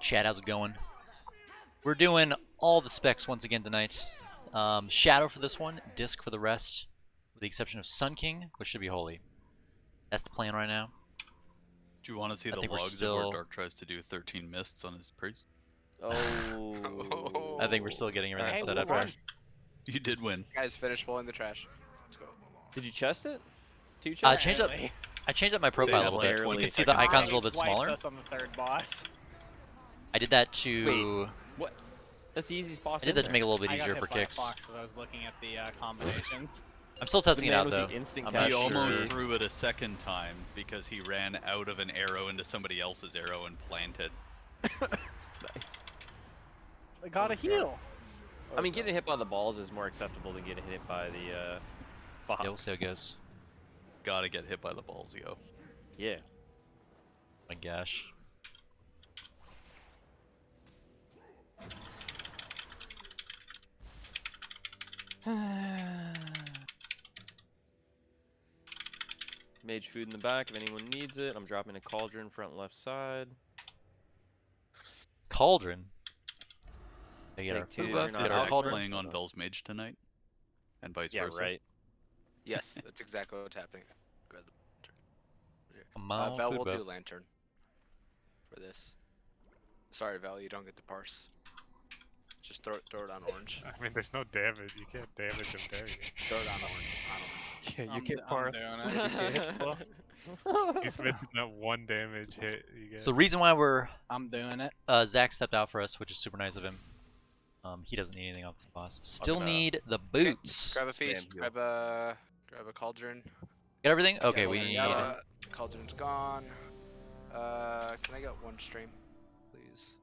Chat, how's it going? We're doing all the specs once again tonight. Shadow for this one, Disc for the rest, with the exception of Sun King, which should be holy. That's the plan right now. Do you want to see the logs of where Dark tries to do 13 mists on his priest? Oh. I think we're still getting everything set up won. here. You did win. Guys, finish pulling the trash. Let's go. Did you chest it? Two I chests? changed up my profile a little bit. You can see the icons a little bit smaller. Us on the third boss. I did that to. Wait, what? That's the easiest boss. I did that to make it a little bit easier for kicks. I was looking at the combinations. I'm still testing it out though. He almost threw it a second time because he ran out of an arrow into somebody else's arrow and planted. Nice. I got a heal. I mean, getting hit by the balls is more acceptable than getting hit by the fox. Yeah, we'll see how it goes. Gotta get hit by the balls, yo. Yeah. My gosh. Mage food in the back if anyone needs it. I'm dropping a cauldron front left side. Cauldron? They Take get our two, food you're left, not get our safe. cauldron. Playing on Bell's Mage tonight, and vice Yeah, versa. right. Yes, that's exactly what's happening. Grab the Come on, Val food will bow. do lantern for this. Sorry, Val, you don't get to parse. Just throw it on orange. I mean, there's no damage. You can't damage him there. Throw it on orange. Yeah, you I'm can't parse. He's missing that one damage hit you get. So the reason why we're I'm doing it. Zach stepped out for us, which is super nice of him. He doesn't need anything off this boss. Still gonna- need the boots. Grab a Spam feast. heal. Grab a cauldron. Get everything? Okay, Yeah, we need. cauldron's gone. Can I get one stream, please?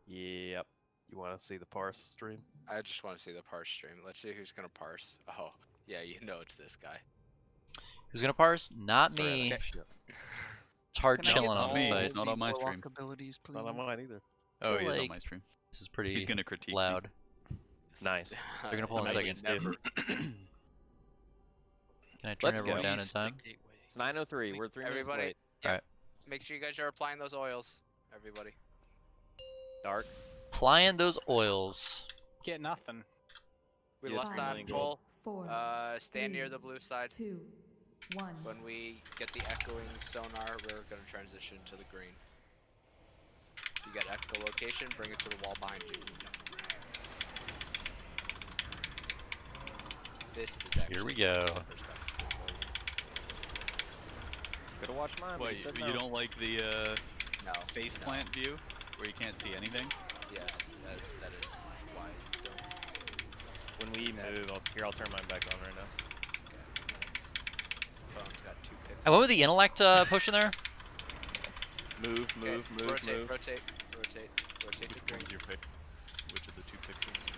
Yep. You want to see the parse stream? I just want to see the parse stream. Let's see who's gonna parse. Oh, yeah, you know it's this guy. Who's gonna parse? Not Sorry, me. I'm shit. It's hard Can I chilling get on this me? fight. He's not on my stream. Abilities, please. Not on mine either. Oh, he is on like- my stream. This is pretty He's gonna critique me. loud. Nice. They're gonna pull in a I second. would never. Can I turn Let's everyone go. down in time? It's 9:03. We're 3 minutes Everybody, late. Alright. make sure you guys are applying those oils. Everybody. Dark. Applying those oils. Get nothing. We Yeah, lost on 3 full. 4, Stand near the blue side. 2, 1. When we get the echoing sonar, we're gonna transition to the green. You get echolocation, bring it to the wall behind you. This is actually Here we go. the perspective for you. Gotta watch mine. but Wait, he said you no. don't like the No. face no. plant view, where you can't see anything? Yes, that is why you don't. When we move, I'll turn mine back on right now. Phone's got 2 pixels. I went with the intellect potion there. Move, Okay, move, move, rotate, move. rotate to Which green. one's your pick? Which of the 2 pixels?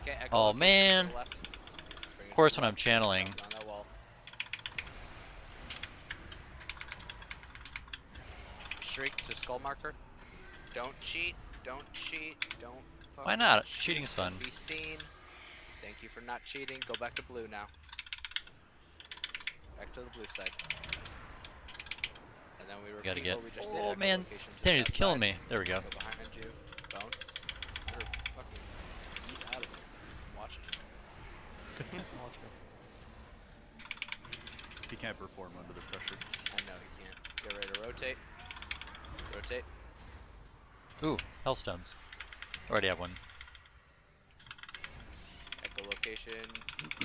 Okay, Oh, echolocation to man. the left. Bring it Of course, to when the I'm channeling. left, on that wall. Shriek to skull marker. Don't cheat. Don't cheat. Don't. Why fucking not? cheat. Cheating's fun. Don't be seen. Thank you for not cheating. Go back to blue now. Back to the blue side. And then we repeat Gotta get. what we just did. Oh man, echolocation to the Sandy's left killing side. me. There we go. Go behind you. Bone. Or fucking eat out of it. Watch it. He can't perform under the pressure. I know he can't. Get ready to rotate. Rotate. Ooh, hellstones. Already have one. Echolocation.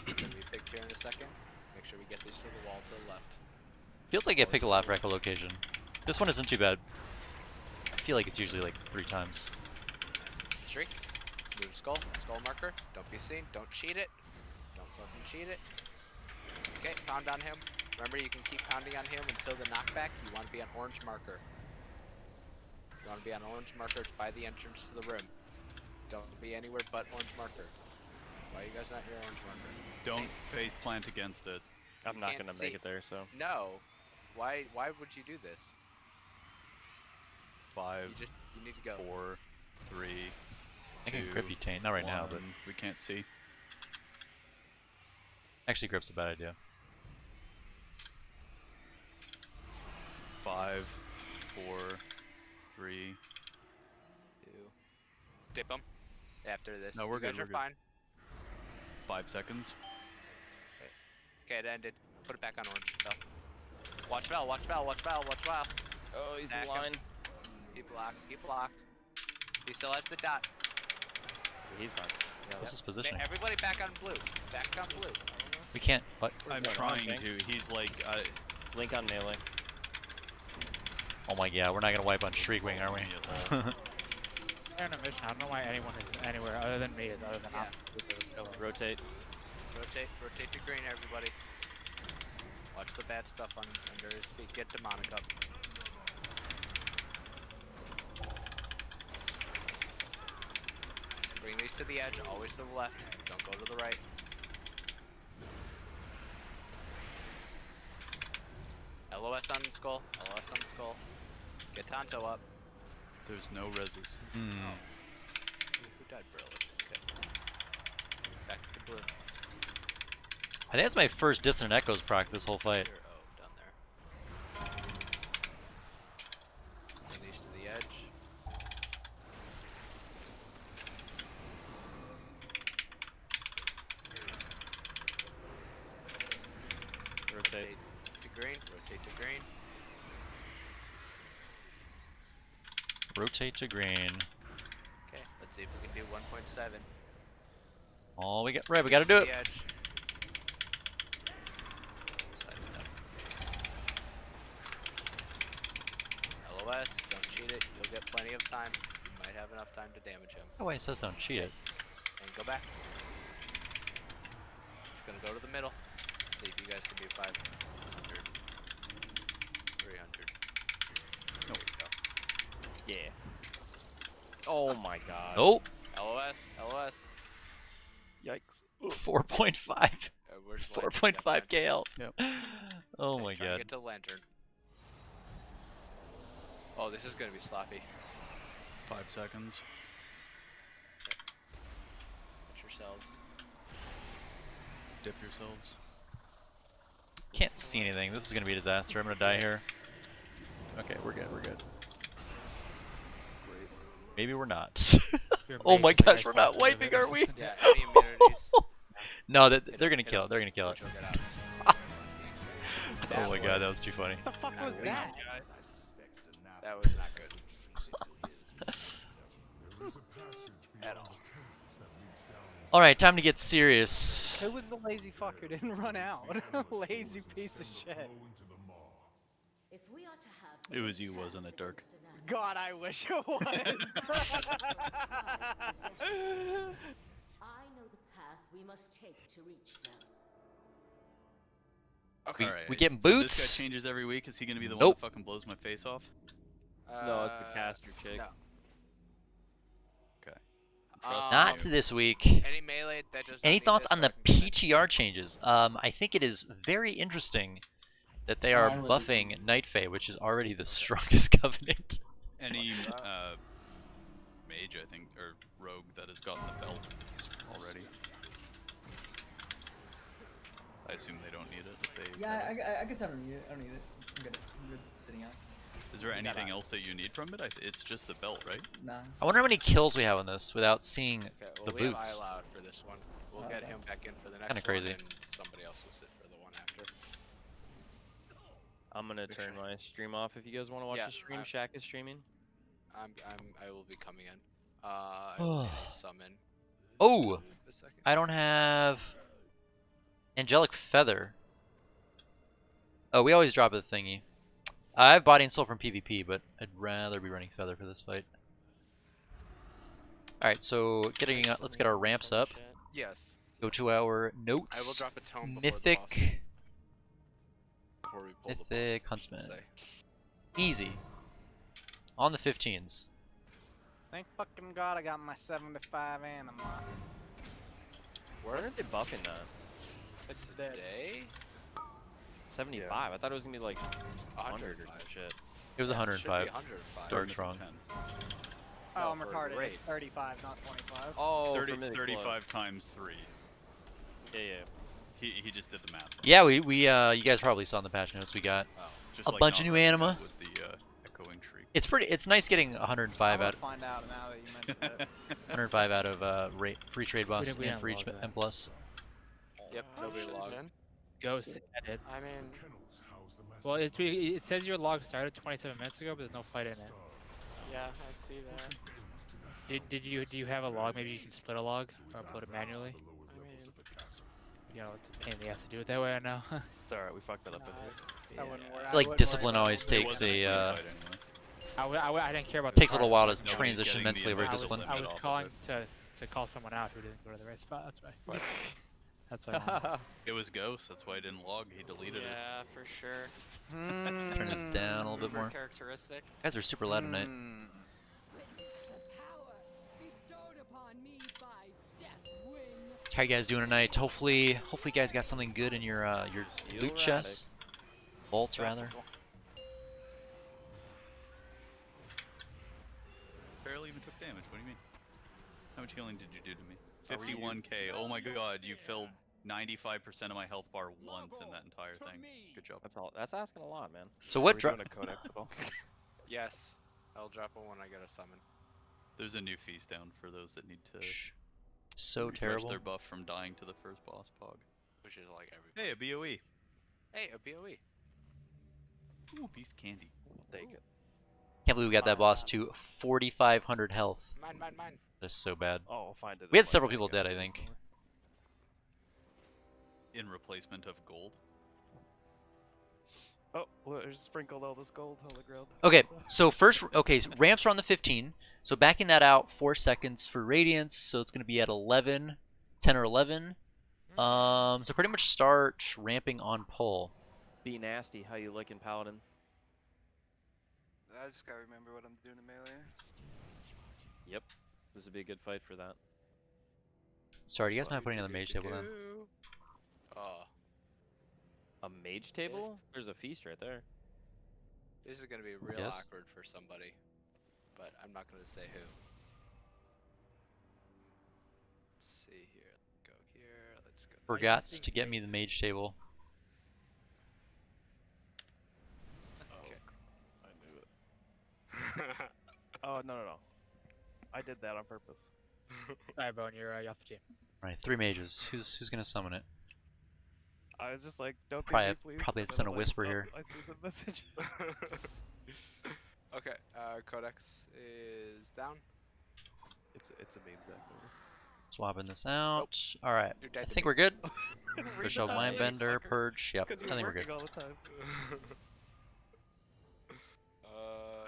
Gonna be picked here in a second. Make sure we get these to the wall to the left. Feels like I picked a lot for echolocation. This one isn't too bad. I feel like it's usually like 3 times. Shriek. Move skull. Skull marker. Don't be seen. Don't cheat it. Don't fucking cheat it. Okay, pound on him. Remember, you can keep pounding on him until the knockback. You want to be on orange marker. You want to be on orange marker. It's by the entrance to the room. Don't be anywhere but orange marker. Why are you guys not near orange marker? Don't face plant against it. I'm not can't gonna see. make it there, so. No. Why would you do this? 5, You need to go. 4, 3, I can 2, grip you taint, not right now, but 1. We can't see. actually grip's a bad idea. 5, 4, 3. 2. Dip them. After this. No, we're you good, guys we're are good. fine. 5 seconds. Okay, it ended. Put it back on orange. Val. Watch Val, watch Val, watch Val, watch Val. Oh, he's Stack in him. line. He blocked, he blocked. He still has the dot. He's fine. Yeah. What's his positioning? Everybody back on blue. Back on blue. We can't. What? I'm going? trying Okay. to. He's like, Link on melee. Oh my god, we're not gonna wipe on Shriekwing, are we? They're on a mission. I don't know why anyone is anywhere other than me, other than Yeah. Rotate. Rotate to green, everybody. Watch the bad stuff under his feet. Get demonic up. Bring these to the edge, always to the left. Don't go to the right. LOS on skull. LOS on skull. Get Tonto up. there's no reses. Hmm. Who died, Brilliant? Okay. Back to blue. I think that's my first Dissonant Echoes proc this whole fight. Here, oh, down there. Bring these to the edge. Rotate. To green. Rotate to green. Rotate to green. Okay, let's see if we can do 1.7. Oh, we got right. We gotta do it. The edge. Side step. LOS, don't cheat it. You'll get plenty of time. You might have enough time to damage him. Oh wait, it says don't cheat it. And go back. Just gonna go to the middle. See if you guys can do 500. 300. There we go. Yeah. Oh my god. Nope. LOS, LOS. Yikes. 4.5. Where's the lantern? 4.5 KL. Yep. Oh Okay, my try and god. get to the lantern. Oh, this is gonna be sloppy. 5 seconds. Put yourselves. Dip yourselves. Can't see anything. This is gonna be a disaster. I'm gonna die here. Okay, we're good. We're good. Maybe we're not. Oh my gosh, we're not wiping, are we? Yeah, any immunities? No, Hit they're him, gonna hit kill him. it. They're gonna kill it. Choke it out. Oh my god, that was too funny. What the fuck was Not that? That was not good. At all. Alright, time to get serious. Who was the lazy fucker who didn't run out? Lazy piece of shit. It was you, wasn't it, Dirk? God, I wish it was. I know the path we must take to reach them. Okay. Alright. we getting So this boots? guy changes every week. Is he gonna be the one Nope. that fucking blows my face off? No, it's the caster chick. No. Okay. Not this week. Any melee that does. Any not need thoughts this, on or the I can get PTR changes? I think it is very interesting that they are buffing Night Fae, which is already the strongest covenant. Any mage, I think, or rogue that has gotten the belt already. I assume they don't need it. If they Yeah, I guess I don't need it. I don't need it. I'm good. I'm good sitting out. Is there anything else that you need from it? It's just the belt, right? Nah. I wonder how many kills we have on this without seeing Okay, well, the we have boots. eye loud for this one. We'll get Okay. him back in for the next Kinda crazy. one, and somebody else will sit for the one after. I'm gonna Good turn shot. my stream off if you guys want to watch Yeah, the stream. I- Shaq is streaming. I will be coming in. I will need a summon. Oh! A second. I don't have Angelic Feather. Oh, we always drop a thingy. I have Body and Soul from PvP, but I'd rather be running Feather for this fight. Alright, so let's get our ramps up. Yes. Go to our I will notes. drop a tome before the boss. Mythic. Before we pull the boss, Mythic I should Huntsman. say. Easy. On the 15s. Thank fucking God I got my 75 anima. Where are they buffing that? It's dead. Today? 75. I thought it was gonna be like 100 or some 105. shit. It was Yeah, it 105. Should be 105. Dark's wrong. 10. Oh, No, I'm for retarded. raid. It's 35, not 25. Oh, 30, for Mythic 35 times 3. Yeah, yeah. He just did the math. wrong. Yeah, we you guys probably saw in the patch notes we got Oh, just a like bunch of not new running anima. With the echoing shriek. It's pretty. It's nice getting 105 I'm out. gonna find out now that you mentioned it. 105 out of free trade boss we and didn't for each log that. M plus. Yep, nobody logged. Ghost edit. I mean, Well, it says your log started 27 minutes ago, but there's no fight in it. yeah, I see that. Do you have a log? Maybe you can split a log or upload it manually. I mean, You know, it's a pain in the ass to do it that way. I know. It's alright, we fucked that up anyway. That wouldn't work. I I feel like wouldn't discipline worry about always it. takes wasn't a. clean fight anyway. I didn't care about. Takes the a little card. while to Nobody's transition getting mentally the over I was, discipline. limit I was off of calling it. to call someone out who didn't go to the right spot. That's why. But that's why. It was Ghost, that's why he didn't log, he deleted it. yeah, for sure. Turn this down a little bit more. Characteristic. You guys are super loud tonight. Hmm. How you guys doing tonight? Hopefully you guys got something good in your loot chests. Vaults rather. Barely even took damage, what do you mean? How much healing did you do to me? 51k, oh my god, you filled 95% of my health bar once in that entire thing. Good job. That's all. That's asking a lot, man. So Are what we drop? doing a codex at all? Yes, I'll drop it when I get a summon. There's a new feast down for those that need to So refresh terrible. their buff from dying to the first boss Pog. Which is like every. Hey, a BOE. Hey, a BOE. Ooh, beast candy. Take it. Can't believe we got that boss to 4,500 health. Mine. That's so bad. Oh, I'll find it. We had in several my people bag dead, I after think. somewhere. In replacement of gold. Oh, well, there's sprinkled all this gold on the ground. Okay, so first, so ramps are on the 15. So backing that out, 4 seconds for radiance. So it's gonna be at 11, 10 or 11. So pretty much start ramping on pull. Be nasty. How you looking, Paladin? I just gotta remember what I'm doing in melee. Yep. This would be a good fight for that. Sorry, do you guys mind putting on the mage table then? Oh, A mage table? There's a feast right there. this is gonna be real Yes. awkward for somebody, but I'm not gonna say who. Let's see here. Go here. Let's go. Forgots to get me the mage table. Okay. I knew it. Oh, no. I did that on purpose. Alright, Bone, you're off the team. Right, 3 mages. Who's gonna summon it? I was just like, don't Probably- get me, please. probably and then send I'm a like, whisper oh, here. I see the message. Okay. Codex is down. it's a meme, Zach. Swapping this out. All right, You're dead I to think me. we're good. Read the Official title, you Mindbender, sucker. Purge. Yep, I 'Cause you're think we're good. working all the time.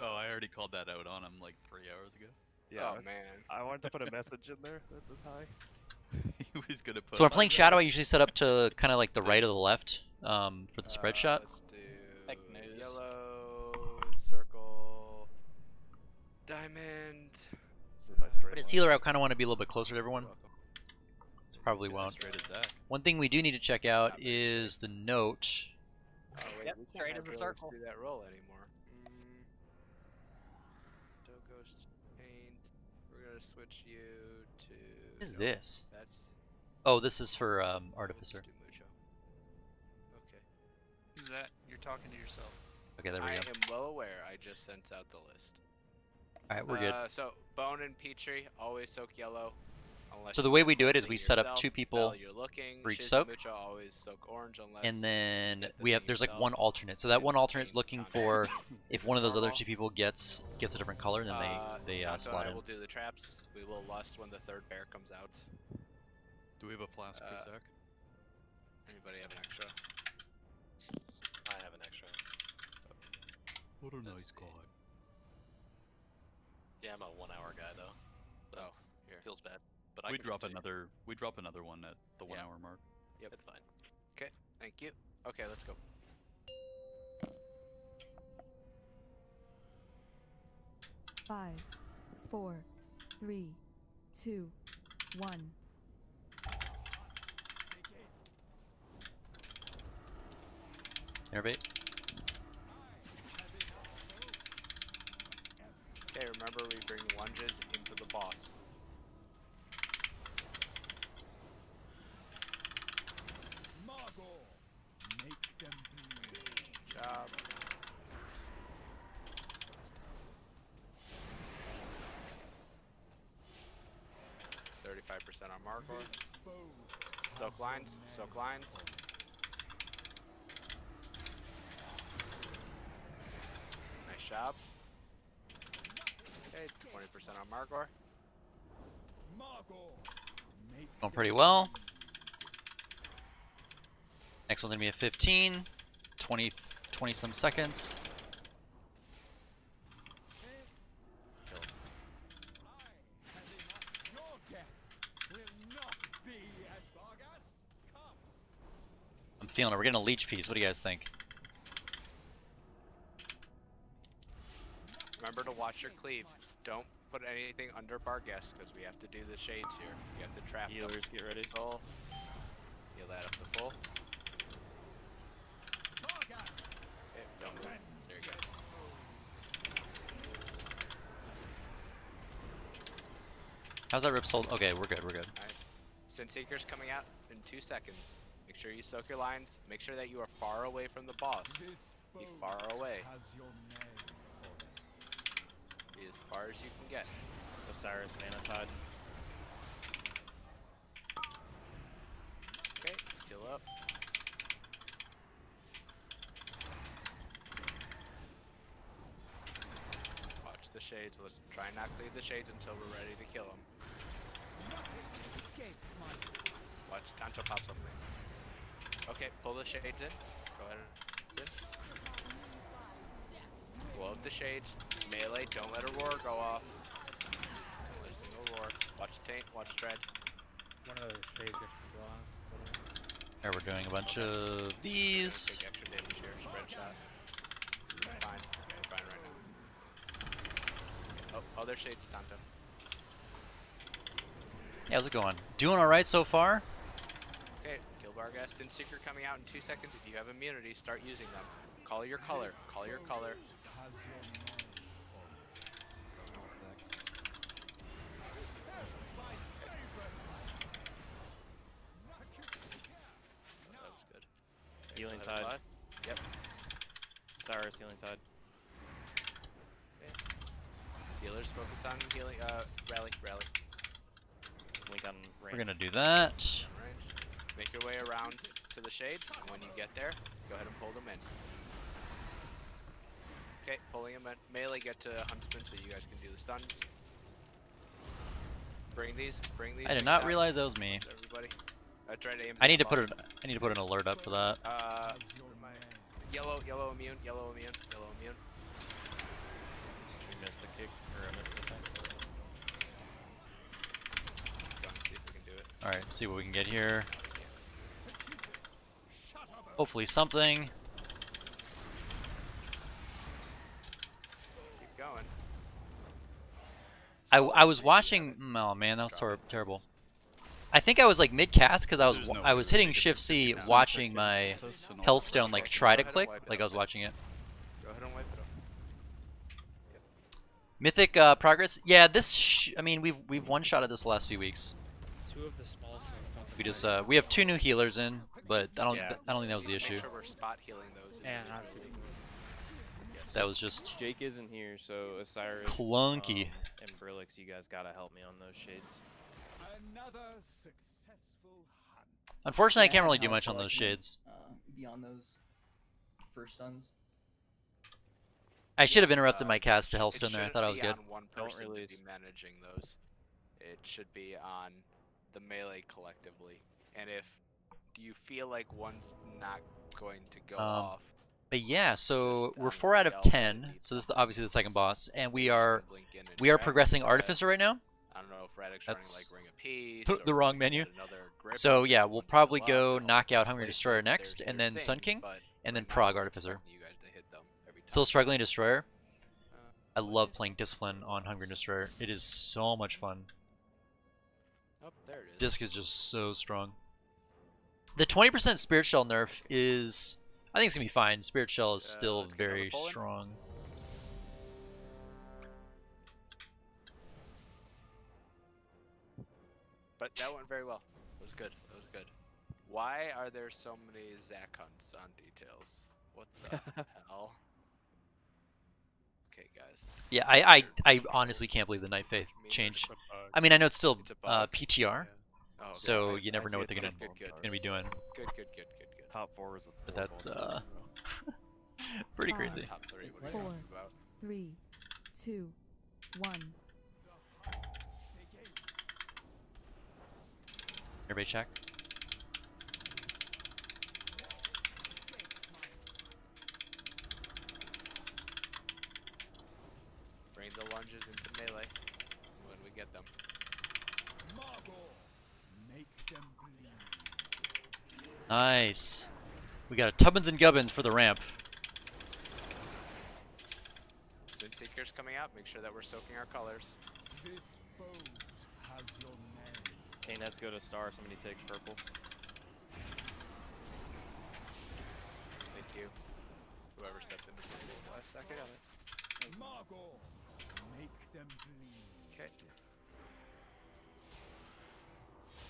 Oh, I already called that out on him like 3 hours ago. Yeah, Oh man. I wanted to put a message in there. This is high. He was gonna put. So when I'm playing Shadow, I usually set up to kind of like the right or the left for the spread shot. Let's do Fake news. yellow circle, diamond. This is my straight But as line. healer, I kind of want to be a little bit closer to everyone. Welcome. Probably It's as won't. straight as Zach. One thing we do need to check out is the note. Oh wait, Yep, we can't straight have as a healers circle. do that roll anymore. Ghost paint. We're gonna switch you to. What is no, this? That's. Oh, this is for Let's Artificer. do Mucho. Okay. Who's that? You're talking to yourself. Okay, there we I go. am well aware. I just sent out the list. All right, we're good. So Bone and Petrie always soak yellow. Unless So the you're way we do it is looking we set up yourself. 2 people, Bell, you're looking. for each Shiz soak. and Mucho always soak orange unless. and then get the we have thing there's like yourself. one alternate. So that one and alternate's change looking content. for if one of those other Normal. 2 people gets a different color, then they Tonto slot and I in. will do the traps. We will lust when the 3rd bear comes out. Do we have a flask for Zach? Anybody have an extra? I have an extra. What a That's nice the- god. Yeah, I'm a 1 hour guy though. So Oh, here. feels bad. But I We can drop take- another one at the 1 Yeah. hour mark. It's fine. Thank you. Okay, let's go. Five, 4, 3, 2, 1. Innervate. Okay, remember we bring lunges into the boss. Good job. 25% on Margor. Soak lines, soak lines. Nice job. Okay, 20% on Margor. Going pretty well. Next one's gonna be a 15, 20 some seconds. I'm feeling it. We're getting a leech piece. What do you guys think? Remember to watch your cleave. Don't put anything under Barghest because we have to do the shades here. You have to trap them. Healers, get ready. Full. Heal that up to full. Okay, don't move. There you go. How's that rip sold? Okay, we're good. We're good. Nice. Sin Seeker's coming out in 2 seconds. Make sure you soak your lines. Make sure that you are far away from the boss. Be far away. Be as far as you can get. Osiris, Mana Tide. Okay, heal up. Watch the shades. Let's try and not cleave the shades until we're ready to kill them. Watch Tanto pop something. Okay, pull the shades in. Go ahead. Blow up the shades. Melee, don't let a roar go off. Don't let a single roar. Watch taint, watch dread. One of those shades gets blast. Here we're doing a bunch of these. Take extra damage here. Spread shot. Fine. We're fine right now. Oh, other shades, Tanto. Yeah, how's it going? Doing alright so far? Okay, kill Barghest. Sin Seeker coming out in 2 seconds. If you have immunity, start using them. Call your color. Call your color. That was good. Healing 11 Tide. left. Yep. Osiris, Healing Tide. Okay. Healers focus on healing. Rally. Link on range. We're gonna do that. Range. Make your way around to the shades, and when you get there, go ahead and pull them in. Okay, pulling them in. Melee, get to Huntsman so you guys can do the stuns. Bring these. I did things not out. realize that was me. Everybody. Try to aim. I need to put an alert up for that. Yellow immune. You missed a kick, or I missed a attack. Go and see if we can do it. Alright, let's see what we can get here. Hopefully something. Keep going. I was watching. Oh man, that was so terrible. I think I was like mid cast because I was hitting Shift C, watching my Hellstone like try to click, like I was watching it. Go ahead and wipe it off. Mythic progress. Yeah, this. I mean, we've one shot at this the last few weeks. 2 of the small cells don't We just we have 2 new healers in, but I don't think that was the issue. Make sure we're spot healing those. And not too. That was just Jake isn't here, so Osiris, clunky. and Brillix, you guys gotta help me on those shades. Unfortunately, I can't really do much on those shades. Beyond those first stuns. I should have interrupted my cast to Hellstone there. I thought I was good. On one person to be managing those. It should be on the melee collectively. And if you feel like one's not going to go off, But yeah, so just we're on 4 out of Delta 10. So this is obviously the second boss, and we you just are can blink in and progressing Radix, Artificer right now. I don't know if Radix That's running like Ring of Peace. the or wrong if menu. you get another grip So on yeah, this we'll one probably still go up, and knock all out these Hungry places, Destroyer there's next, their and then Sun things, King, but and then right now Prog I'm Artificer. expecting you guys to hit them every time. Still struggling Destroyer. I what love is- playing Discipline on Hungry Destroyer. It is so much fun. Oh, there it is. Disc is just so strong. The 20% Spirit Shell nerf is... I think it's going to be fine. Spirit Shell is still let's get another very pull in. strong. But that went very well. It was good. It was good. Why are there so many Zac hunts on details? What the hell? Okay, guys. Yeah, I honestly can't believe the Night Faith change. I mean, I know it's still It's a bug. PTR, Oh, okay. so I- you never I know see what they're it gonna top gonna be doing. Good, good, good, good, good. Top 4 is a But 4 that's ball pretty Five. crazy. Top 3, what are you 4, talking about? 3, 2, 1. Everybody check. Bring the lunges into melee when we get them. Nice. We got a Tubbins and Gubbins for the ramp. Sin Seekers coming out, make sure that we're soaking our colors. Kane has to go to star, somebody take purple. Thank you. Whoever stepped into the last second of it. Okay.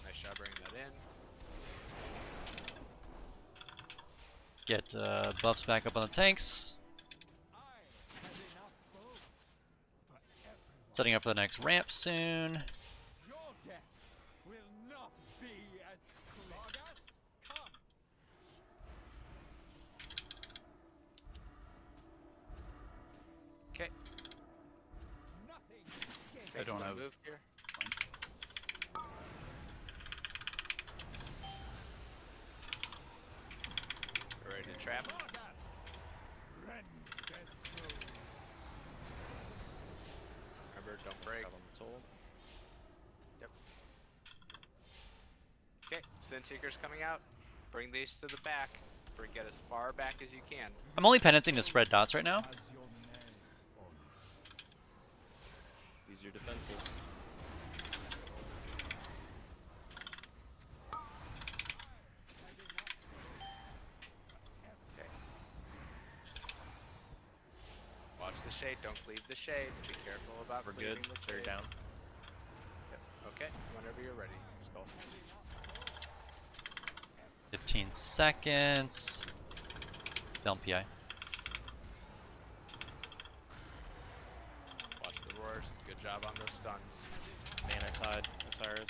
Nice job bringing that in. Get buffs back up on the tanks. Setting up for the next ramp soon. Okay. I don't have. Move here. We're ready to trap. Remember, don't break. Yep. Okay, Sin Seekers coming out. Bring these to the back. Get as far back as you can. I'm only penencing to spread dots right now. Use your defensive. Okay. Watch the shade. Don't cleave the shade. Be careful about We're cleaving good. the They're shade. down. Yep. Okay. Whenever you're ready. Let's go. 15 seconds. Film PI. Watch the roars. Good job on those stuns. Mana Tide, Osiris.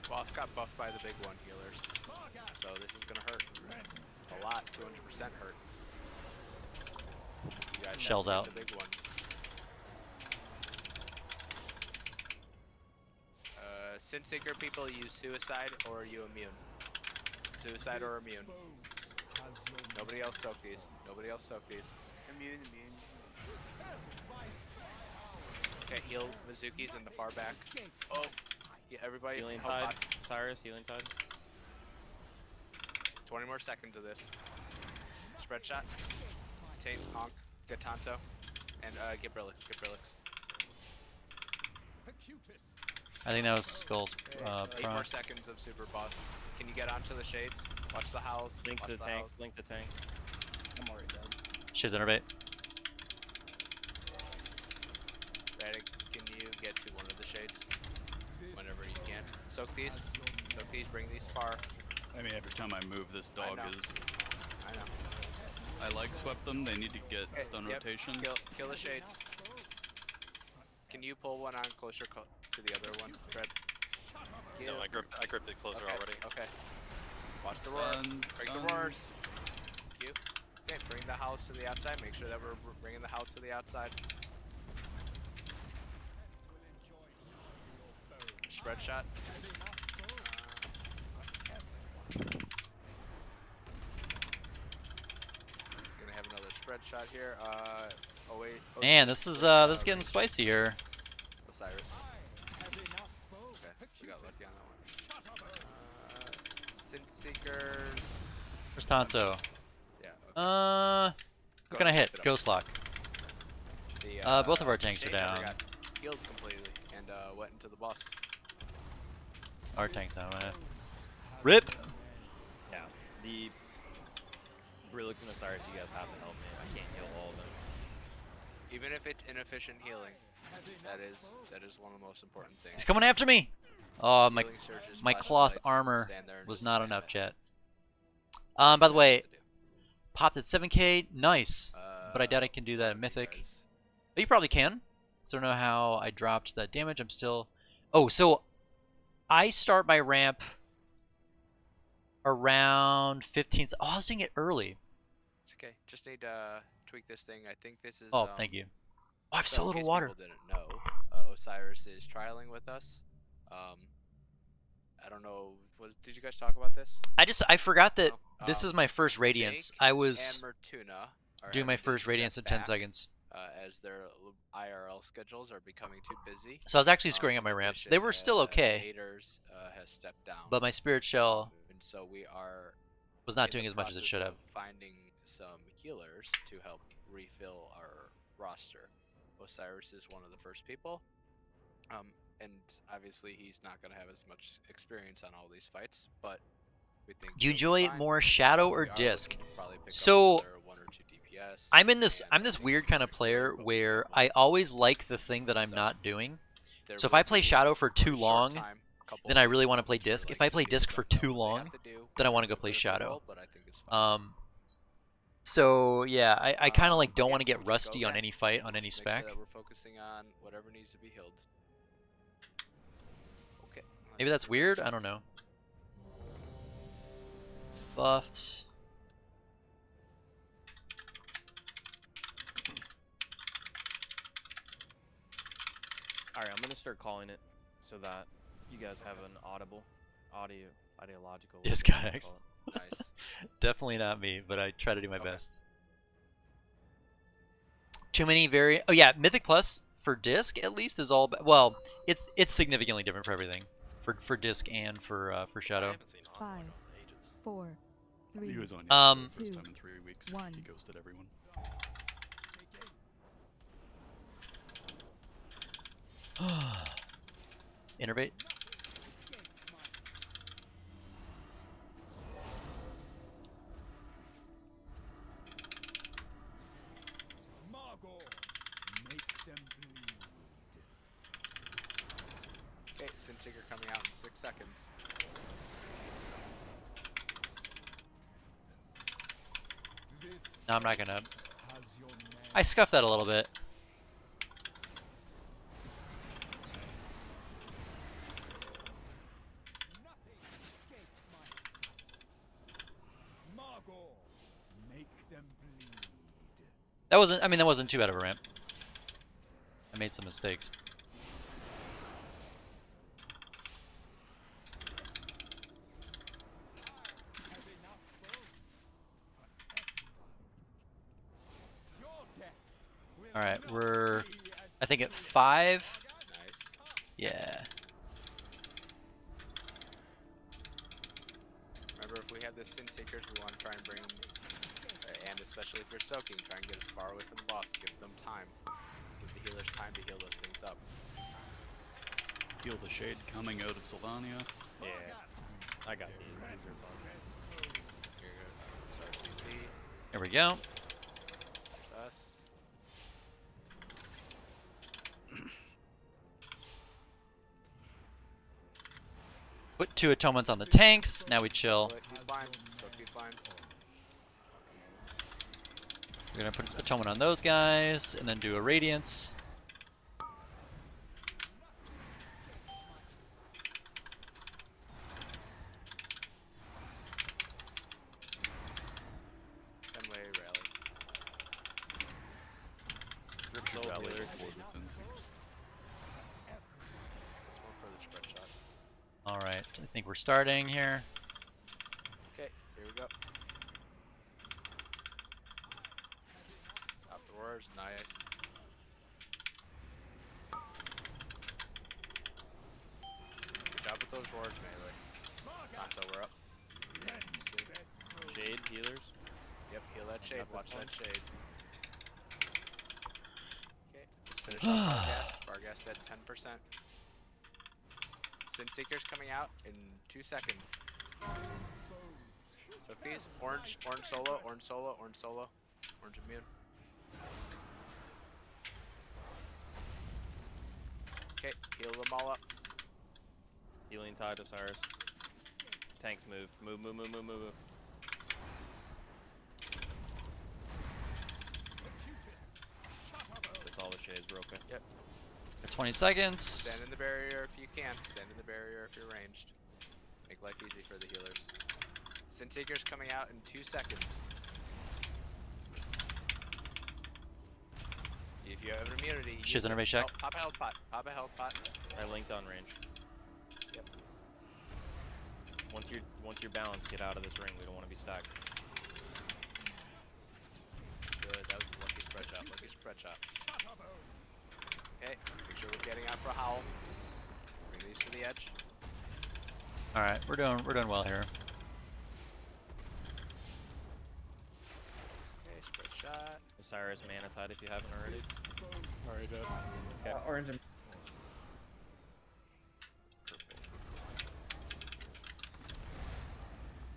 Boss got buffed by the big one healers. So this is gonna hurt. A lot. 200% hurt. You guys Shells have to out. get the big ones. Sin Seeker people use suicide or are you immune? Suicide or immune? Nobody else soak these. Nobody else soak these. Immune. Okay, heal Mizuki's in the far back. Oh, yeah, everybody. Healing help Tide. out. Osiris, Healing Tide. 20 more seconds of this. Spread shot. Tate, Honk, get Tanto, and get Brillix. Get Brillix. I think that was Skull's 8 more pro. seconds of super boss. Can you get onto the shades? Watch the howls. Link Watch the the tanks, howls. link the tanks. I'm already dead. Shiz innervate. Ready? Can you get to one of the shades? Whenever you can. Soak these. Soak these. Bring these far. I mean, every time I move, this dog know. is. I know. I like swept them. They need to get Okay, stun yep, rotations. Kill the shades. Can you pull one on closer to the other one, Fred? No, I gripped it closer Okay, already. Okay. Watch the roar. Stun, Bring stun. the roars. Thank you. Okay, bring the house to the outside. Make sure that we're bringing the house to the outside. Spread shot. Gonna have another spread shot here. Oh wait. Oh, Man, this is getting range. spicy here. Osiris. Okay, we got lucky on that one. Sin Seekers. Where's Tonto? Yeah. Okay. Who can I hit? Ghost Lock. The, both of our tanks are Shade never down. got healed completely and went into the boss. Our tank's down, man. RIP! Yeah. The Brillix and Osiris, you guys have to help me. I can't heal all of them. Even if it's inefficient healing, that is one of the most important things. He's coming after me! Oh, my Healing surges, my flashlights, cloth armor stand there and was just not spam enough it. yet. By the way, Popped at 7k. Nice. But I doubt I can do that in Mythic. But you probably can. So I don't know how I dropped that damage. I'm still... Oh, so I start my ramp around 15. Oh, I was doing it early. It's okay. Just need to tweak this thing. I think this is... Oh, thank you. Oh, I have so so in little case water. people didn't know, Osiris is trialing with us. I don't know. Did you guys talk about this? I forgot that No? this is my first Radiance. Jake I was and Mertuna are doing my having to first Radiance in step 10 back, seconds. As their IRL schedules are becoming too busy. So I was actually screwing up my In ramps. addition, They were still okay, Haters has stepped down. but my Spirit Shell And so we are was not in doing the as much as it process should of have. finding some healers to help refill our roster. Osiris is one of the first people. And obviously he's not going to have as much experience on all these fights, but we think Do you he'll be enjoy fine. more Shadow We or are looking Disc? to probably pick up So another 1 or 2 DPS, I'm and this weird kind of player where I always like the thing that I'm not doing. there So if will I play be Shadow for a too short long, time, couple then I really weeks want to play where, Disc. like, If I play speed Disc for stuff too that they long, have to do then I can want to be go play a critical Shadow. role, but I think it's fine. So yeah, I kind of like don't Yeah, want to get we'll just go rusty on there. any fight on any Just make sure spec. that we're focusing on whatever needs to be healed. Okay. Maybe that's weird. I don't know. Buffed. Alright, I'm gonna start calling it so that you guys have an ideological. Disc whatever you X. call it. Nice. Definitely not me, but I try to do my Okay. best. Too many oh yeah, Mythic Plus for Disc at least is all well, it's significantly different for everything. For Disc and for I Shadow. haven't seen Huntsman 5, in ages. 4, 3, He was on Um, for the first two, time in 3 weeks. one. He ghosted everyone. Innervate. Okay, Sinseeker coming out in 6 seconds. No, I'm not gonna. I scuffed that a little bit. That wasn't. I mean, that wasn't too bad of a ramp. I made some mistakes. All right, we're. I think at 5. Nice. Yeah. Remember, if we have the Sinseekers, we want to try and bring them, and especially if you're soaking, try and get as far away from the boss. Give them time. Give the healers time to heal those things up. Feel the shade coming out of Sylvania. Yeah. I got these. These are fun. There's RCC. There we go. There's us. Put 2 atonements on the tanks. Now we chill. Soak these lines. Soak these lines. We're gonna put atonement on those guys, and then do a radiance. Fenway rally. Rip soul Rally healer. towards its insect. Let's go for the spread shot. All right, I think we're starting here. Okay, here we go. Top the roars, nice. Good job with those roars, melee. Tonto, we're up. Shade healers. Yep, heal that shade, Another watch one. that shade. Okay, let's finish off Barghast. Barghast at 10%. Sinseeker's coming out in 2 seconds. So these orange solo, orange solo, orange solo, orange immune. Okay, heal them all up. Healing tide Osiris. Tanks move. Move. We're okay. Yep. 20 seconds. Stand in the barrier if you can. Stand in the barrier if you're ranged. Make life easy for the healers. Sin Seeker's coming out in 2 seconds. If you have an immunity, Shiz innervate check. Oh, pop a health pot. Pop a health pot. I linked on range. Yep. Once you're balanced, get out of this ring. We don't want to be stacked. Good. That was a lucky spread shot. Lucky spread shot. Okay. Make sure we're getting out for a howl. Bring these to the edge. All right, we're doing well here. Okay. Spread shot. Osiris mana tide if you haven't already. Already dead. Okay. Orange and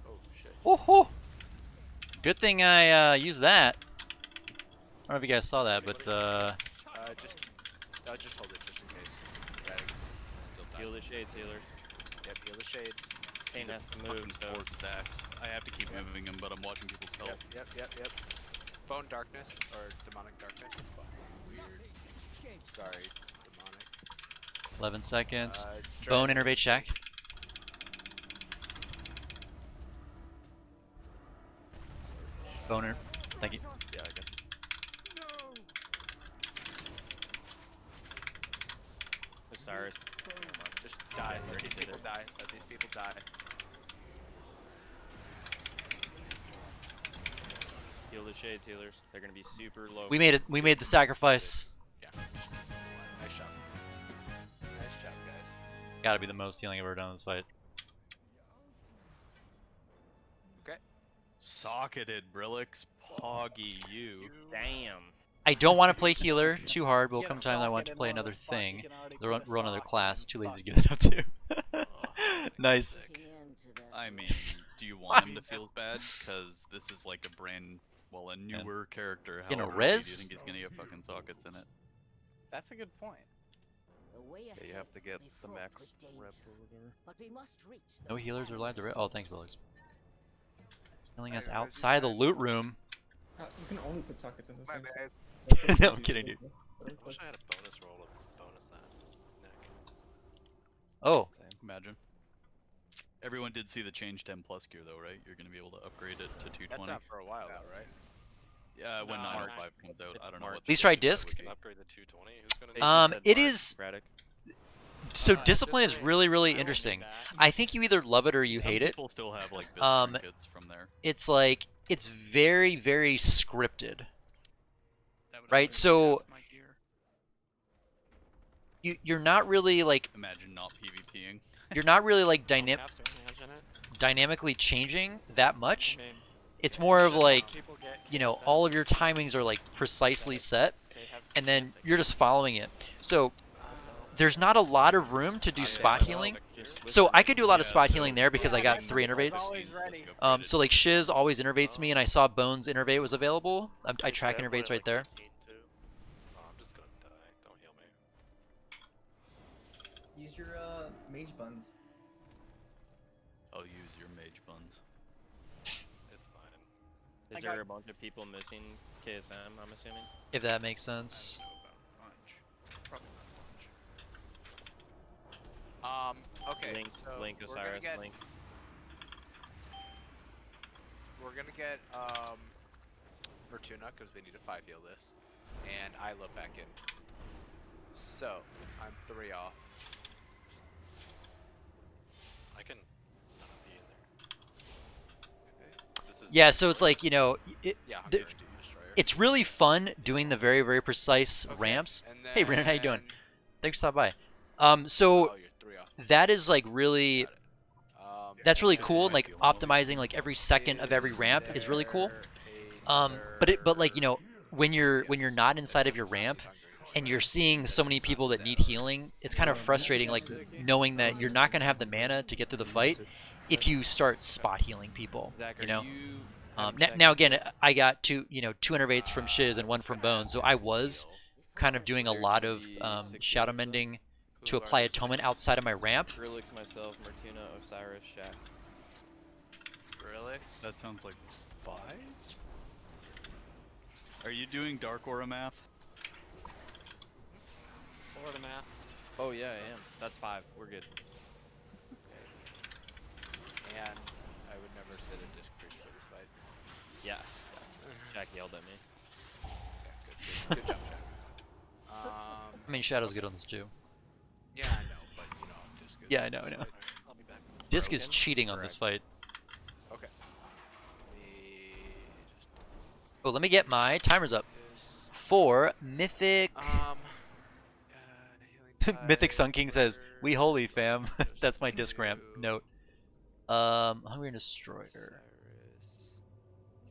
Oh shit. Woohoo! Good thing I used that. I don't know if you guys saw that, but Just hold it just in case. That still dies. Heal the shades, healers. Yep. Heal the shades. Kane has to move, so Port stacks. I have to keep moving them, but I'm watching people's health. Yep. Bone darkness or demonic darkness. Weird. Sorry, demonic. 11 seconds. Dragon. Bone innervate check. Boner. Thank you. Yeah, I got. Osiris. Just die. Let these people die. Let these people die. Heal the shades, healers. They're gonna be super low. We made it. We made the sacrifice. Yeah. Nice job. Nice job, guys. Gotta be the most healing I've ever done in this fight. Okay. Socketed, Brillix. Poggy, you. Damn. I don't want to play healer too hard, but will Get come a time that I want socket to in play one of another those spots, you thing. can already Roll put a another sock class. in Too the lazy to spot. give it up to. Nice. I mean, do you want him to feel bad? Because this is like a a newer character. You know, How early do you res? think he's gonna get fucking sockets in it? That's a good point. Yeah, you have to get the max rep or whatever. But we must reach No healers are allowed to. Oh, thanks, Bullocks. Healing us Hey, Reggie, outside the loot room. you can only put sockets in this. My thing. bad. No, I'm kidding, dude. I wish I had a bonus roll to bonus that. Nick. Oh, Imagine. Everyone did see the change 10 plus gear though, right? You're gonna be able to upgrade it to 220. That's out for a while though, right? Yeah, when No, 905 comes out. I don't know what. Please try disc. We can upgrade the 220. Who's gonna it is. Braddock. So discipline is really interesting. I think you either love it or you Some hate it. people still have like trinkets from there. It's like it's very scripted, right? So you're not really like Imagine not PvPing. you're not really like dynamically changing that much. It's more of like, you know, all of your timings are like precisely set, and then you're just following it. So there's not a lot of room to do spot healing. So I could do a lot of spot healing there because I got 3 innervates. Always ready. So like Shiz always innervates me, and I saw Bones innervate was available. I track innervates right there. Oh, I'm just gonna die. Don't heal me. Use your mage buns. I'll use your mage buns. It's fine. Is there a bunch of people missing KSM, I'm assuming? If that makes sense. Probably not much. Okay. Link, so Link, we're Osiris, gonna get, Link. We're gonna get Fortuna because we need to 5 heal this, and Isla back in. So I'm 3 off. I can not be in there. This is Yeah, so it's like, you know, Yeah, the- Hunger Doom Destroyer. it's really fun doing the very precise Okay, ramps. and Hey, Brennan, how you doing? then- Thanks for stopping by. So Oh, you're 3 off. that is like really, Got it. that's really Yeah, cool, and I like feel optimizing like every second of every ramp is really cool. But like, you know, when you're not inside of your ramp and you're seeing so many people that need healing, it's kind of frustrating, like knowing that you're not gonna have the mana to get through the fight if you start spot healing people. Zach, You are know. you Now again, I got two innervates from Shiz and 1 from Bone, so I was kind of doing a lot of shadow mending to apply atonement outside of my ramp. Grillix, myself, Martina, Osiris, Shaq. Really? That sounds like 5? Are you doing Dark Aura math? Lower the math. Oh yeah, I am. That's 5. We're good. And I would never sit a disc priest for this fight. Yeah. Jack yelled at me. Okay, good job, Jack. I mean, Shadow's good on this too. Yeah, I know, but you know, disc is Yeah, I know, I know. fight. I'll be back. Disc is cheating on this fight. Okay. We just Oh, let me get my timers up. For Mythic. healing Mythic tide, Sun King says, whatever, "We holy fam." just That's my disc ramp do note. Hungry and Destroyer. Osiris,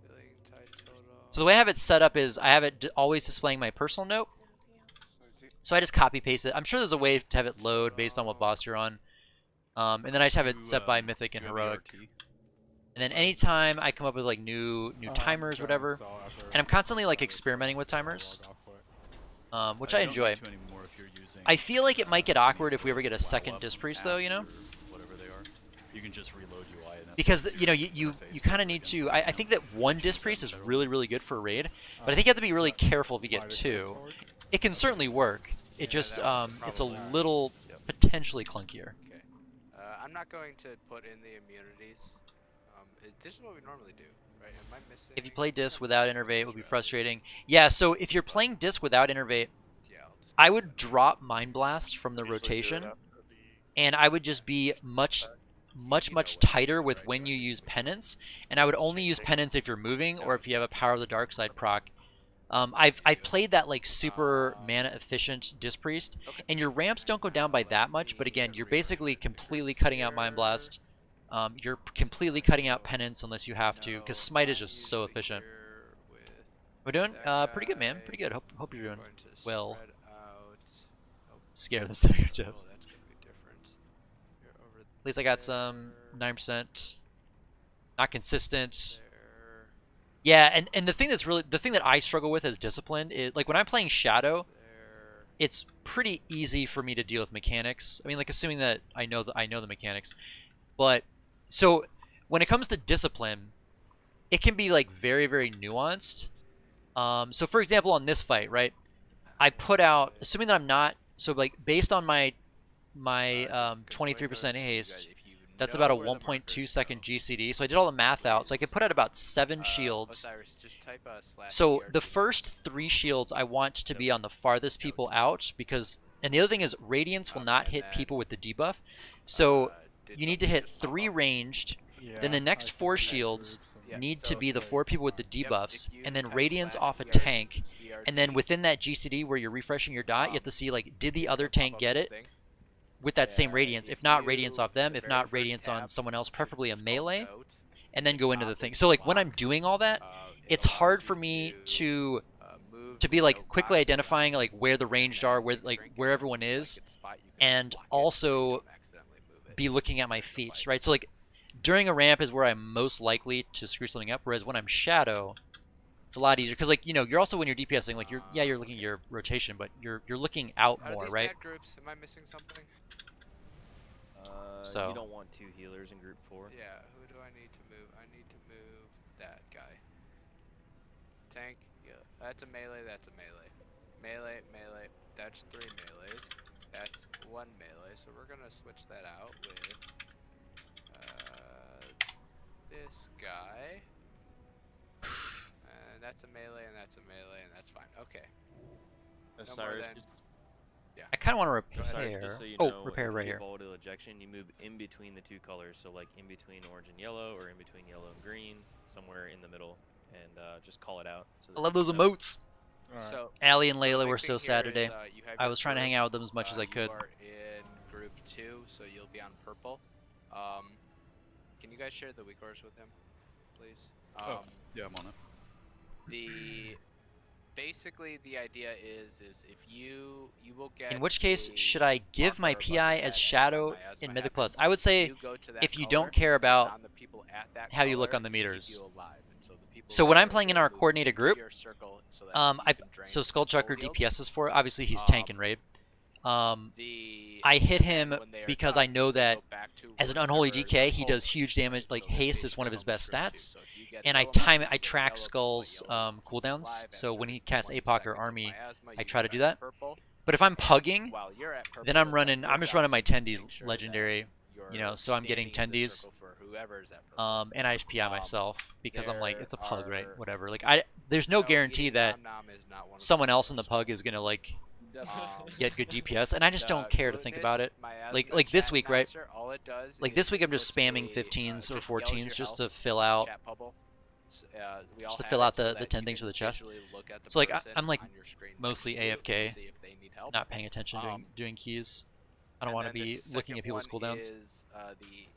healing tide total. So the way I have it set up is I have it always displaying my personal note. So I just copy paste it. I'm sure there's a way to have it load based on what boss you're on. And then I just have it set by Mythic and Heroic. And then anytime I come up with like new timers, whatever, and I'm constantly like experimenting with timers, which I enjoy. I feel like it might get awkward if we ever get a second Disc Priest though, you know? Whatever they are. You can just reload UI and Because you know you kind of need to. I think that one Disc Priest is really good for a raid, but I think you have to be really careful if you get 2. It can certainly work. It just it's a little potentially clunkier. Okay. I'm not going to put in the immunities. This is what we normally do, right? Am I missing? If you play Disc without Innervate, it would be frustrating. Yeah. So if you're playing Disc without Innervate, Yeah, I'll just I would drop Mind Blast from the rotation, and I would just be much tighter with when you use Penance, and I would only use Penance if you're moving or if you have a Power of the Dark Side proc. I've played that like super mana efficient Disc Priest, and your ramps don't go down by that much, but again, you're basically completely cutting out Mind Blast. You're completely cutting out Penance unless you have to, because Smite is just so efficient. We're doing pretty good, man. Pretty good. Hope you're doing well. Scared of stuff, Jess. At least I got some 9%. Not consistent. Yeah, and the thing that I struggle with as Disciplined is like when I'm playing Shadow, it's pretty easy for me to deal with mechanics. I mean, like assuming that I know the mechanics, but so when it comes to Discipline, it can be like very nuanced. So for example, on this fight, right, I put out, assuming that I'm not, so like based on my 23% haste, that's about a 1.2 second GCD. So I did all the math out. So I could put out about 7 shields. So the first 3 shields I want to be on the farthest people out because, and the other thing is Radiance will not hit people with the debuff. So you need to hit 3 ranged. Then the next 4 shields need to be the 4 people with the debuffs, and then Radiance off a tank. And then within that GCD where you're refreshing your dot, you have to see like, did the other tank get it? With that same Radiance. If not, Radiance off them. If not, Radiance on someone else, preferably a melee, and then go into the thing. So like when I'm doing all that, it's hard for me to be like quickly identifying like where the ranged are, where everyone is, and also be looking at my feet, right? So like during a ramp is where I'm most likely to screw something up, whereas when I'm Shadow, it's a lot easier because like, you know, you're also when you're DPSing, like you're looking at your rotation, but you're looking out more, right? Groups? Am I missing something? So you don't want 2 healers in group 4. Yeah, who do I need to move? I need to move that guy. Tank, yeah, that's a melee, that's a melee. Melee, that's 3 melees. That's 1 melee, so we're gonna switch that out with this guy. And that's a melee, and that's a melee, and that's fine. Okay. No more than... Yeah. I kind of want to Osiris, repair. just so you Oh, know, repair if right you here. volatile ejection, you move in between the 2 colors, so like in between orange and yellow, or in between yellow and green, somewhere in the middle, and just call it out. So I love those emotes. So, Allie and the Layla big were thing so here sad is, today. you have I your was trying to group. hang out with them as much as I could. You are in group 2, so you'll be on purple. Can you guys share the weak orders with him, please? Yeah, I'm on it. Basically the idea is if you will get. In which case, a should I give my marker above PI your as head Shadow anytime miasma in Mythic happens. Plus? I would say You go to that if you color, don't care about on the people at that how you look color on the to keep meters. you alive. And so the people So that when are I'm playing in will our move coordinated into group, your circle so that you can drain so full Skullchucker heals. DPS is for. Obviously, he's tank and raid. I hit him when they are because done, I know you that go back to as an unholy wherever DK, the he does pole huge is, damage. right? Like So this haste is basically one of his best almost stats, screws you. So if you get and I yellow time it. mark, I you go track yellow, Skull's yellow, cooldowns. live So after when he casts 1 APOC or second to Army, 1 miasma, I you try go to do back that. purple. But if I'm pugging, while you're at purple, then I'm it's running. your I'm just job running my to tendies make sure legendary. that You know, so I'm getting standing in the tendies. circle for whoever's at purple. And I just PI myself because I'm like, there it's a pug, right? are- Whatever. Like there's no No, guarantee eating that nom nom is not one of the someone else in the rules. pug is gonna like Um, get good DPS, and I just don't care to think about it. miasma Like this chat week, right? announcer, all it does Like is this week, it I'm just puts spamming a, 15s or just yells 14s your just health to fill in the out, chat bubble. We all just to have fill it out so the that 10 you things for can the chest. visually look at the So like person I'm like on your screen next mostly to you and AFK, see if they need help. not paying attention, doing keys. I don't And want to then the be looking at second people's one cooldowns. is, the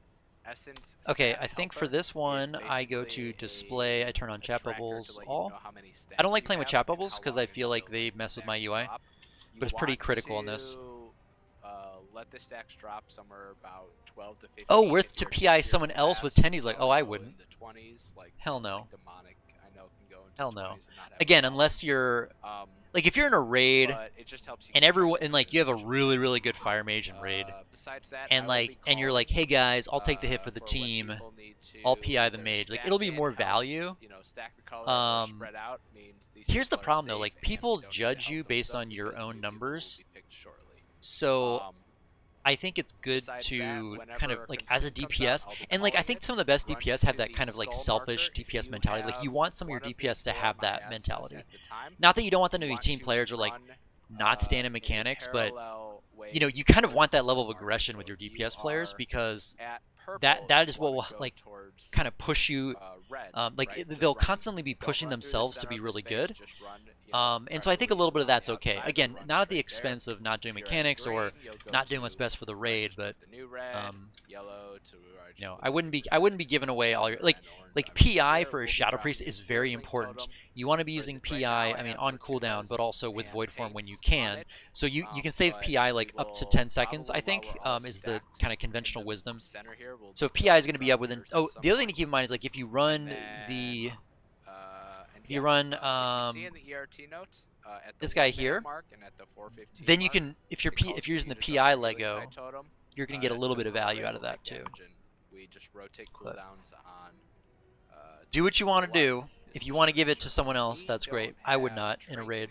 essence Okay, stat I think for helper this is one, I go basically to display. I turn on a chat tracker to bubbles let you all. know how many I don't stacks like you playing with have chat and bubbles how because I long feel like until they the mess with my stacks UI. drop. You But it's pretty want critical in this. to, let the stacks drop somewhere about 12 to 15. Oh, worth If to you're PI super someone else with fast, 10s, like, you oh, I go wouldn't. in the 20s, like, Hell no. demonic, I know, can go into Hell 20s no. and not have a Again, problem. unless you're like if you're in a raid But it just helps you and keep track everyone of and like you have a damage. really good fire mage in raid, Besides that, and like and you're like, hey guys, I'll take the hit for the team. I'll PI the mage. Like it'll be more value. Stack the color or spread out means these Here's the people are problem though, safe like and people we don't need to judge you help based them on your because own new people will numbers. be picked shortly. So Um, I think it's good besides to that, kind of whenever like as a consume comes out, DPS, I'll be and like I calling think it, some of the best run DPS have to that the kind of like skull selfish marker. If DPS you mentality. Like you have want some of your one of DPS to these have four that miasmas mentality. at the time, Not that you don't want them to you be want team to players or like run, not stand in in a mechanics, but parallel way you know you kind of towards want the that level skull of marker. aggression So with your if you DPS players are because at purple, that you is what will wanna go like towards, kind of push you. red, Like right? Just they'll run. constantly be Don't pushing run through the themselves to center be of the really space, good. just run, And so I think a little bit of preferably that's around the okay. outside, but Again, run not at the straight expense there. of not doing If you're at mechanics or green, you'll go not doing what's to best for the right, raid, just but put the new red, yellow to you know, just I wouldn't be giving away all your like PI for a Shadow Priest is very important. You want to be using PI, I mean, on cooldown, but also with Void Form when you can. So you can save PI like up to 10 seconds, I think, is the kind of conventional wisdom. So if PI is going to be up within. Oh, the other thing to keep in mind is like if you run the. If you run this guy here, then you can if you're using the PI Lego, you're going to get a little bit of value out of that too. We just rotate cooldowns on. Do what you want to do. If you want to give it to someone else, that's great. I would not in a raid.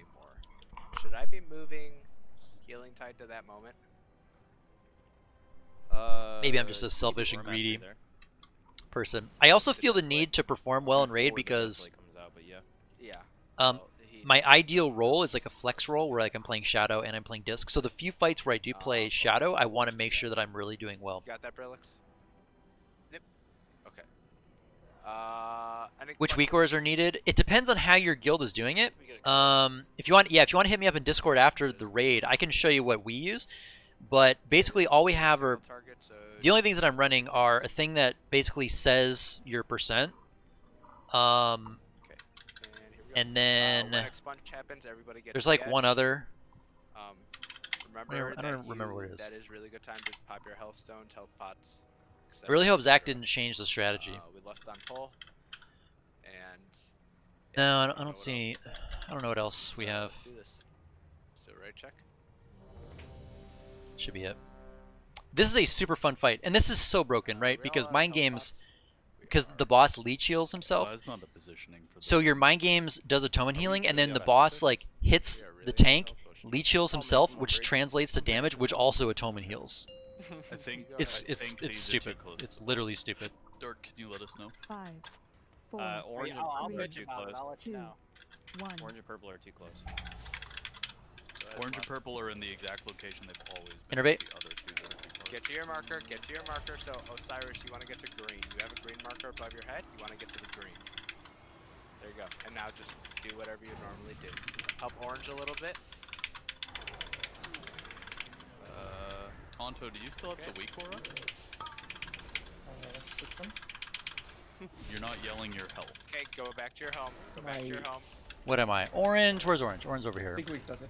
Should I be moving Healing Tide to that moment? Maybe I'm just a selfish and greedy person. I also feel the need to perform well in raid because my ideal role is like a flex role where like I'm playing Shadow and I'm playing Disc. So the few fights where I do play Shadow, I want to make sure that I'm really doing well. You got that, Brillix? Yep. Okay. Which weak auras are needed? It depends on how your guild is doing it. If you want to hit me up in Discord after the raid, I can show you what we use. But basically, all we have are the only things that I'm running are a thing that basically says your percent. And then when expunge happens, everybody gets there's like the one edge. other. Remember I don't remember what it is. That is really good time to pop your health stones, health pots. I really hope Zach didn't change the strategy. We left on pull. And no, I don't see. I don't know what else we have. Let's do this. Let's do a raid check. Should be it. This is a super fun fight, and this is so broken, right? Because mind games, because the boss leech heals himself. That's not the positioning for So your mind games does atonement healing, and then the boss like hits the tank, leech heals himself, which translates to damage, which also atonement heals. I think It's these are stupid. too close. It's literally stupid. Dirk, can you let us know? 5, 4, Orange and I'll purple are bet too you about it. close. I'll let you 2, know. 1. Orange and purple are too close. Orange and purple are in the exact location they've always been. Innervate. The other two that are too close. Get to your marker, get to your marker. So, Osiris, you want to get to green. You have a green marker above your head, you want to get to the green. There you go. And now just do whatever you normally do. Help orange a little bit. Tonto, do you still have the weak aura? You're not yelling your health. Okay, go back to your home. Go back to your home. What am I? Orange? Where's orange? Orange over here. Big Weeks does it.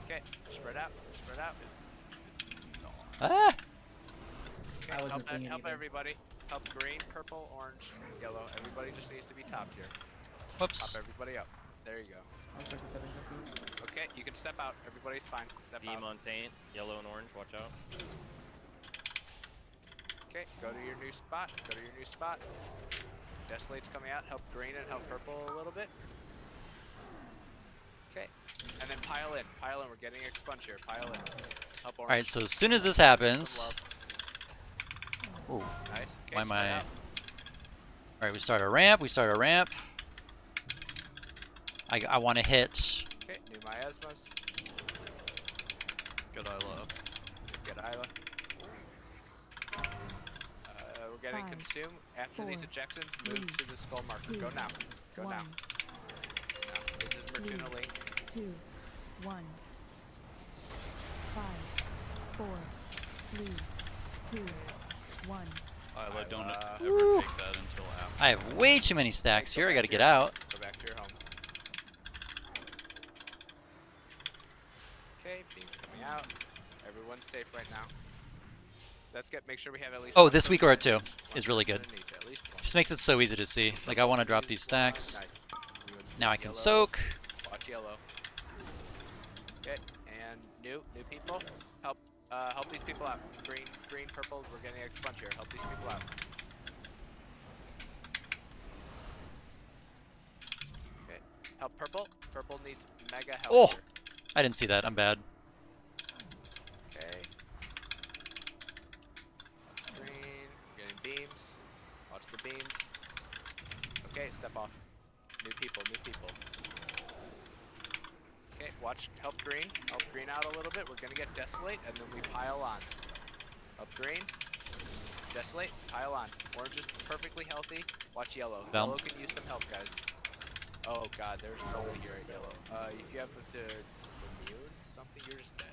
Okay, spread out. Spread out. Ah! Okay, I wasn't swinging help either. everybody. Help green, purple, orange, yellow. Everybody just needs to be topped here. Whoops. Top everybody up. There you go. I'll check the settings up, please. Okay, you can step out. Everybody's fine. Step Beam out. on taint, yellow and orange, watch out. Okay, go to your new spot. Go to your new spot. Desolate's coming out. Help green and help purple a little bit. Okay, and then pile in. Pile in. We're getting expunge here. Pile in. Help orange. Alright, so as soon as this happens... Some love. Ooh, Nice. Okay, why am spread I... out. Alright, we start our ramp, I want to hit... Okay, new miasmas. Good Isla up. Get Isla. We're getting Five, consume. After these four, ejections, move three, to the skull marker. two, Go now. Go now. 1. Now. This is Mertuna Link. 2, 1. 5, 4, 3, 2, 1. Isla, don't Woo. ever take that until after. I have way too many stacks Go here, I back gotta to get your home. out. Go back to your home. Okay, beam's coming out. Everyone's safe right now. Let's make sure we have at least Oh, one this week person or in two each. is One really person good. in each, at least one. Just makes it so easy to see. Like, I want to drop these stacks. Nice. Everyone's Now I moving can yellow. soak. Watch yellow. Okay, and new people. Help these people out. Green, purple. We're getting expunge here. Help these people out. Okay, help purple. Purple needs mega help. Oh! Here. I didn't see that, I'm bad. Okay. Watch green. Getting beams. Watch the beams. Okay, step off. New people. Okay, help green out a little bit. We're gonna get desolate, and then we pile on. Help green, desolate, pile on. Orange is perfectly healthy. Watch yellow. Down. Yellow can use some help, guys. Oh god, there's nobody here at yellow. If you have to immune something, you're just dead.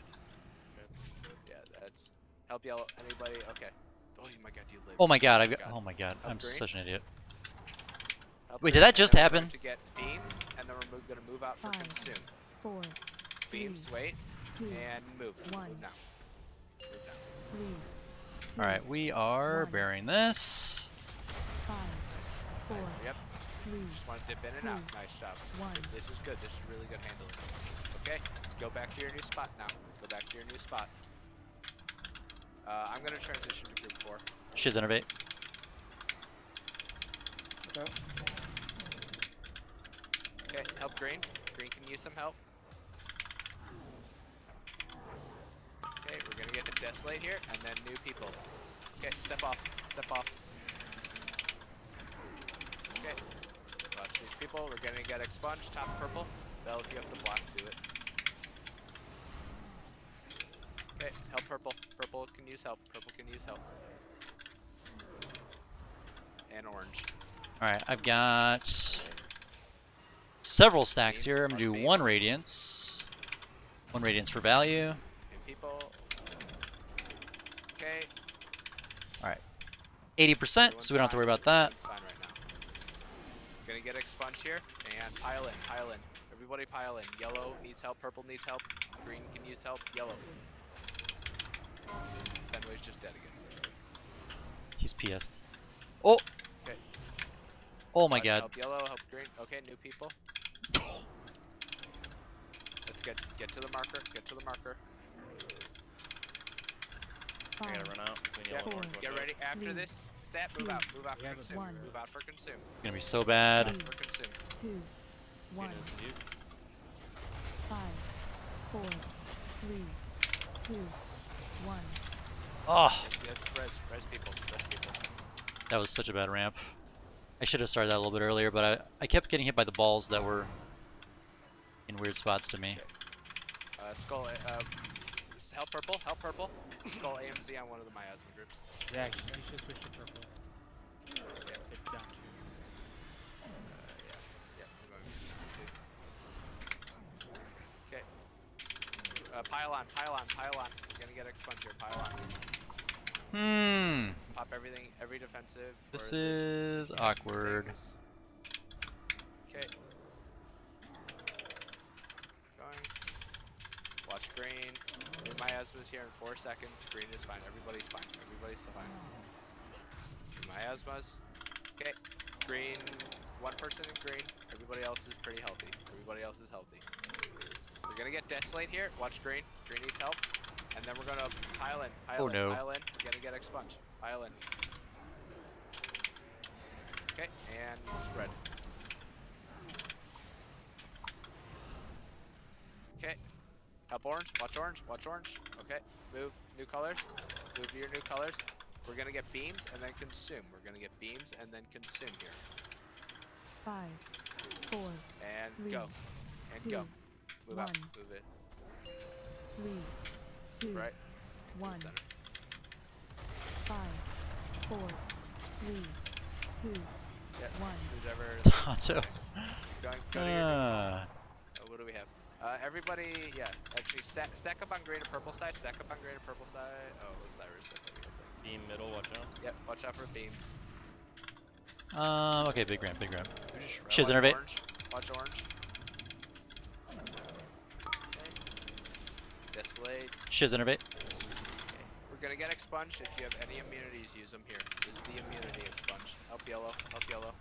Yeah, that's help yellow. Anybody? Okay. Oh my god, you live. Oh my god, oh my god, Help I'm green. such an idiot. Help Wait, green, did that and just then we're happen? going to get beams, and then we're gonna move out for 5, consume. 4, Beams, wait, 2, and move. 1. Move now. Move now. 3, 2, Alright, we are 1. bearing this. 5, 4, Yep. 3, Just want to dip in and out. Nice job. 1. This is good. This is really good handling. Okay, go back to your new spot now. Go back to your new spot. I'm gonna transition to group 4. Shiz innovate. Okay. Okay, help green. Green can use some help. Okay, we're gonna get to desolate here, and then new people. Okay, step off. Step off. Okay. Watch these people. We're gonna get expunge. Top purple. Bell, if you have to block, do it. Okay, help purple. Purple can use help. Purple can use help. And orange. Alright, I've got several stacks Beams, here. I'm gonna do mark 1 beams. radiance. 1 radiance for value. And people. Okay. Alright. 80%, so we don't have to worry about that. It's fine right now. Gonna get expunge here and pile in. Everybody pile in. Yellow needs help. Purple needs help. Green can use help. Yellow. Fenway's just dead again. He's PS'd. Oh! Okay. Oh my Watch, god. Help yellow. Help green. Okay, new people. Let's get to the marker. Get to the marker. I 5, gotta run out between Yeah. yellow and orange. Get watch out. ready. After 3, this, set. Move 2, out. Move out for Yeah, consume. 1. Move out for consume. It's gonna be so bad. Move out for consume. 2, 1. Venus and Duke. 5, 4, 3, 2, 1. Oh, Yes, res people. that was such a bad ramp. I should have started that a little bit earlier, but I kept getting hit by the balls that were in weird spots to me. Skull. Help purple. Skull AMZ on one of the miasma groups. Yeah, you should switch to purple. Yeah. It's down to Yeah. Okay. Pile on. We're gonna get expunge here. Pile on. Pop everything, every defensive. This for is awkward. things. Okay. Going. Watch green. Miasma's here in 4 seconds. Green is fine. Everybody's fine. Everybody's fine. Miasmas. Okay. Green. 1 person in green. Everybody else is pretty healthy. We're gonna get desolate here. Watch green. Green needs help. And then we're gonna pile in. Pile in. We're gonna get expunge. Pile in. Okay, and spread. Okay, Help orange. Watch orange. Watch orange. Okay. Move new colors. Move your new colors. We're gonna get beams and then consume. We're gonna get beams and then consume here. 5, 4, And 3, go. And 2, go. Move out. 1. Move it. 3, 2, Right. 1. Center. 5, 4, 3, 2, Yeah. 1. Who's ever Tonto. go to your what do we have? Everybody, yeah. Actually, stack up on green and purple side. Stack up on green and purple side. Oh, Osiris. Beam middle, watch out. Yep. Watch out for beams. Okay, big ramp, big ramp. Who just shroud? Shiz Watch innervate. orange. Watch orange. Desolate. Shiz innervate. We're gonna get expunged. If you have any immunities, use them here. This is the immunity expunge. Help yellow. Help yellow.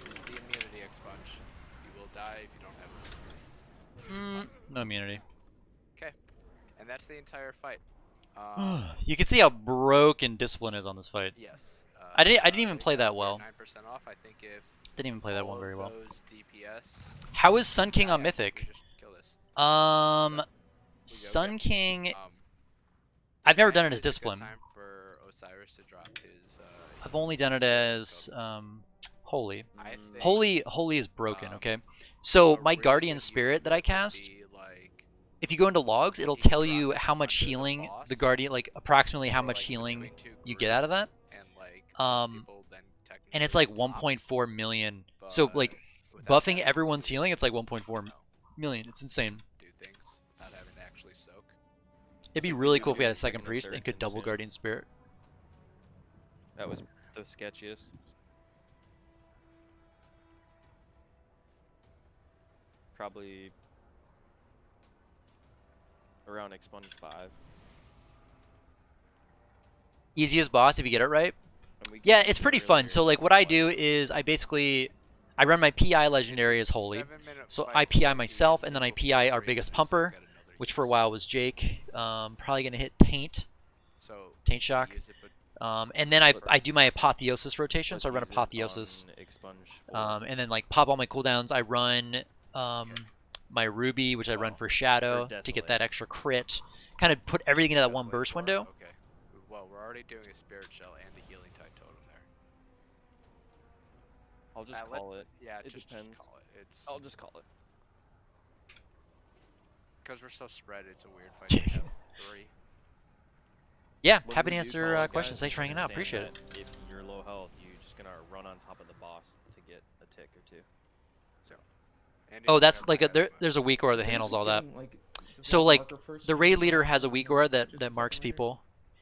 This is the immunity expunge. You will die if you don't have it. No immunity. Okay. And that's the entire fight. You can see how broken discipline is on this fight. Yes. I didn't even play that well. 9% off. I think if Didn't even play that all one of very well. those DPS. How is Sun King on we Mythic? just kill this. Sun King. Um, I've never done and it as is a good discipline. time for Osiris to drop his. I've only done it as holy. I think, Holy is broken. Okay. So a my really Guardian good Spirit that I use would cast. be, like, If you go into logs, it'll if you tell drop you it how much under the healing boss, the Guardian, like approximately how or, much like, healing between two you get out of that. groups, and, like, people then And it's technically like tops, 1.4 million. So but like without buffing having everyone's to, healing, it's like 1.4 you know, million. It's insane. do things without having to actually soak. It'd be Same really thing cool with if we had a the second second and priest third and could double consume. Guardian Spirit. That was the sketchiest. Probably around expunge 5. Easiest boss if you get it right. And we Yeah, can it's do pretty it fun. earlier So if like you what I want. do is I run my PI legendary as holy. 7-minute So fight, I so PI if you myself use and it then I before PI our 3 biggest minutes, pumper, you'll get another which use for a it. while was Jake. Probably gonna hit Taint. So Taint you shock. use it, but And then I do my apotheosis rotation, Let's so I run use it apotheosis. on expunge 4. And then like pop all my cooldowns. I run my ruby, which I run for shadow to get desolate. that extra crit. Kind of put everything into that one Desolate burst 4, window. Okay. Well, we're already doing a spirit shell and a healing tide totem there. I'll just call it. Yeah, It just depends. call it. It's I'll just call it. because we're so spread. It's a weird fight to have 3. Yeah, When happy we to do answer call it, questions. guys, Thanks for hanging out. understand Appreciate it. that If you're low health, you're just gonna run on top of the boss to get a tick or 2. So. And Oh, you that's have like my there's estimate. a weak aura that Is it handles like all that. getting, like, does So one like marker first the and raid then leader the has a second weak one, aura or that just the that marks second later? people.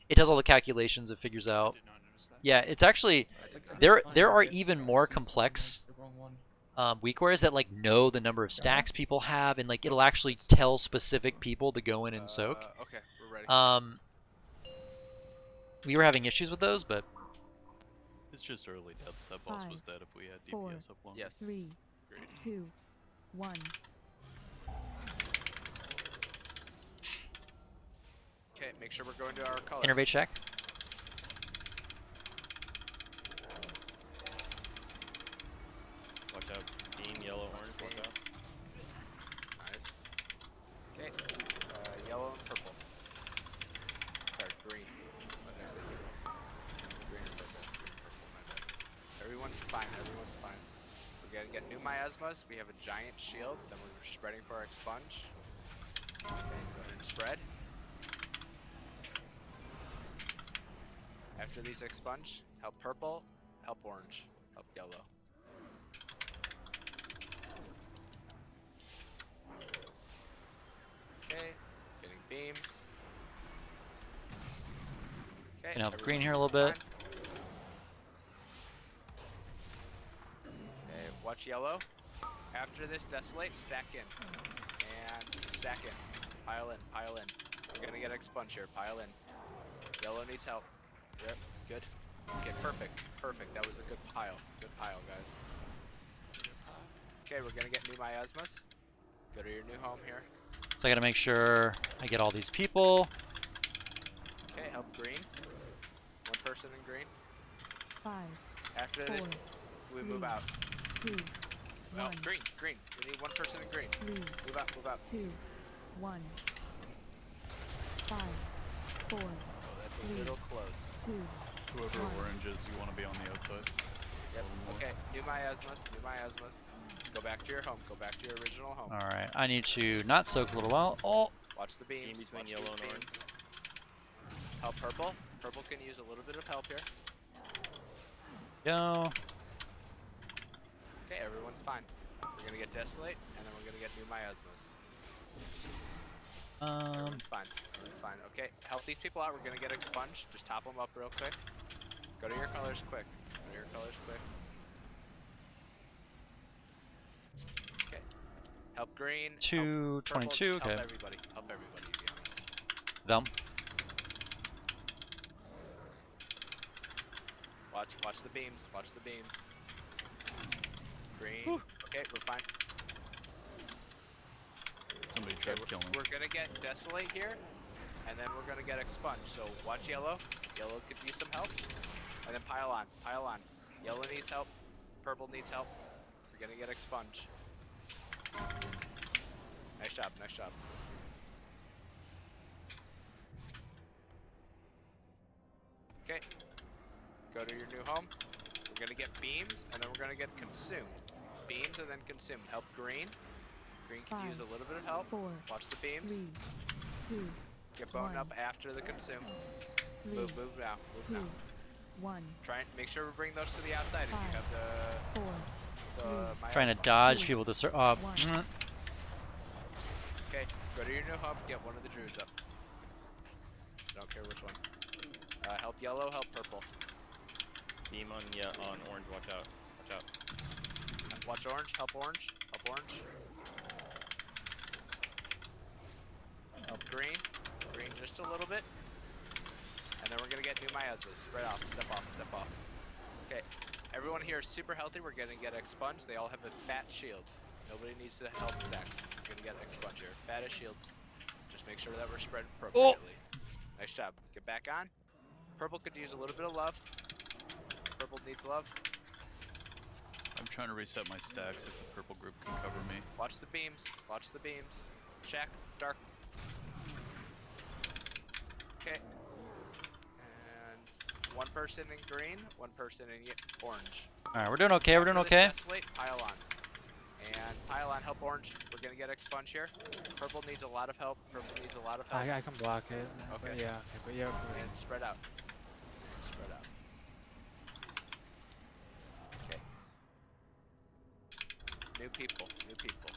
It does all the calculations. It figures out. did not notice that. Yeah, it's actually Like, I there. didn't find There it are yet, even but I more see someone complex the wrong one. weak auras that like know the number of stacks people have, and like it'll actually tell specific people to go in and soak. Okay, we're ready. We were having issues with those, but It's just early deaths. That boss was 5, dead if we had 4, DPS up long. Yes. 3, Great. 2, 1. Okay, make sure we're going to our color. innervate check. Watch out. Beam, yellow, orange, watch out. Nice. Okay, yellow and purple. Sorry, green. What did I say? Green and purple. Green and purple, my bad. Everyone's fine, everyone's fine. We're gonna get new miasmas. We have a giant shield. Then we're spreading for our expunge. Okay, go ahead and spread. After these expunge, help purple, help orange, help yellow. Okay, getting beams. Okay, Can help green here a everyone's little bit. fine. Okay, watch yellow. After this, desolate, stack in. And stack in. Pile in, pile in. We're gonna get expunge here, pile in. Yellow needs help. Yep, good. Okay, perfect, perfect. That was a good pile. Good pile, guys. Okay, we're gonna get new miasmas. Go to your new home here. So I gotta make sure I get all these people. Okay, help green. One person in green. 5, After 4, this, we move 3, out. 2, Oh, 1. green, green. We need one person in green. 3, Move out, move out. 2, 1. 5, 4, Oh, that's a 3, little close. 2, Whoever One. orange is, you want to be on the outside. Yep. Okay. New miasmas. New miasmas. Go back to your home. Go back to your original home. All right, I need to not soak a little while. Oh, Watch the beams. In between watch yellow these and orange. beams. Help purple. Purple can use a little bit of help here. go. Okay, everyone's fine. We're gonna get desolate, and then we're gonna get new miasmas. Everyone's fine. Everyone's fine. Okay, help these people out. We're gonna get expunged. Just top them up real quick. Go to your colors quick. Go to your colors quick. Okay. Help green. help 2, purple, 22. just Okay. Help everybody. Help everybody. To be honest. Them. Watch the beams. Watch the beams. Green. Okay, we're fine. Somebody Okay, tried killing. we're gonna get desolate here, and then we're gonna get expunged. So watch yellow. Yellow could use some help, and then pile on. Pile on. Yellow needs help. Purple needs help. We're gonna get expunged. Nice job. Nice job. Okay. Go to your new home. We're gonna get beams, and then we're gonna get consumed. Beams and then consumed. Help green. Green can use a little bit of help. 4, Watch the beams. 3, 2, Get boned 1. up after the consume. 3, Move now. Move 2, now. 1, Try and make sure we bring those to the outside if you 5, have 4, the Trying to miasma. dodge 2, people to. One. Okay, go to your new hub. Get one of the druids up. Don't care which one. Help yellow. Help purple. Beam on on orange. Watch out. Watch out. Watch orange. Help orange. Help orange. Help green. Green just a little bit. And then we're gonna get new miasmas. Spread off. Step off. Step off. Okay. Everyone here is super healthy. We're gonna get expunged. They all have a fat shield. Nobody needs to help stack. We're gonna get expunged here. Fattest shield. Just make sure that we're spread appropriately. Nice job. Get back on. Purple could use a little bit of love. Purple needs love. I'm trying to reset my stacks if the purple group can cover me. Watch the beams. Watch the beams. Shack. Dark. Okay. And one person in green, one person in orange. All right, we're doing okay. We're doing After this okay. Desolate, pile on. And pile on, help orange. We're gonna get expunged here. Purple needs a lot of help. Purple needs a lot of help. I can block it. Okay. But yeah, okay, but yeah. And spread out. Spread out. Okay. New people. New people.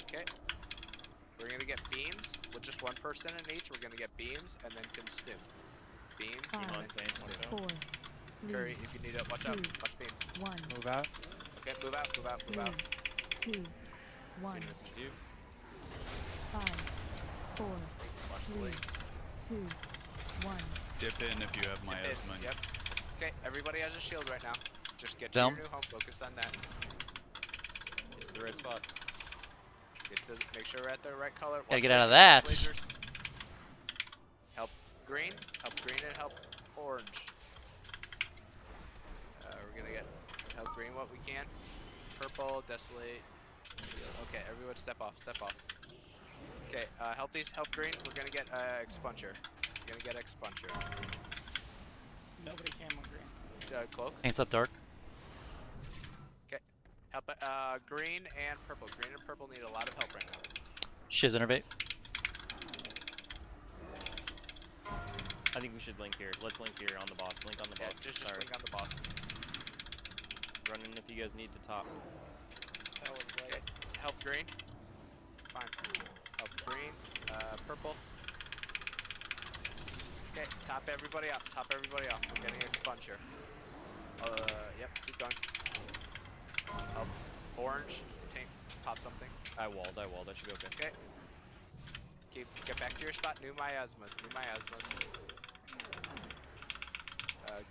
Okay. We're gonna get beams with just one person in each. We're gonna get beams and then consume. Beams and 5, then on Saint, consume. 4, 3, Curry, if you need it, watch out. 2, Watch beams. 1, Move out. Okay, move out, move out, move 3, out. 2, 1, This is you. 5, 4, Watch the 3, leads. 2, 1. Dip in if you have miasma. Yep. Okay, everybody has a shield right now. Just get to Them. your new home, focus on that. It's the right spot. Get to make sure we're at the right color. Gotta Watch get out of lasers, that. lasers. Help green and help orange. We're gonna get help green what we can. Purple, desolate. Okay, everyone step off, step off. Okay, help green. We're gonna get expuncher. We're gonna get expuncher. Nobody came on green. Cloak. Paints up dark. Help green and purple. Green and purple need a lot of help right now. Shiz innervate. I think we should link here. Let's link here on the boss. Link on the Yeah, boss. just Sorry. link on the boss. Run in if you guys need to top. Okay, help green. Fine. Help green. Purple. Okay, top everybody up. Top everybody up. We're getting expuncher. Yep, keep going. Help orange. Tank. Pop something. I walled. That should be okay. Okay. Get back to your spot. New miasmas. New miasmas.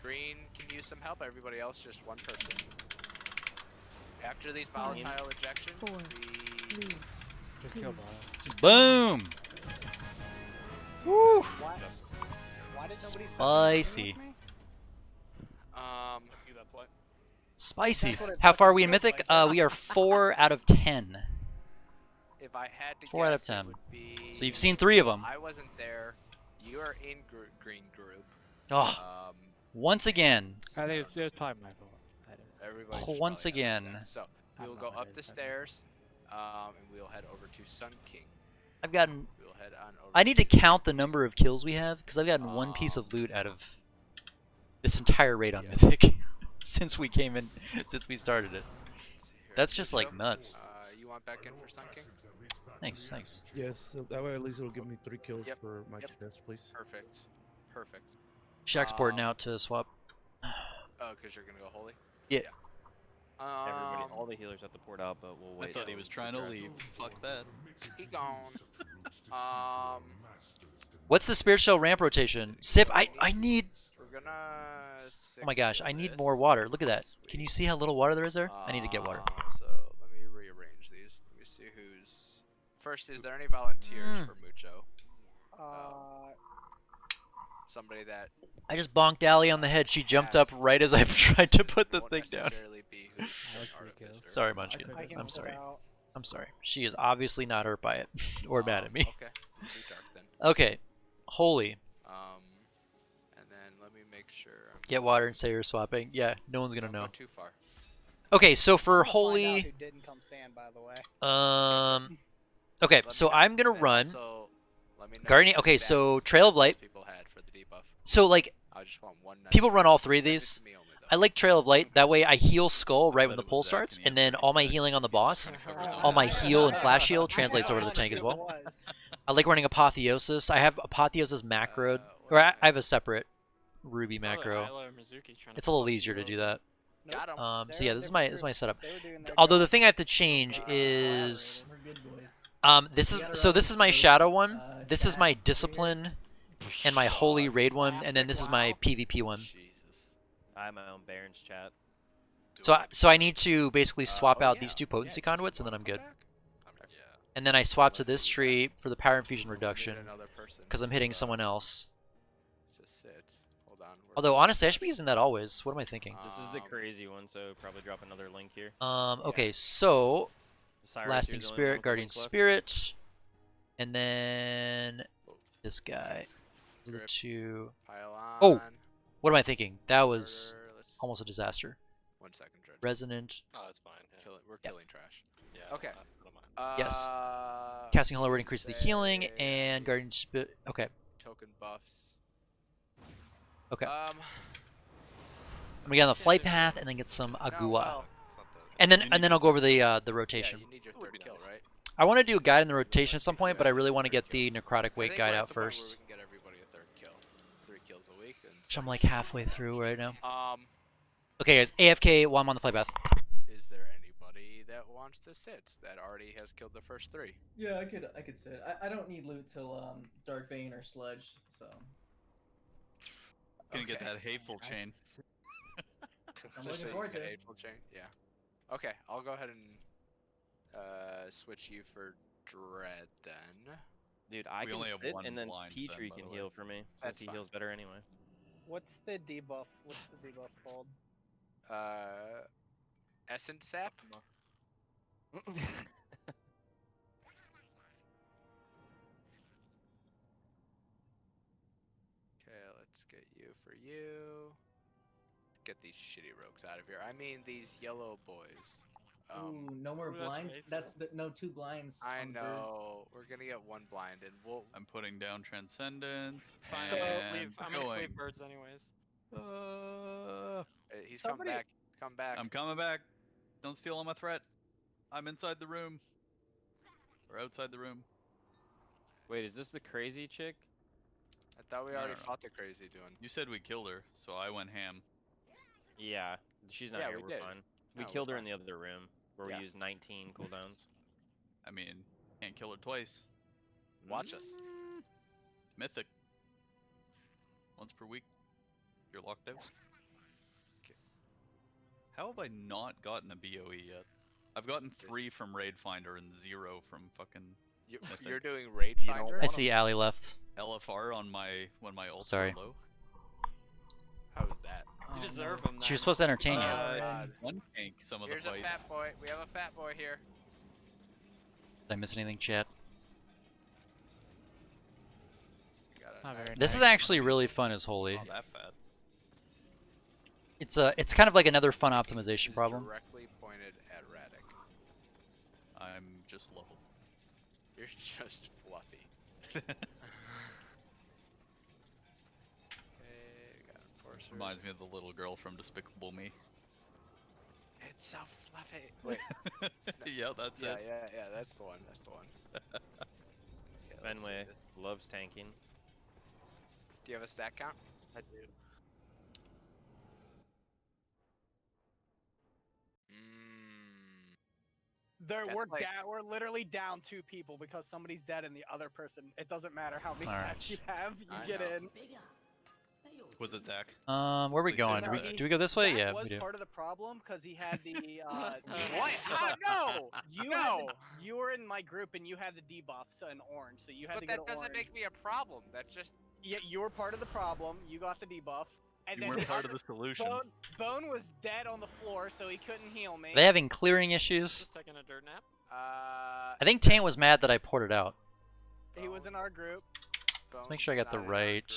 Green can use some help. Everybody else, just one person. After these volatile ejections, 4, we 3, Just 2, kill boss. Boom. Woo. Why did nobody set Spicy. up with me? do that play. Spicy. That's what it- How far are we in that's what Mythic? I thought. We are 4 out of 10. if I had to 4 out of guess, it 10. would be... So you've seen 3 of them. I wasn't there. You are in green group. Oh, once again. I think it was probably my fault. Everybody Oh, just once probably had again. upset. So we will go up the stairs, and we'll head over to Sun King. I've gotten. We'll head on over. I need to count the number of kills we have because I've gotten 1 piece of loot out of this entire raid on Mythic since we came in, since we started it. That's just like nuts. You want back in for Sun King? Thanks, thanks. Yes, that way at least it'll give me 3 kills for my chest, please. Perfect. Perfect. Shack's porting out to swap. Oh, because you're gonna go holy? Yeah. Everybody, all the healers at the port out, but we'll wait. I thought he was trying to leave. Fuck that. He gone. What's the Spirit Shell ramp rotation? Sip, I need... We're gonna... Oh my gosh, I need more water. Look at that. Can you see how little water there is there? I need to get water. So, let me rearrange these. Let me see who's... First, is there any volunteers for Mucho? Somebody that... I just bonked Allie on the head. She jumped up right as I tried to put the thing down. Be who's an artificer. Sorry, Munchkin. I'm sorry. I'm sorry. She is obviously not hurt by it or mad at me. Okay. Pretty dark then. Okay. Holy. And then let me make sure. Get water and say you're swapping. Yeah, no one's gonna know. Too far. Okay, so for holy. Who didn't come stand, by the way. Okay, so I'm gonna run. Guardian. Okay, so Trail of Light. So like, people run all 3 of these. I like Trail of Light. That way I heal Skull right when the pull starts, and then all my healing on the boss, all my heal and flash heal translates over to the tank as well. I like running Apotheosis. I have Apotheosis macroed, or I have a separate Ruby macro. It's a little easier to do that. So yeah, this is my setup. Although the thing I have to change is, this is my Shadow one. This is my Discipline, and my Holy Raid one, and then this is my PvP one. I have my own Baron's chat. So I need to basically swap out these 2 potency conduits, and then I'm good. And then I swap to this tree for the power infusion reduction, because I'm hitting someone else. Although honestly, I should be using that always. What am I thinking? This is the crazy one, so probably drop another link here. Okay, so Cyrus, Lasting Spirit, Guardian Spirit, and then this guy. The 2. Oh, what am I thinking? That was almost a disaster. 1 second, Dredge. Resonant. Oh, that's fine. Yeah. We're killing trash. Yeah. Okay. Yes. Casting Hello Word increases the healing, and Guardian Spirit. Okay. Token buffs. Okay. I'm gonna get on the flight path and then get some Agua. And then I'll go over the rotation. Yeah, you need your 3rd kill, right? I want to do a guide in the rotation at some point, but I really want to get the Necrotic Wake guide out first. We can get everybody a 3rd kill. 3 kills a week. Which I'm like halfway through right now. Okay, guys, AFK while I'm on the flight path. Is there anybody that wants to sit that already has killed the first 3? Yeah, I could sit. I don't need loot till Dark Vein or Sludge, so. Gonna get that hateful chain. I'm looking forward to it. Hateful chain, yeah. Okay, I'll go ahead and switch you for Dread then. Dude, I can sit, and then Petrie can heal for me, since he heals better anyway. What's the debuff? What's the debuff called? Essence Sap? Okay, let's get you for you. Get these shitty rogues out of here. I mean, these yellow boys. Ooh, no more blinds? No 2 blinds. I know. We're gonna get 1 blind, and we'll... I'm putting down Transcendence. I'm gonna leave birds anyways. He's coming back. Come back. I'm coming back. Don't steal all my threat. I'm inside the room. Or outside the room. Wait, is this the crazy chick? I thought we already fought the crazy dude. You said we killed her, so I went ham. Yeah, she's not here. We're fine. We killed her in the other room, where we used 19 cooldowns. I mean, can't kill her twice. Watch us. Mythic. Once per week. You're locked out. Okay. How have I not gotten a BOE yet? I've gotten 3 from Raid Finder and 0 from fucking. You're doing Raid Finder? I see Allie left. LFR on when my ult Sorry. low. How was that? You deserve him. She was supposed to entertain you. One tank some of Here's the fights. a fat boy. We have a fat boy here. Did I miss anything, chat? Not very This is nice. actually really fun as Holy. Not that bad. It's kind of like another fun optimization Is problem. Directly pointed at Radic. I'm just level. You're just fluffy. Enforcer. Reminds me of the little girl from Despicable Me. It's so fluffy. Wait. Yeah, that's yeah, it. yeah, that's the one. That's the one. Okay, let's see Fenway this. loves tanking. Do you have a stat count? I do. That's We're like- down. We're literally down 2 people because somebody's dead and the other person. It doesn't matter how many Alright. stats you have. You I get know. in. Was it Zach? Where are we Please going? say no. Do we go this way? Zach Yeah, was we do. part of the problem because he had the. What? No! You No! had the, you were in my group and you had the debuff, so in orange. So you had But to that go to doesn't orange. make me a problem. That's just. Yeah, you were part of the problem. You got the debuff. And You then weren't the part of other- the solution. Bone was dead on the floor, so he couldn't heal me. Are they having clearing issues? Just taking a dirt nap. I think Taint was mad that I ported out. He was in our group. Let's make sure I got the right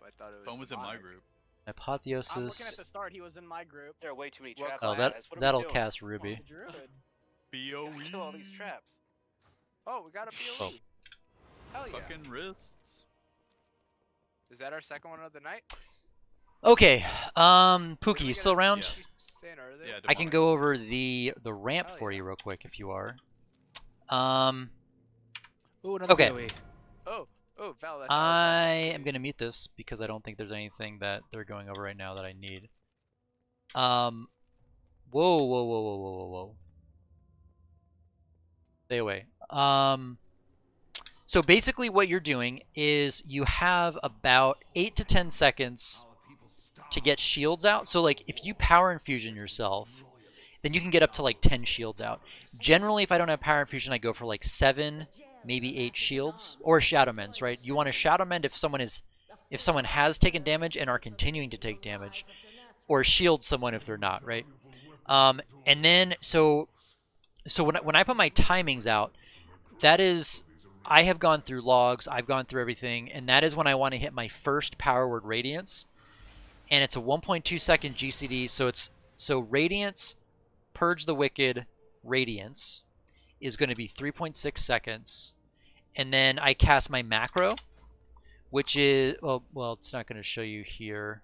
I thought it was Phone was in my demonic. group. I'm looking at Apotheosis. the start. He was in my group. There are way too many What traps. Oh, guys. What are we that'll doing? cast Ruby. The druid. Gotta kill all these BOE. traps. Oh, we got a POV. Oh. Hell yeah. Fucking wrists. Is that our second one of the night? Okay, When are Pookie, we you still gonna- around? She's staying early? Yeah, I can demonic. go over the ramp Hell for yeah. you real quick if you are. Ooh, another Okay. PoE. Oh, Val, that's I am gonna mute this because I don't think there's anything that they're going over right now that I need. Whoa, whoa, whoa, whoa, whoa, whoa, whoa. Stay away. So basically what you're doing is you have about 8 to 10 seconds to get shields out. So like if you power infusion yourself, then you can get up to like 10 shields out. Generally, if I don't have power infusion, I go for like 7, maybe 8 shields or shadow mends, right? You want to shadow mend if someone has taken damage and are continuing to take damage, or shield someone if they're not, right? And then so when I put my timings out, that is, I have gone through logs, I've gone through everything, and that is when I want to hit my first power word Radiance, and it's a 1.2 second GCD. So Radiance, Purge the Wicked, Radiance is going to be 3.6 seconds, and then I cast my macro, which is well, it's not going to show you here.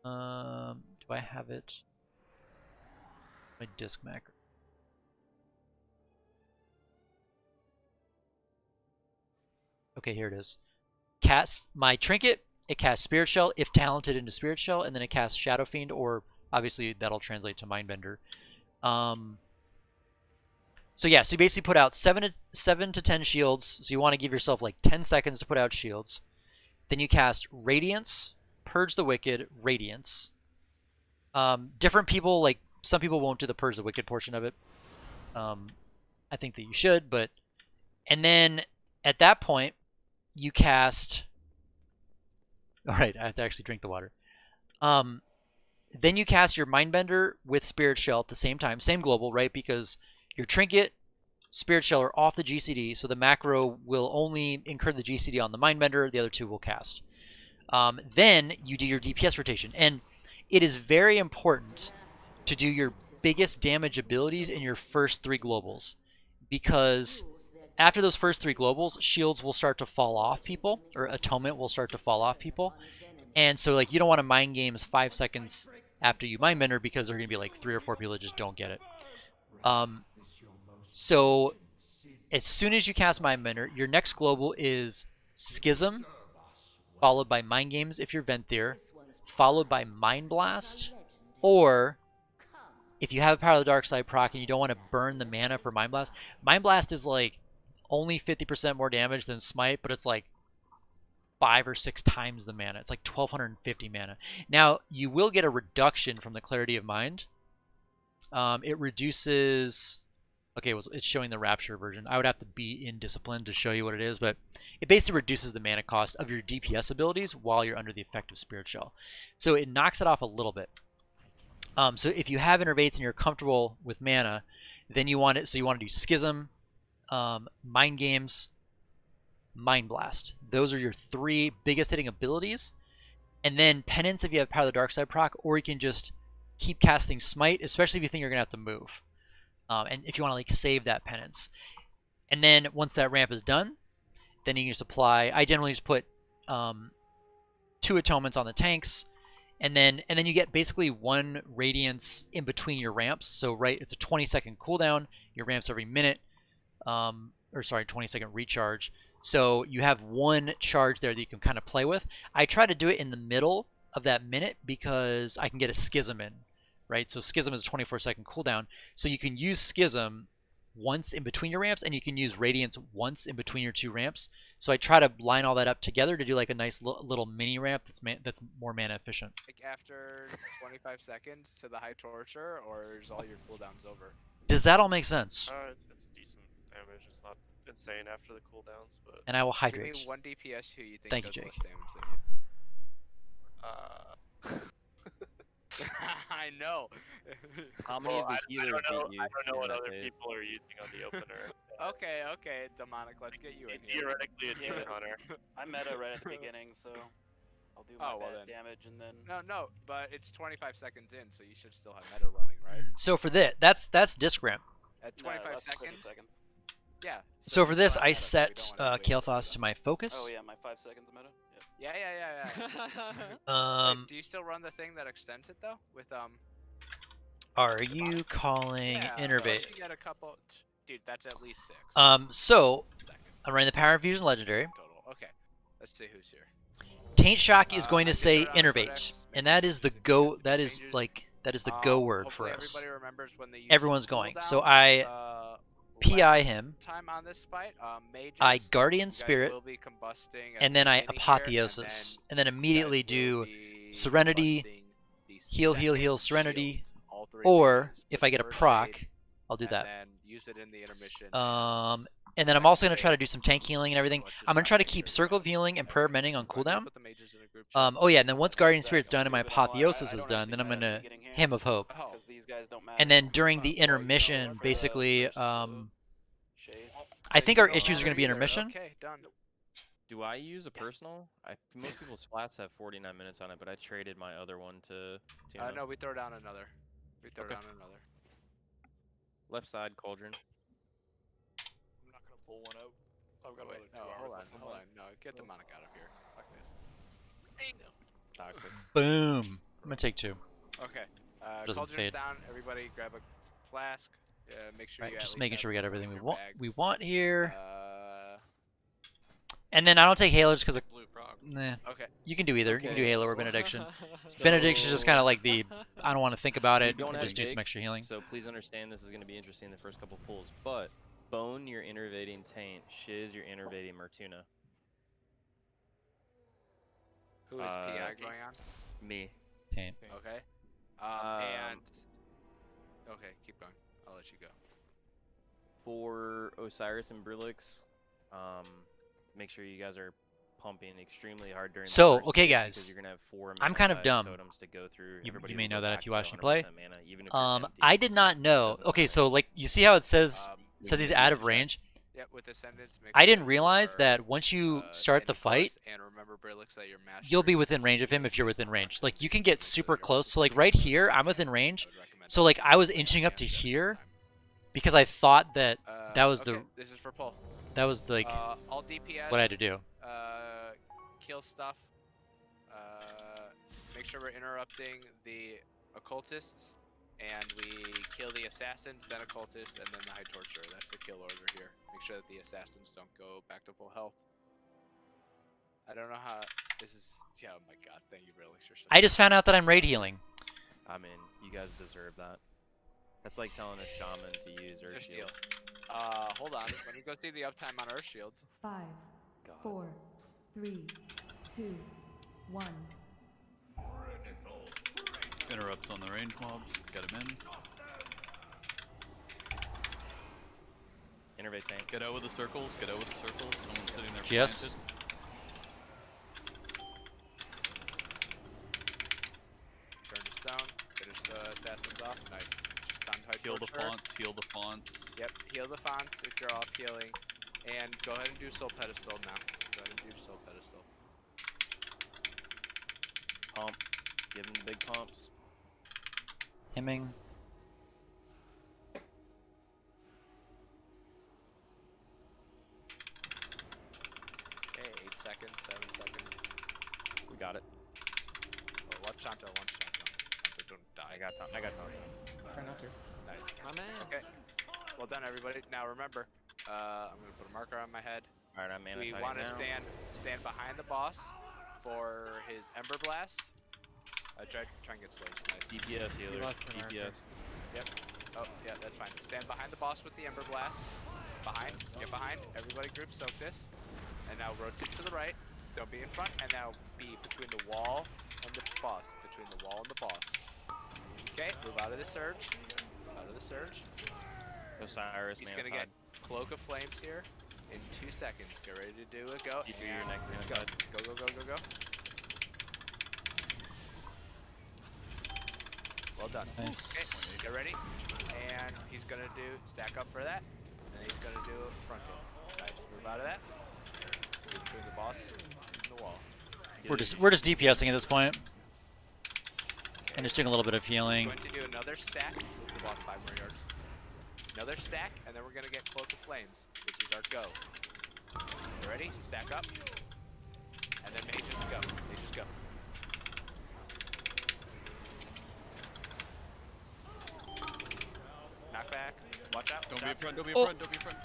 Do I have it? My disc macro. Okay, here it is. Cast my trinket. It casts Spirit Shell if talented into Spirit Shell, and then it casts Shadow Fiend, or obviously that'll translate to Mindbender. So yeah, so you basically put out 7 to 10 shields. So you want to give yourself like 10 seconds to put out shields. Then you cast Radiance, Purge the Wicked, Radiance. Different people, like some people won't do the Purge the Wicked portion of it. I think that you should, but and then at that point you cast. All right, I have to actually drink the water. Then you cast your Mindbender with Spirit Shell at the same time, same global, right? Because your Trinket, Spirit Shell are off the GCD, so the macro will only incur the GCD on the Mindbender. The other two will cast. Then you do your DPS rotation, and it is very important to do your biggest damage abilities in your first 3 globals, because after those first 3 globals, shields will start to fall off people, or atonement will start to fall off people. And so like you don't want to mind games 5 seconds after you Mindbender, because there are going to be like 3 or 4 people that just don't get it. So as soon as you cast Mindbender, your next global is Schism, followed by Mind Games if you're Venthyr, followed by Mind Blast, or if you have Power of the Dark Side proc and you don't want to burn the mana for Mind Blast is like only 50% more damage than Smite, but it's like 5 or 6 times the mana. It's like 1250 mana. Now, you will get a reduction from the Clarity of Mind. It reduces... Okay, it's showing the Rapture version. I would have to be in Discipline to show you what it is, but it basically reduces the mana cost of your DPS abilities while you're under the effect of Spirit Shell. So it knocks it off a little bit. So if you have Innervates and you're comfortable with mana, then you want it. So you want to do Schism, Mind Games, Mind Blast. Those are your 3 biggest hitting abilities. And then Penance if you have Power of the Dark Side proc, or you can just keep casting Smite, especially if you think you're going to have to move. And if you want to like save that Penance. And then once that ramp is done, then you can just apply. I generally just put 2 atonements on the tanks, and then you get basically 1 radiance in between your ramps. So it's a 20-second cooldown. Your ramps every minute, 20-second recharge. So you have 1 charge there that you can kind of play with. I try to do it in the middle of that minute because I can get a Schism in, right? So Schism is a 24-second cooldown. So you can use Schism once in between your ramps, and you can use Radiance once in between your 2 ramps. So I try to line all that up together to do like a nice little mini ramp that's more mana efficient. Like after 25 seconds to the High Torture, or is all your cooldowns over? Does that all make sense? It's decent damage. It's not insane after the cooldowns, but. And I will hydrate. Give me 1 DPS who you think Thank you, does Jake. less damage than you. I know. How many of the healers beat you? I don't know in what that other phase? people are using on the opener. Okay, Demonic, let's get you in here. Theoretically, a demon hunter. I meta right at the beginning, so I'll do my bad damage and then. No, but it's 25 seconds in, so you should still have meta running, right? So for this, that's disc ramp. At 25 seconds. Yeah. So for this, I set Kael'thas to my focus. Oh yeah, my 5 seconds of meta. Yeah. Wait, do you still run the thing that extends it though? With Are you calling Innervate? You get a couple. Dude, that's at least 6. So I'm running the Power Infusion Legendary. Total. Okay. Let's see who's here. Taint Shock is going to say Innervate, and that is the go. That is the go word for us. Everybody remembers when they use Everyone's going. So cooldown, I PI him. Time on this fight, mages, I Guardian you guys Spirit, will be combusting and then I at the beginning Apotheosis, here, and then you immediately guys will do be Serenity, combusting the heal, second Serenity, shield, all 3 or mages if with I get a First proc, Aid, I'll do and that. then use it in the intermission. And then I'm also going to try to do some tank healing and everything. I'm going to try to keep Circle of Healing and Prayer of Mending on cooldown. Oh yeah, and then once Guardian Spirit's done and my Apotheosis is done, then I'm going to Hymn of Hope. And then during the intermission, basically, I think our issues are going to be intermission. Okay, done. Do I use a personal? Most people's flats have 49 minutes on it, but I traded my other one to. No, we throw down another. Left side cauldron. I'm not gonna pull one out. I've got Wait, another 2 hold hours. on. No, get Demonic out of here. Fuck this. Toxic. Boom. I'm going to take 2. Okay. Doesn't Cauldron's fade. down. Everybody grab a flask. Make sure you at Just least making have sure we got one everything in we your want bags. here. And then I don't take Halo just because Blue frog. nah. Okay. You can do either. You can do Okay, Halo or so- Benediction. Benediction is just kind of like the I don't want to think about it. Don't And have just do some Jake, extra healing. So please understand this is going to be interesting the first couple pulls. But Bone, you're innervating Taint. Shiz, you're innervating Martuna. Who is PI going on? Me. Taint. Okay. And okay, keep going. I'll let you go. For Osiris and Brillix, make sure you guys are pumping extremely hard during. So, the first okay, phase guys. because you're gonna have 4 I'm kind of mana-sized dumb. totems to go through. You Everybody may will know go that back if you to watch me play. 100% mana, even if you're empty, I did so not it know. doesn't Okay, matter. so like you see how it says he's out of range. Yep, with Ascendance. I didn't realize that once you start the fight, and remember, Brillix, that your master you'll be within range of him if you're within range. Like you can get super close. So like right here, I'm within range. So like I was inching up to here because I thought that that was okay, the this is for pull. that was like all DPS. what I had to do. Kill stuff. Make sure we're interrupting the occultists, and we kill the assassins, then occultists, and then the high torture. That's the kill order here. Make sure that the assassins don't go back to full health. I don't know how this is. Yeah, oh my god, thank you, Brillix. You're so I just found out that I'm raid healing. I mean, you guys deserve that. That's like telling a shaman to use Earth Just Shield. hold on. Let me go see the uptime on Earth Shields. 5, 4, 3, 2, 1. Interrupts on the range mobs. Get him in. Innervate Taint. Get out with the circles. Get out with the circles. Someone's sitting there. Yes. Turn to stone. Finish the assassins off. Nice. Just stunned high Heal the torture. fonts. Heal the fonts. Yep, heal the fonts if you're off healing. And go ahead and do Soul Pedestal now. Go ahead and do Soul Pedestal. Pump. Give him the big pumps. Hemming. Okay, 8 seconds, 7 seconds. We got it. Oh, watch Shanto, watch Shanto. Shanto, don't die. I got time. I got time. Try not to. Nice. My man. Okay. Well done, everybody. Now remember, I'm gonna put a marker on my head. Alright, I'm We mana-tiding want to now. stand behind the boss for his Ember Blast. Try and get slows. Nice. DPS healer. lost the marker. DPS. Yep. Oh, yeah, that's fine. Stand behind the boss with the Ember Blast. Behind. Get behind. Everybody group soak this. And now rotate to the right. Don't be in front. And now be between the wall and the boss. Between the wall and the boss. Okay, move out of the surge. Move out of the surge. Osiris, He's gonna get Cloak of Flames here in 2 seconds. Get ready to do it. Go. You do your next Go. mana-tide. Go, go, go, go, go. Well done. Nice. Okay, get ready. And he's gonna do stack up for that. And he's gonna do frontal. Nice. Move out of that. Move between the boss and the wall. We're just DPSing at this point. And just doing a little bit of He's healing. going to do another stack. Move the boss 5 more yards. Another stack, and then we're gonna get Cloak of Flames, which is our go. You ready? Stack up. And then mages go. Mages go. Knock back. Watch out. Don't watch be in out. front, don't be in Oh. front, don't be in front.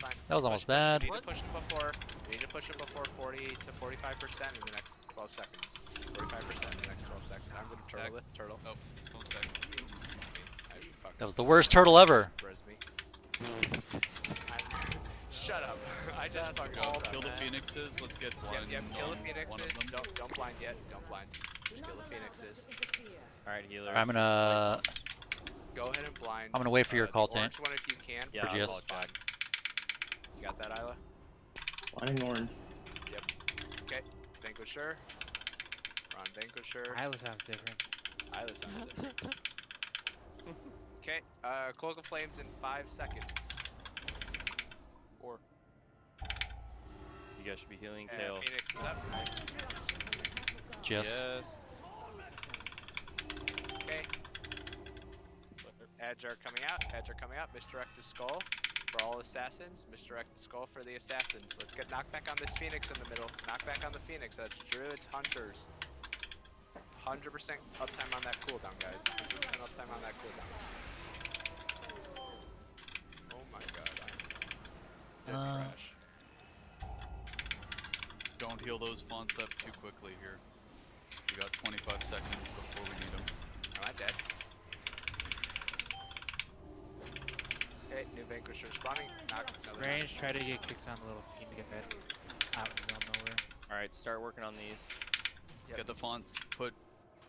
Fine. That was almost Push, bad. You need to push him before. You need to push him before 40 to 45% in the next 12 seconds. 45% in the next 12 seconds. I'm gonna turtle it. Turtle. Oh, 1 second. That was the worst turtle ever. Shut up. I just fucked Go. up. Kill the phoenixes. Let's get blind. Yep, kill the on phoenixes. one of them. Don't blind yet. Don't blind. Just kill the phoenixes. Alright, healer. I'm gonna Go ahead and blind. I'm gonna wait for your call, the orange Taint. one if you can. Yeah, For I'll GS. call it, Jack. You got that, Isla? Blinding orange. Yep. Okay. Vanquisher. Ron Vanquisher. Isla sounds different. Isla sounds different. Okay. Cloak of Flames in 5 seconds. 4. You guys should be healing And Kale. Phoenix is up. Nice. Yes. Okay. Edge are coming out. Edge are coming out. Misdirect the skull for all assassins. Misdirect the skull for the assassins. Let's get knockback on this Phoenix in the middle. Knockback on the Phoenix. That's Druids, Hunters. 100% uptime on that cooldown, guys. 100% uptime on that cooldown. Oh my god, I'm dead trash. Don't heal those fonts up too quickly here. We got 25 seconds before we need them. Am I dead? Okay, new Vanquisher spawning. Knock. Another Range, try to get kicks on the little team to get that out in the middle of nowhere. Alright, start working on these. Yep. Get the fonts. Put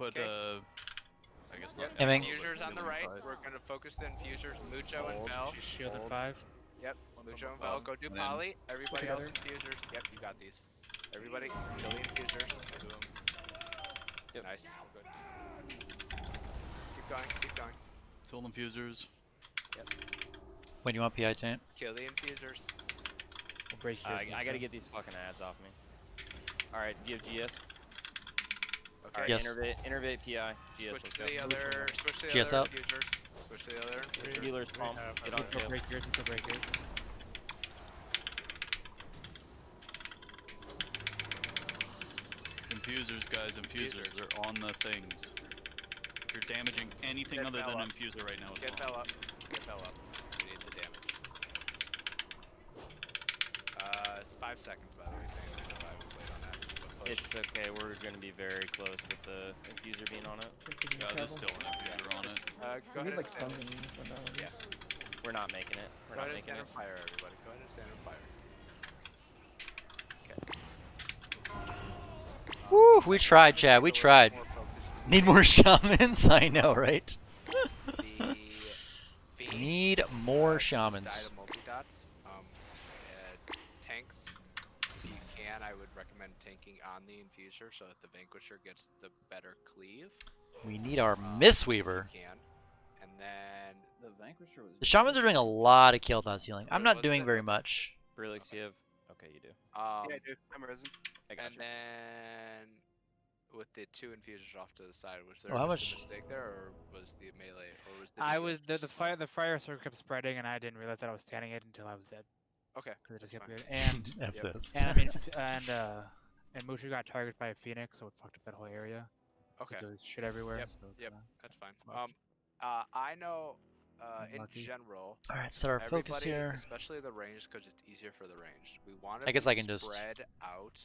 Okay. I guess Yep. not. Hemming. Infusers on the Healing right. side. We're gonna focus the infusers. Mucho and Vel. She's shielded 5. Yep. Mucho and Vel. Go do And then- poly. Everybody else Together. infusers. Yep, you got these. Everybody, kill the infusers. Do them. Yep. Nice. Good. Keep going. Keep going. Kill them fusers. When you want PI Taint? Kill the infusers. We'll break yours. I gotta get these fucking ads off me. Alright, do you have GS? Okay. Alright, Yes. innervate PI. GS, Switch let's to go. the other. Switch to the GS other up. infusers. Switch to the other infusers. Healer's pump. Get on We'll Kale. break yours. We'll break yours. Infusers, guys, infusers. Infusers. They're on the things. If you're damaging anything Get other Vel than up. infuser right now, it's Get on. Vel up. Get Vel up. We need the damage. It's 5 seconds by the way. Taint. I know I was late on that. But push. It's okay, we're gonna be very close with the infuser being on it. Yeah, there's still an infuser on it. Go We ahead need like and stand. stuns and for that. Yeah. We're not making it. We're Go not ahead and making stand it. on fire, everybody. Go ahead and stand on fire. Woo! We tried, Chad. We tried. Need more shamans? I know, right? The Fiends Need more died shamans. of multi-dots. Tanks, if you can, I would recommend tanking on the infuser so that the Vanquisher gets the better cleave. We need our If Mistweaver. you can. And then The Vanquisher was. The shamans are doing a lot of kill without healing. I'm Wait, not what's doing the- very much. Brelix, you have. Okay, you do. um, Yeah, I do. I'm risen. I got and you. then with the 2 infusers off to the side, was there Oh, how just much- a mistake there, or was the melee, or was the I DPS was just slow? the fire circle kept spreading, and I didn't realize that I was standing it until I was dead. Okay, 'Cause it just that's kept fine. going. And F this. and I mean and Mushu got targeted by a phoenix, so it fucked up that whole area. 'Cause Okay. there was shit everywhere. Yep, So it's, yep, that's fine. fucked. I know, in Unlucky. general, All right, set our focus everybody, here. especially the ranged, because it's easier for the ranged. We want to I guess I can just spread out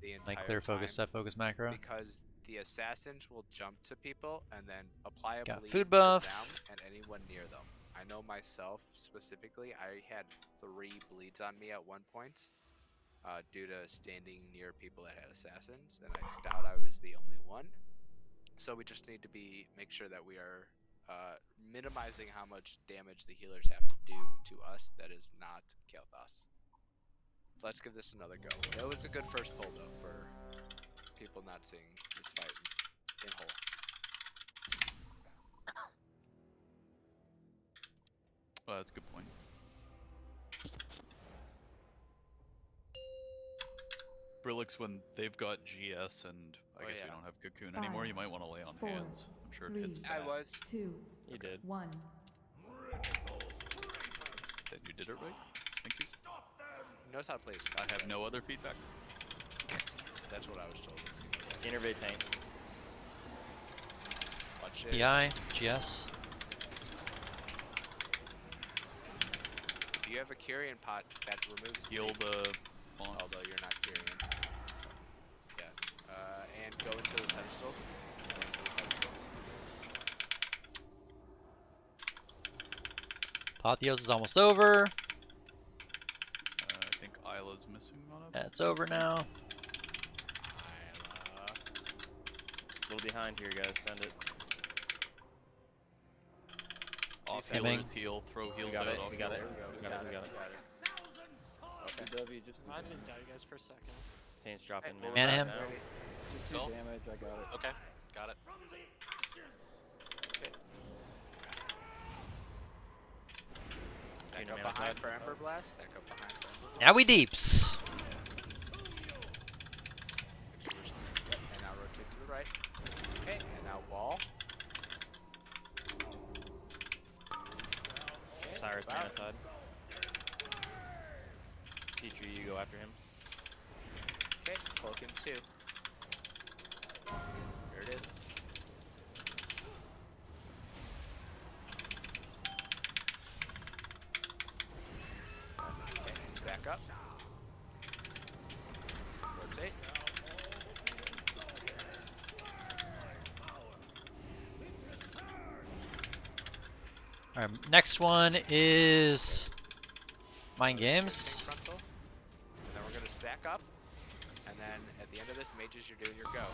the entire like clear focus, time set focus macro. because the assassins will jump to people and then apply a Got bleed food to buff. them and anyone near them. I know myself specifically, I had 3 bleeds on me at one point due to standing near people that had assassins, and I doubt I was the only one. So we just need to make sure that we are minimizing how much damage the healers have to do to us that is not Kael'thas. Let's give this another go. It was a good first pull though for people not seeing this fight in whole. Well, that's a good point. Brillix, when they've got GS and I guess we don't have Cocoon anymore, you might want to lay on 4, hands. I'm sure it 3, hits I fast. was. 2, You did. 1. Then you did it right. Thank you. He knows how to play his I have no other feedback. That's what I was told. Innervate tank. Watch it. PI, GS. If you have a Kyrian pot, that removes Heal bleed, the fonts. although you're not Kyrian. Yeah. And go into the pedestals. Go into the pedestals. Apotheos is almost over. I think Isla's missing on it. That's over now. A little behind here, guys. Send it. Off Healing. healers, heal, throw heals We got out. it. Off We got it. heal. We got it. We got it. Okay. W, just I didn't doubt you guys for a second. Taint's dropping. Hey, mana Mana him. now. Just 2 Skull? damage, I got it. Okay, got it. Stack Junior up mana behind card. for Ember Blast. Stack up behind for Ember Blast. Now we deeps. Yep, and now rotate to the right. Okay, and now wall. Cyrus Wow. mana side. Petrie, you go after him. Okay, cloak him too. Here it is. Okay, stack up. Rotate. All right, next one is Mind Games. Frontal. And then we're gonna stack up. And then at the end of this, mages, you're doing your go.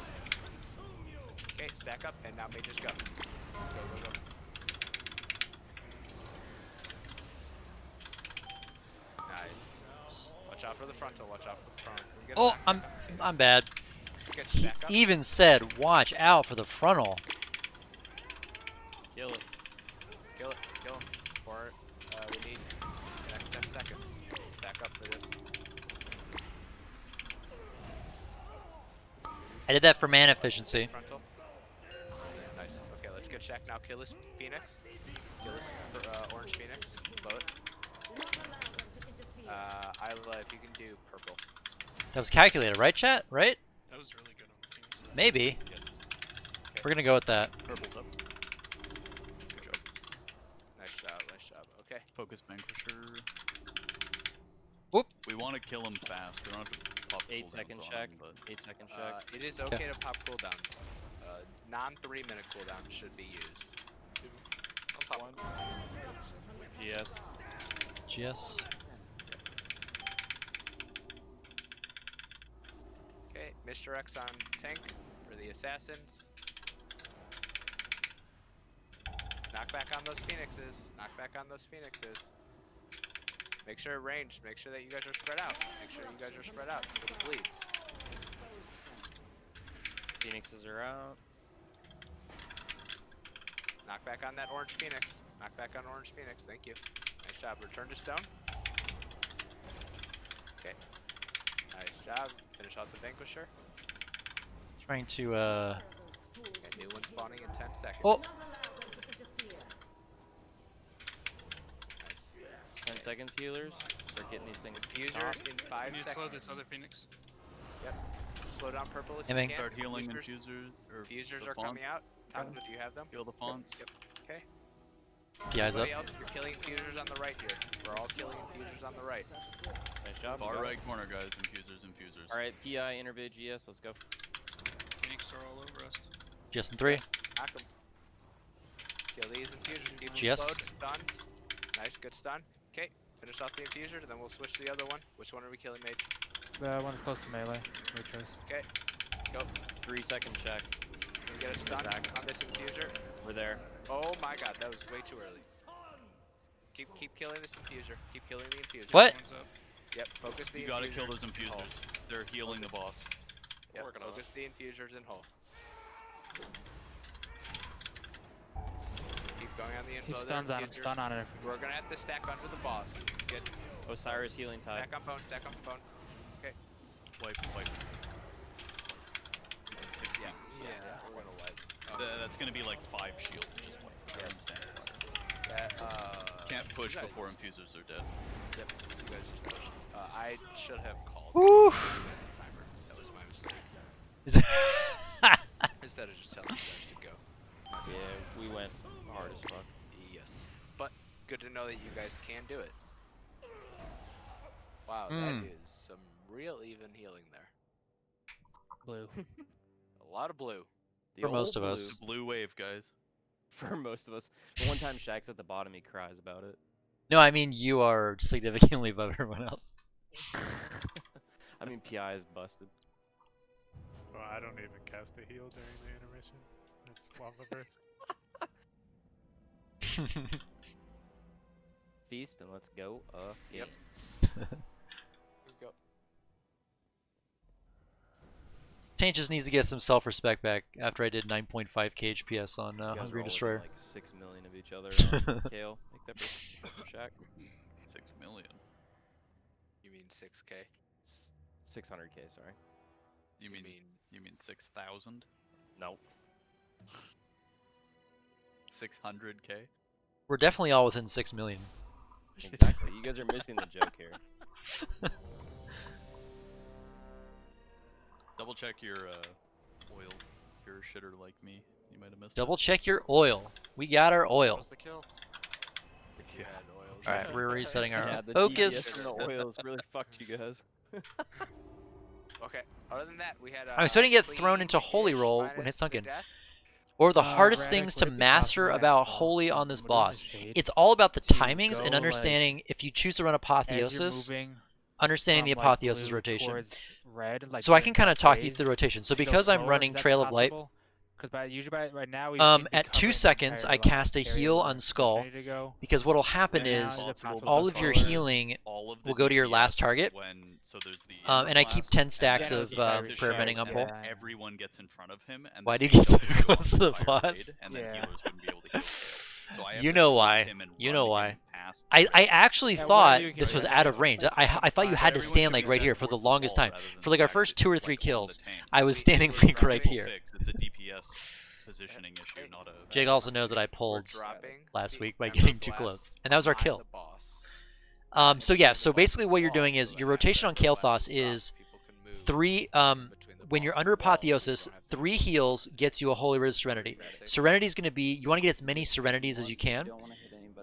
Okay, stack up, and now mages go. Go, go, go. Nice. Watch out for the frontal. Watch out for the front. Can we get a Oh, knockback? I'm bad. Let's get He stack up. even said, "Watch out for the frontal." Kill it. Kill it. Kill him. Or we need the next 10 seconds. Stack up for this. I did that for mana efficiency. Frontal. Nice. Okay, let's get check now. Kill this Phoenix. Kill this orange Phoenix. Slow it. Isla, if you can do purple. That was calculated, right, chat? Right? That was really good on the Phoenix. Maybe. Yes. We're gonna go with that. Purple's up. Good job. Nice job. Nice job. Okay. Focus Vanquisher. Whoop. We want to kill him fast. We don't have to pop 8-second cooldowns on check. him, but 8-second check. It is okay to pop cooldowns. Non-3 minute cooldowns should be used. On top. GS. GS. Okay, Mr. X on tank for the assassins. Knock back on those phoenixes. Knock back on those phoenixes. Make sure ranged. Make sure that you guys are spread out. Make sure you guys are spread out for the bleeds. Phoenixes are out. Knock back on that orange phoenix. Knock back on orange phoenix. Thank you. Nice job. Return to stone. Okay. Nice job. Finish out the vanquisher. Trying to Okay, new one spawning in 10 seconds. Oh. Nice. 10 seconds healers. Start getting these things. Infusers in 5 Can you seconds. slow this other phoenix? Yep. Slow down purple if Aiming. you can. Start healing Infusers, infusers. infusers are coming out. Tom, do you have them? Heal the fonts. Yep. Okay. PI's up. Everybody else, you're killing infusers on the right here. We're all killing infusers on the right. Nice job. Far right corner, guys. Infusers. Alright, PI, Intervid, GS, let's go. Phoenix are all over us. Just in 3. Knock them. Kill these infusers. Keep them GS. slowed. Stuns. Nice, good stun. Okay, finish off the infuser, then we'll switch to the other one. Which one are we killing, mage? The one that's close to melee. Your choice. Okay, go. 3 second check. Can we get a stun on this infuser? We're there. Oh my god, that was way too early. Keep killing this infuser. Keep killing the infuser. What? One's up. Yep, focus the You gotta infusers kill those in infusers. hull. They're healing the boss. Yep, Working on focus the infusers in hull. Keep going on the Keep info. stuns on him. Stun on it. We're gonna have to stack under the boss. Get Osiris healing tide. stack on bone, stack on bone. Okay. Wipe. Yeah, we're gonna wipe. That's gonna be like 5 shields. Just wipe. Yes. That, Can't push you guys- before infusers are dead. Yep, you guys just pushed. I should have called Woo. the timer. That was my mistake. Is it Instead of just telling you guys to go. Yeah, we went hard as fuck. Yes. But good to know that you guys can do it. Wow, that is some real even healing there. Blue. A lot of blue. The For old most of blue. us. Blue wave, guys. For most of us. The one time Shaq's at the bottom, he cries about it. No, I mean you are significantly above everyone else. I mean, PI is busted. Well, I don't even cast a heal during the intermission. I just lava burst. Feast and let's go again. Here we go. Tank just needs to get some self-respect back after I did 9.5 KHPS on You guys Hungry are all within, Destroyer. like 6 million of each other on Kale. Make that for Shaq. 6 million. You mean 6k? 600k, sorry. You mean 6,000? No. 600k? We're definitely all within 6 million. Exactly. You guys are missing the joke here. Double check your oil. If you're a shitter like me, you might have missed Double check your oil. We got our oil. What's the kill? Yeah. Alright, we're resetting our Yeah, the focus. DPS and the oils really fucked you guys. Okay. Other than that, we had. I'm starting to get thrown into Holy Roll when it's sunken. Or the hardest things to master about Holy on this boss. It's all about the timings and understanding if you choose to run Apotheosis, understanding the Apotheosis rotation. So I can kind of talk you through the rotation. So because I'm running Trail of Light, right now at 2 seconds I cast a heal on Skull, because what will happen is all of your healing will go to your last target, and I keep 10 stacks of prayer bending on pole. Everyone gets in front of him, and Why do you get so close to the boss? And then healers wouldn't be able to heal. So I have You to know beat why. him and You run know to why. get him past I actually thought this was out of range. I thought you had to stand like right here for the longest time. For like our first 2 or 3 kills, I was standing like right here. It's a DPS positioning issue, not a... Jake also knows that I pulled last week by getting too close, and that was our kill. So yeah, so basically what you're doing is your rotation on Kael'thas is 3. When you're under Apotheosis, 3 heals gets you a Holy Writ of Serenity. Serenity is going to be, you want to get as many Serenities as you can.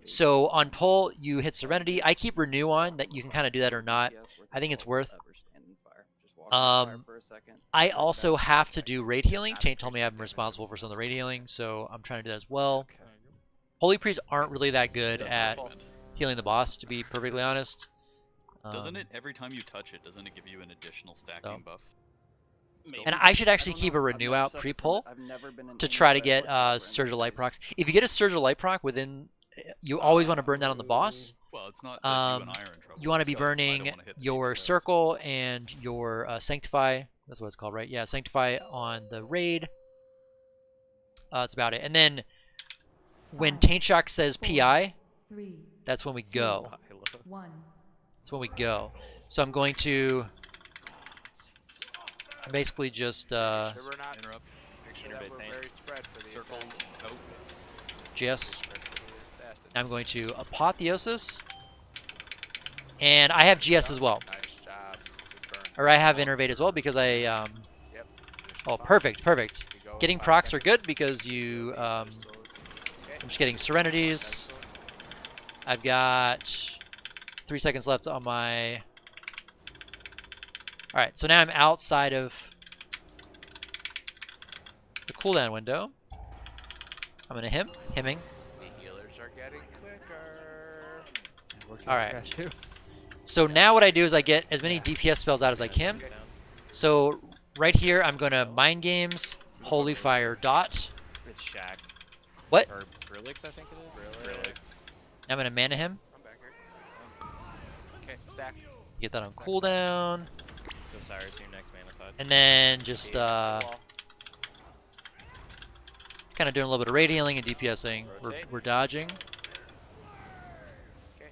So on pull, you hit Serenity. I keep Renew on, that you can kind of do that or not. I think it's worth. I also have to do raid healing. Taint told me I'm responsible for some of the raid healing, so I'm trying to do that as well. Holy Priests aren't really that good at healing the boss, to be perfectly honest. Doesn't it, every time you touch it, doesn't it give you an additional stacking buff? And I should actually keep a Renew out pre-pull to try to get Surge of Light procs. If you get a Surge of Light proc within, you always want to burn that on the boss. Well, it's not that you and I are in trouble. You want to be burning your Circle and your Sanctify. That's what it's called, right? Yeah, Sanctify on the raid. That's about it. And then when Taint Shock says PI, 3, that's when we go. 1. That's when we go. So I'm going to basically just Make sure we're not. Interrupt. Make sure that we're very spread for the Circles. assassins. GS. Spread for the assassins. I'm going to Apotheosis. And I have GS as well. Nice job. Good burn. Or I have Innervate as well because I Yep. oh, perfect, perfect. Getting procs are good because you I'm just getting Serenities. I've got 3 seconds left on my. Alright, so now I'm outside of the cooldown window. I'm gonna hemming. The healers are getting quicker. Alright. So now what I do is I get as many DPS spells out as I can. So right here I'm gonna Mind Games, Holy Fire, Dot. It's Shack. What? Or Brillix, I think it is. Brillix. I'm gonna mana him. I'm back here. Okay, stack. Get that on cooldown. So Cyrus, your next mana side. And then just kind of doing a little bit of raid healing and DPSing. We're dodging. Okay.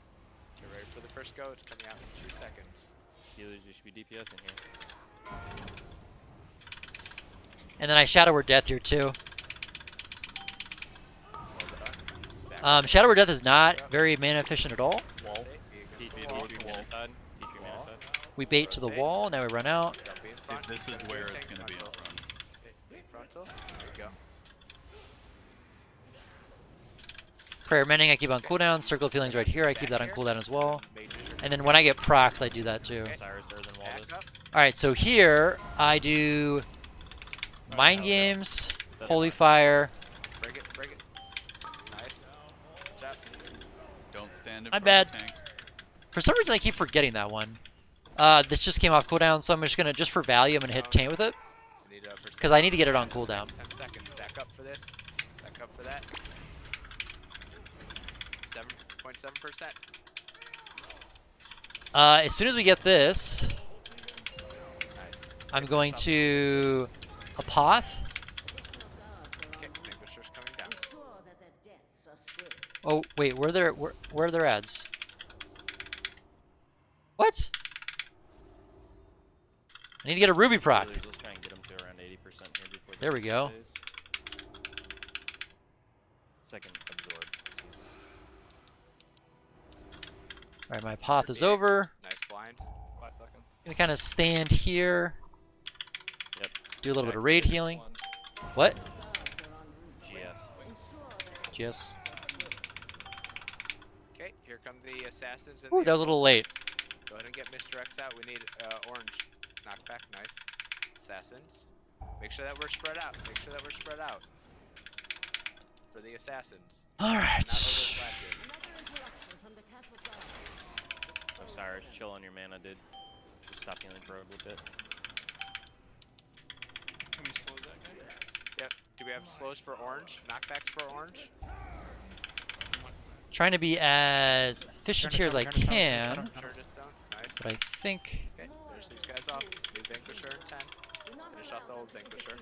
Get ready for the first go. It's coming out in 2 seconds. Healers, you should be DPSing here. And then I Shadow Word Death here too. Shadow Word Death is not very mana efficient at all. We bait to the wall, now we run out. See, this is where it's going to be in front. Frontal. There you go. Prayer Mending I keep on cooldown. Circle of Feelings right here, I keep that on cooldown as well. And then when I get procs, I do that too. Alright, so here I do Mind Games, Holy Fire. Break it, break it. Nice. Tap. Don't stand in I'm front bad. of the tank. For some reason I keep forgetting that one. This just came off cooldown, so I'm just gonna, just for value, I'm gonna hit Taint with it. Because I need to get it on cooldown. 10 seconds. Stack up for this. Stack up for that. 7.7%. As soon as we get this, Nice. I'm going to Apoth. Okay, Vanquisher's coming down. Oh wait, where are their ads? What? I need to get a Ruby proc. Healers, let's try and get them to around 80% here before There we go. Second absorb. Alright, my Apoth is over. Nice blind. 5 seconds. Gonna kind of stand here. Yep. Do a little bit of raid healing. What? GS. GS. Okay, here come the assassins. And Ooh, the that was a little late. Go ahead and get Mr. X out. We need orange. Knockback, nice. Assassins. Make sure that we're spread out. Make sure that we're spread out. For the assassins. Alright. Osiris, chill on your mana, dude. Just stop healing for a little bit. Can we slow that guy? Yep. Do we have slows for orange? Knockbacks for orange? Trying to be as efficient here as I can. Sure, just don't. Nice. But I think Okay, there's these guys off. New Vanquisher, 10. Finish off the old Vanquisher.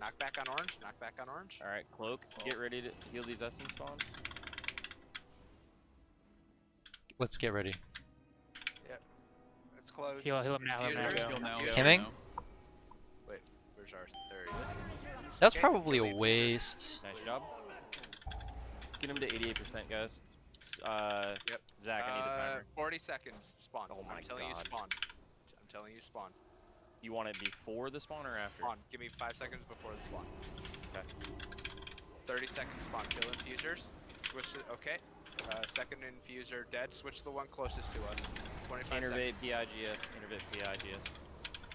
Knockback on orange. Knockback on orange. Alright, Cloak, get ready to heal these essence spawns. let's get ready. Yep. It's close. Heal him now, heal him now. Heal now, heal Hemming? now. Wait, where's ours? There he is. That's Okay, probably kill a waste. Nice job. Let's get him to 88%, guys. Yep. Zach, I need the timer. 40 seconds. Spawn. Oh my I'm telling you, God. spawn. I'm telling you, spawn. You want it before the spawn or after? Spawn. Give me 5 seconds before the spawn. Okay. 30 seconds spawn. Kill infusers. Switch to, okay. Second infuser dead. Switch to the one closest to us. 25 Innervate seconds. PIGS. Innervate PIGS.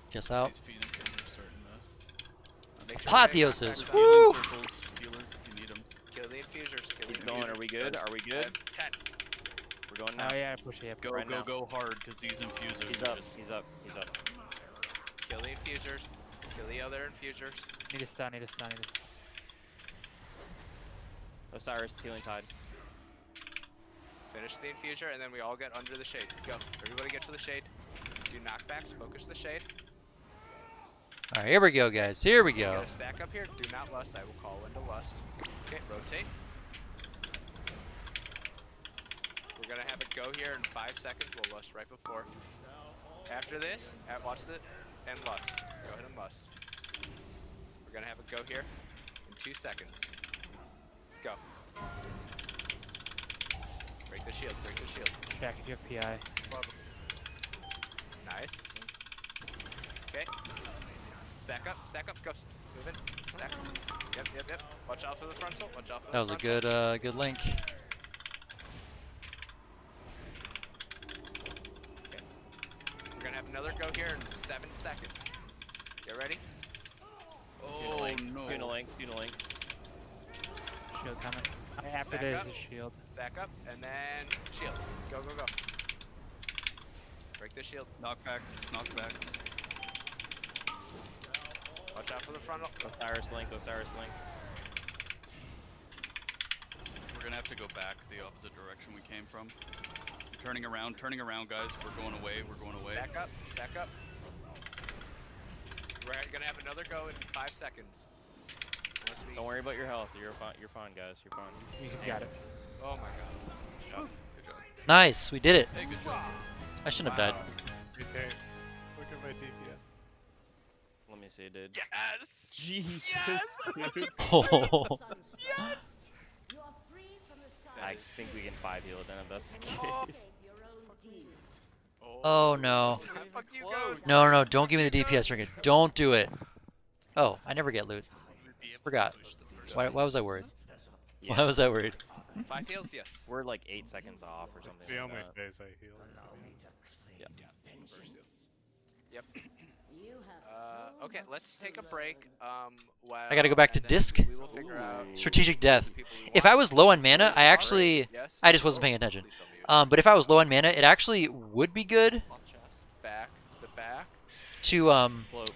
Just out. These Phoenixes are starting to... Make sure you get Apotheosis. knockbacks Woo! on. Circles, healers if you need them. Kill the infusers. Kill Keep the going. infusers. Are we good? Are we good? 10. We're going now. Oh yeah, push it. Go, Right go, now. go hard, because these infusers He's are up. just... He's up. He's up. Kill the infusers. Kill the other infusers. Need a stun, need a stun, need a stun. Osiris, healing tide. Finish the infuser, and then we all get under the shade. Go. Everybody get to the shade. Do knockbacks. Focus the shade. All right, here we go, guys. Here we You go. gotta stack up here. Do not lust. I will call into lust. Okay, rotate. We're gonna have it go here in 5 seconds. We'll lust right before. After this, watch it and lust. Go ahead and lust. We're gonna have it go here in 2 seconds. Go. Break the shield. Break the shield. Check if you have PI. Nice. Okay. Stack up. Stack up. Go. Move in. Stack. Yep. Watch out for the frontal. Watch out for the That was a frontal. good link. We're gonna have another go here in 7 seconds. Get ready? Oh no. Tunaling. Shield coming. After Stack there's up. the shield. Stack up, and then shield. Go. Break the shield. Knockbacks. Watch out for the frontal. Osiris Link. We're gonna have to go back the opposite direction we came from. Turning around, guys. We're going away. Stack up. We're gonna have another go in 5 seconds. Don't worry about your health. You're fine, guys. You're fine. You got it. Oh my god. Good job. Nice, we did it. Hey, good job. I shouldn't have died. Retain. Look at my DPS. Let me see, dude. Yes! Jesus. Yes! Oh. Yes! You are free from the I think we can 5 heal it then if that's the case. your own deeds. Oh no. Fuck you, Ghost. No, don't give me the DPS trinket. Don't do it. Oh, I never get loot. Forgot. Why was I worried? Yeah. Why was I worried? 5 heals, yes. We're like 8 seconds off or something. The like only that. phase I heal. Yep. You have Okay, let's take a break. While, I gotta go back to and then disc. We will figure out Strategic death. the people we If want. I was low on mana, I actually, Yes. I just wasn't paying attention. Please don't mute. But if I was low on mana, it actually would be good Back, the back. to Float.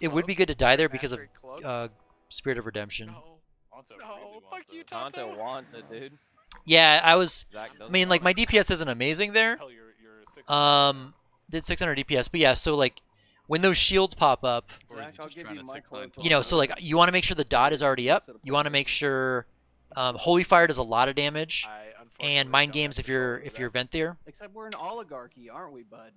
it would be good to die there because of Mastery cloak. Spirit of Redemption. No, fuck you, Tonto Tonto. wants it, dude. Yeah, I was. Zach I doesn't mean, like want my DPS isn't amazing there. Hell, you're Did 600 DPS, but yeah. So like, when those shields pop up, Or is he Zach, I'll just give trying you to my 6-9 clone you know, so like you want to make sure the dot is already up. You want to make sure Holy Fire does a lot of damage, I unfortunately and Mind don't Games have if you're control over you're Vent there. Except we're an oligarchy, aren't we, bud?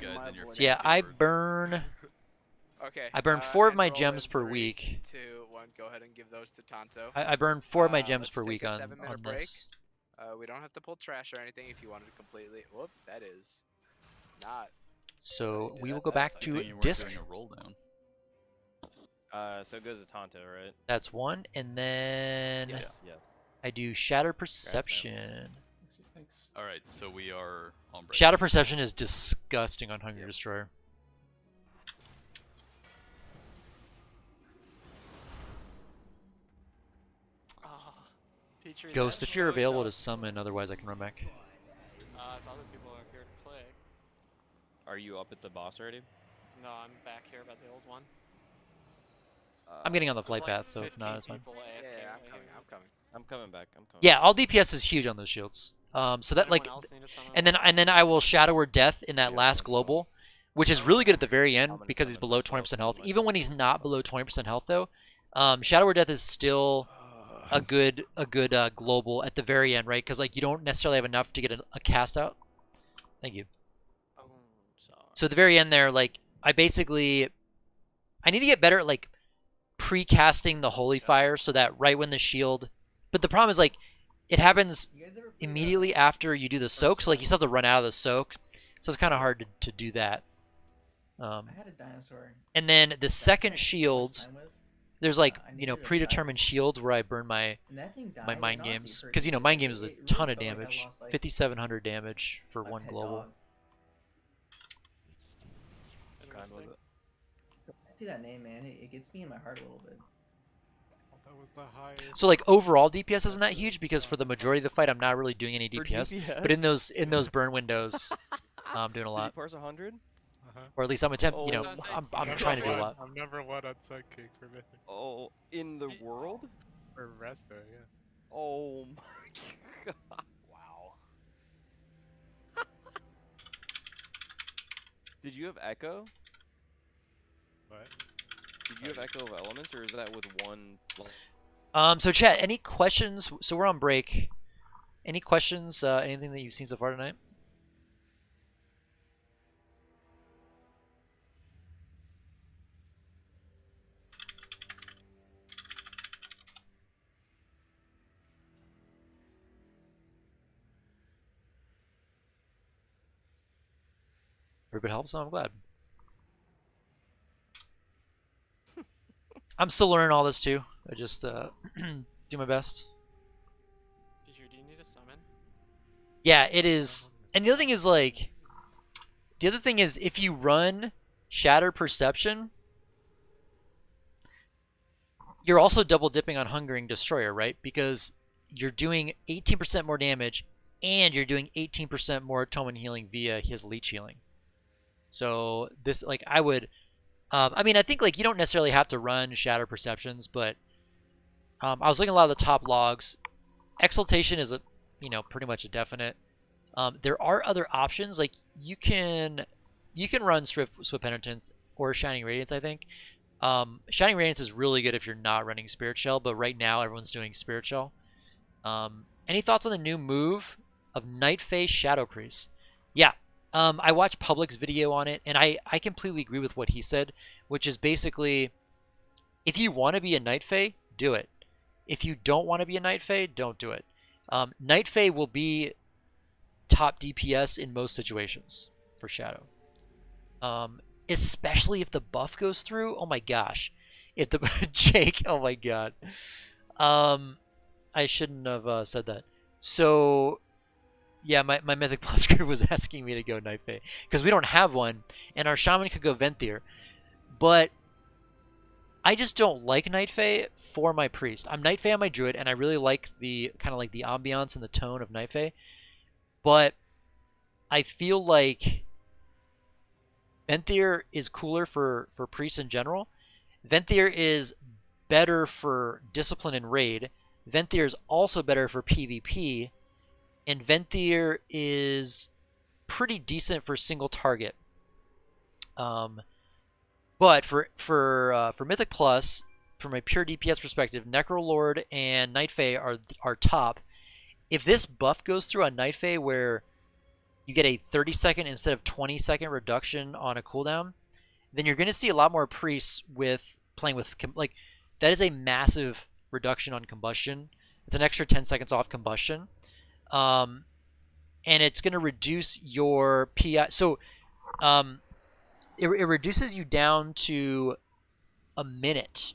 You guys and your So yeah, I keywords. burn. Okay. I burn 4 of and my roll gems in per 3, week. 2, 1. Go ahead and give those to Tonto. I burn 4 of my Uh, gems let's per take week a on 7-minute break. this. We don't have to pull trash or anything if you wanted to completely. Whoop, that is not. So we will that- go back that's Good to thing you weren't disc. doing a roll down. So it goes to Tonto, right? That's 1, and then Yes. Yeah. I do Shatter Perception. Thanks. All right, so we are on break. Shadow Perception is disgusting on Hunger Destroyer. Ghost, if you're available to summon, otherwise I can run back. If other people are here to play. Are you up at the boss already? No, I'm back here by the old one. I'm getting on the There's flight like path, so if 15 not, it's fine. people AFK Yeah, right I'm coming. here. I'm coming. I'm coming back. Yeah, all DPS is huge on those shields. So that like, Anyone else need to summon and then I will Shadow or Death in that last global, which is really good at the very end because he's below 20% health. Even when he's not below 20% health though, Shadow or Death is still a good global at the very end, right? Because like you don't necessarily have enough to get a cast out. Thank you. So at the very end there, like I need to get better at like pre-casting the Holy Fire so that right when the shield, but the problem is like it happens immediately after you do the soak, so like you still have to run out of the soak, so it's kind of hard to do that. I had a dinosaur. And then the second shield, time with. there's like I you know needed a predetermined shields where I burn my And that thing died, my and mind honestly, games for because you know DPS, mind games is a it really ton of felt like I damage, lost, like, 5,700 damage for a one pet global. dog. Interesting. I see that name, man. It gets me in my heart a little bit. That was the highest. So like overall DPS isn't that huge because for the majority of the fight I'm not really doing any For DPS, DPS? but in those burn windows I'm doing a Did lot, you parse 100? or at least I'm attempting. You Oh, know, so I'm trying to do a lot. I'm number 1 on Sidekick for Mythic. Oh, in the world? For Resto, yeah. Oh my god. Wow. Did you have Echo? What? Did you have Echo of Elements, or is that with one? So chat, any questions? So we're on break. Any questions? Anything that you've seen so far tonight? Everybody helps, so I'm glad. I'm still learning all this too. I just do my best. Do you need a summon? Yeah, it is. And the other thing is like, if you run Shatter Perception, you're also double dipping on Hungering Destroyer, right? Because you're doing 18% more damage, and you're doing 18% more Atonement Healing via his Leech Healing. So this, like, I would, I mean, I think like you don't necessarily have to run Shatter Perceptions, but I was looking at a lot of the top logs. Exaltation is pretty much a definite. There are other options, like you can run Swift Penitence or Shining Radiance, I think. Shining Radiance is really good if you're not running Spirit Shell, but right now everyone's doing Spirit Shell. Any thoughts on the new move of Night Fae Shadow Priest? Yeah, I watched Public's video on it, and I completely agree with what he said, which is basically, if you want to be a Night Fae, do it. If you don't want to be a Night Fae, don't do it. Night Fae will be top DPS in most situations for Shadow. Especially if the buff goes through. Oh my gosh. If the Jake, oh my god. I shouldn't have said that. So yeah, my Mythic Plus group was asking me to go Night Fae because we don't have one, and our Shaman could go Venthyr. But I just don't like Night Fae for my Priest. I'm Night Fae on my Druid, and I really like the kind of like the ambiance and the tone of Night Fae. But I feel like Venthyr is cooler for priests in general. Venthyr is better for Discipline and Raid. Venthyr is also better for PvP. And Venthyr is pretty decent for single target. But for Mythic Plus, from a pure DPS perspective, Necrolord and Night Fae are top. If this buff goes through on Night Fae where you get a 30-second instead of 20-second reduction on a cooldown, then you're going to see a lot more priests playing with, like, that is a massive reduction on combustion. It's an extra 10 seconds off combustion. And it's going to reduce your PI. So it reduces you down to a minute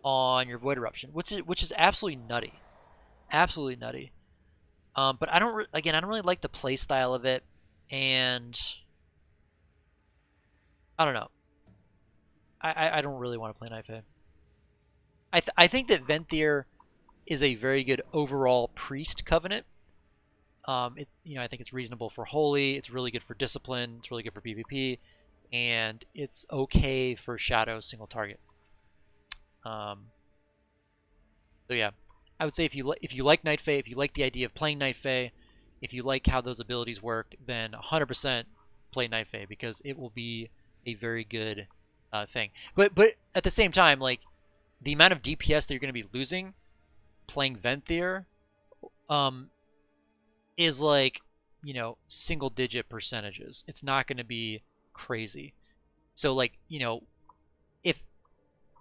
on your Void Eruption, which is absolutely nutty. Absolutely nutty. But I don't really like the play style of it, and I don't know. I don't really want to play Night Fae. I think that Venthyr is a very good overall priest covenant. I think it's reasonable for Holy. It's really good for Discipline. It's really good for PvP, and it's okay for Shadow single target. So yeah. I would say if you like Night Fae, if you like the idea of playing Night Fae, if you like how those abilities work, then 100% play Night Fae because it will be a very good thing. But at the same time, like the amount of DPS that you're going to be losing playing Venthyr is like, single digit percentages. It's not going to be crazy. So like, if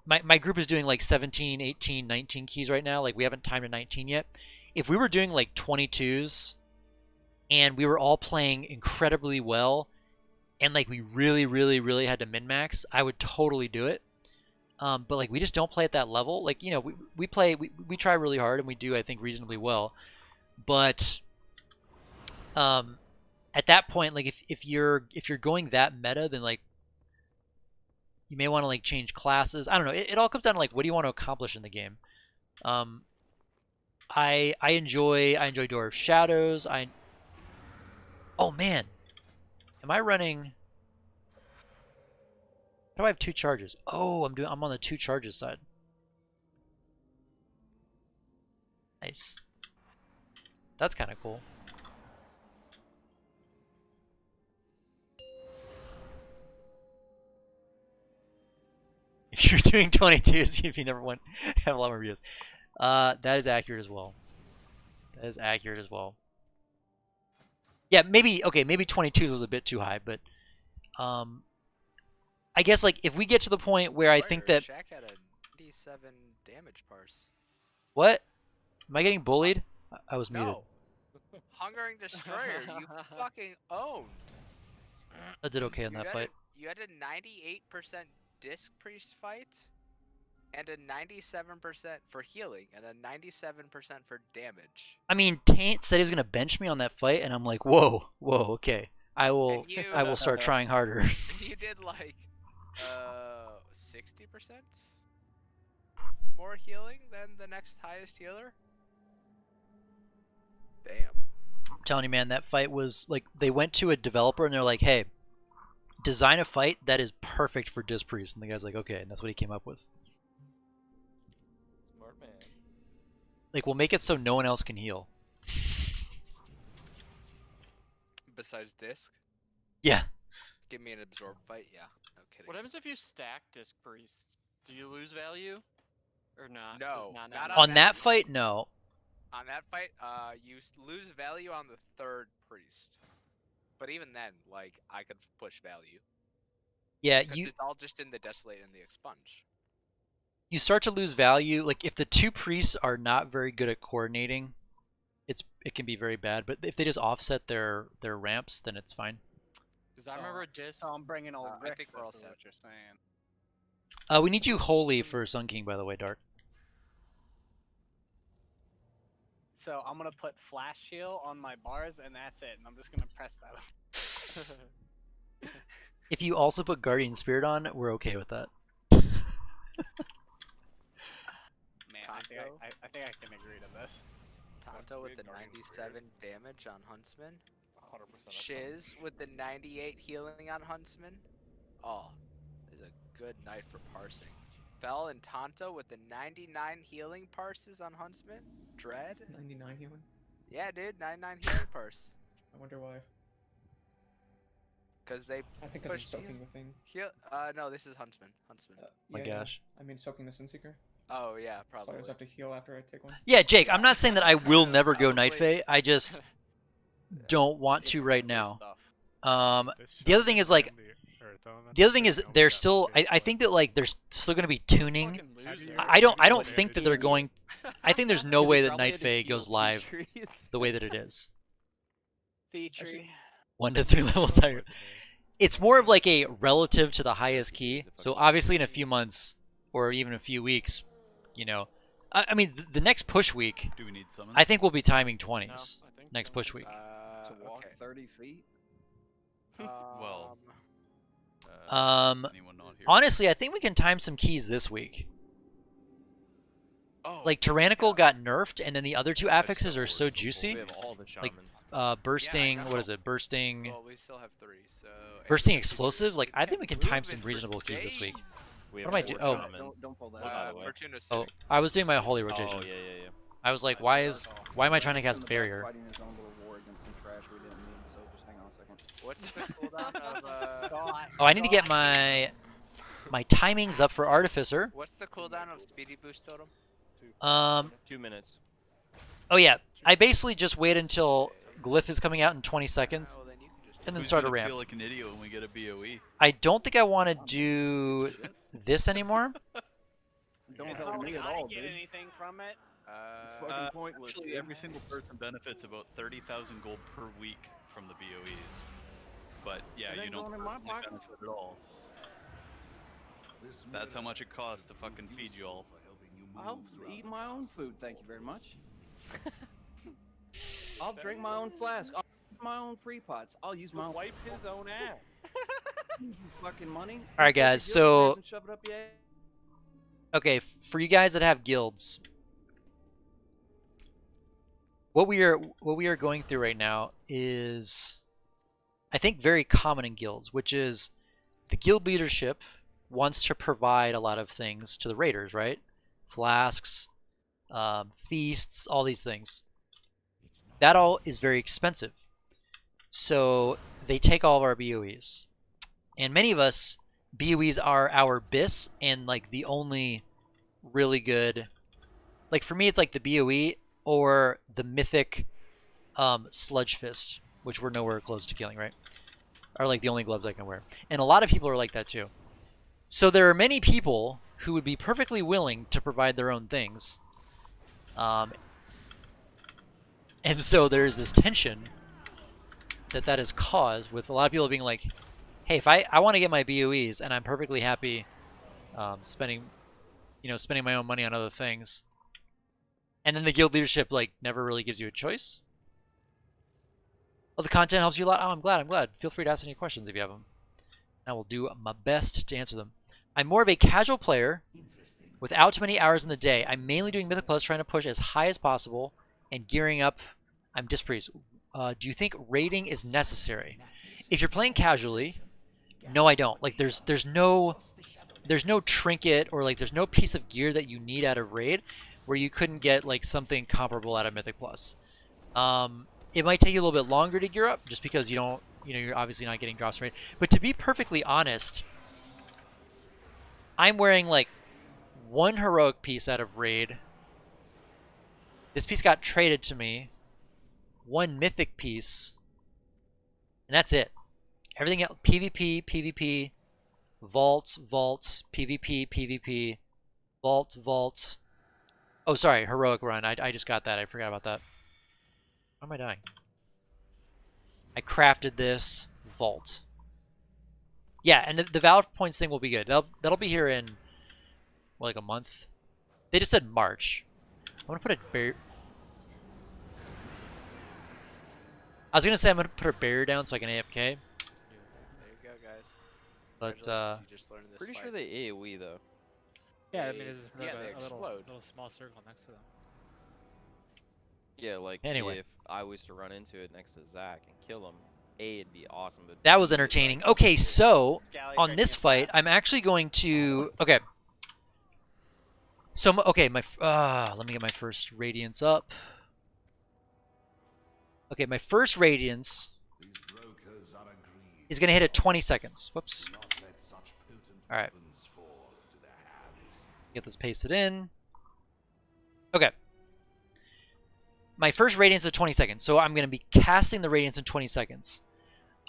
my group is doing like 17, 18, 19 keys right now. Like we haven't timed to 19 yet. If we were doing like 22s and we were all playing incredibly well and like we really, really, really had to min-max, I would totally do it. But like we just don't play at that level. Like, we we try really hard and we do, I think, reasonably well. But at that point, like if you're going that meta, then like you may want to like change classes. I don't know. It all comes down to like what do you want to accomplish in the game. I enjoy Door of Shadows. Oh man, am I running? How do I have 2 charges? Oh, I'm on the 2 charges side. Nice. That's kind of cool. You're doing 22s if you never went have a lot more views. That is accurate as well. That is accurate as well. Yeah, maybe 22s was a bit too high, but I guess like if we get to the point where I think that Shaq had a 97 damage parse. what? Am I getting bullied? I was muted. No. Hungering Destroyer, you fucking owned. I did okay in that fight. You had a 98% disc priest fight, and a 97% for healing, and a 97% for damage. I mean, Taint said he was gonna bench me on that fight, and I'm like, whoa, okay. I will start trying harder. You did like 60% more healing than the next highest healer. Damn. I'm telling you, man, that fight was like they went to a developer and they're like, hey, design a fight that is perfect for Disc Priest, and the guy's like, okay, and that's what he came up with. Smart man. Like, we'll make it so no one else can heal. Besides disc? Yeah. Give me an absorb fight, yeah. No kidding. What happens if you stack disc priests? Do you lose value? Or not? No. Not on that fight, no. On that fight, you lose value on the third priest. But even then, like, I could push value. Yeah, it's all just in the Desolate and the Expunge. You start to lose value. Like, if the two priests are not very good at coordinating, it can be very bad. But if they just offset their ramps, then it's fine. Because I remember disc. So I'm bringing old I Rick. think we're all That's set. what you're saying. We need you holy for Sun King, by the way, Dark. So I'm gonna put flash heal on my bars, and that's it. And I'm just gonna press that. If you also put Guardian Spirit on, we're okay with that. Man, I think I can agree to this. Tonto with the 97 damage on Huntsman. 100%. Shiz with the 98 healing on Huntsman. Oh, is a good night for parsing. Fell and Tonto with the 99 healing parses on Huntsman. Dread. 99 healing? Yeah, dude, 99 healing parse. I wonder why. Because they I think because I'm soaking the thing. No, this is Huntsman. My gosh. I mean, soaking the Sunseeker. Oh yeah, So I probably. always have to heal after I take one. Yeah, Jake, I'm not saying that I will never go Night Fae. I just don't want to right now. The other thing is like, they're still. I think that like they're still going to be tuning. I don't think that they're going. I think there's no way that Night Fae goes live the way that it is. Feature. 1 to 3 levels higher. It's more of like a relative to the highest key. So obviously in a few months or even a few weeks, you know, I mean the next push week. Do we need summons? I think we'll be timing 20s. No, next push week. To walk 30 feet? Well. Honestly, I think we can time some keys this week. Oh, like Tyrannical got nerfed, and then the other two affixes are so juicy. We have all the Like shamans. bursting. Yeah, what is it? Bursting. Well, we still have 3, so. Bursting explosive. Like I think we can time some reasonable keys this week. We What have am I doing? 4 Oh, shaman. Don't pull that. By the way. Fortuna oh, City. I was doing my holy rotation. Oh yeah. I was like, why am I trying to cast barrier? Fighting his own little war against some trash we didn't need, so just hang on a second. What's the cooldown of Oh, I need to get my timings up for Artificer. What's the cooldown of Speedy Boost Totem? 2 minutes. Oh yeah, I basically just wait until Glyph is coming out in 20 seconds, and then Who's start a gonna ramp. feel like an idiot when we get a BOE? I don't think I want to do this anymore. Don't How tell me can at I all, get dude. anything from it? It's fucking pointless. Actually, every single person benefits about 30,000 gold per week from the BOEs. But yeah, It you ain't don't going in my personally pocket. benefit at all. That's how much it costs to fucking feed you all. I'll eat my own food, thank you very much. I'll drink my own flask. I'll use my own free pots. I'll use my own. Wipe his own ass. You fucking money. All right, guys. Take So, your guild and shove it up your ass. okay, for you guys that have guilds, what we are going through right now is, I think, very common in guilds, which is the guild leadership wants to provide a lot of things to the raiders, right? Flasks, feasts, all these things. That all is very expensive. So they take all of our BOEs. And many of us BOEs are our BIS and like the only really good. Like for me, it's like the BOE or the Mythic Sludge Fist, which we're nowhere close to killing, right? Are like the only gloves I can wear. And a lot of people are like that too. So there are many people who would be perfectly willing to provide their own things. And so there's this tension that is caused with a lot of people being like, hey, if I want to get my BOEs and I'm perfectly happy spending my own money on other things. And then the guild leadership like never really gives you a choice. Well, the content helps you a lot. Oh, I'm glad. Feel free to ask any questions if you have them. I will do my best to answer them. I'm more of a casual player without too many hours in the day. I'm mainly doing Mythic Plus, trying to push as high as possible and gearing up. I'm Dispriest. Do you think raiding is necessary? If you're playing casually, no, I don't. Like there's no trinket or like there's no piece of gear that you need out of raid where you couldn't get like something comparable out of Mythic Plus. It might take you a little bit longer to gear up just because you don't, you're obviously not getting drops from raid. But to be perfectly honest, I'm wearing like one heroic piece out of raid. This piece got traded to me. One mythic piece. And that's it. Everything else, PvP, PvP, vaults, PvP, PvP, vaults. Oh, sorry, heroic run. I just got that. I forgot about that. Why am I dying? I crafted this vault. Yeah, and the Valve points thing will be good. That'll be here in like a month. They just said March. I'm gonna put a barrier. I was gonna say I'm gonna put a barrier down so I can AFK. There you go, guys. But You just learned this Pretty fight. sure they AoE though. Yeah, I mean, there's Yeah, like they a little explode. small circle next to them. Yeah, like Anyway. if I was to run into it next to Zach and kill him, A, it'd be awesome. But that was B, entertaining. like, Okay, so Scally on breaking this it fight, fast. I'm actually going to. Okay. So okay, let me get my first radiance up. Okay, my first radiance is gonna hit at 20 seconds. Whoops. All right. Get this pasted in. Okay. My first radiance is 20 seconds, so I'm gonna be casting the radiance in 20 seconds.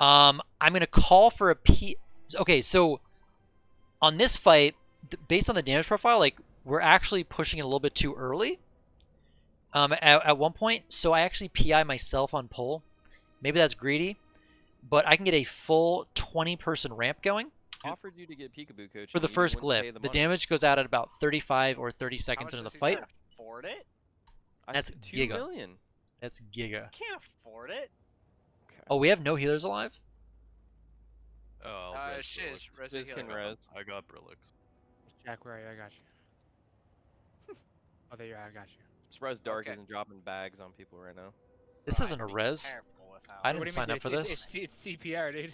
I'm gonna call for a P. Okay, so on this fight, based on the damage profile, like we're actually pushing it a little bit too early. At one point, so I actually PI myself on pull. Maybe that's greedy, but I can get a full 20-person ramp going offered you to get peekaboo coach for the and you first wouldn't pay glyph. the The money. damage goes out at about 35 or 30 seconds How into much the does he fight. charge? Afford it? That's said 2 giga. million. That's giga. Can't afford it. Oh, we have no healers alive? Oh, I'll res Shiz, Brillics. res Shiz can res. I got Brillics. Jack, where are you? I got you. Oh, there you are. I got you. Surprised Dark Okay. isn't dropping bags on people right now. This isn't a res. Careful with how I What didn't do you sign mean? up for It's- this. It's CPR, dude.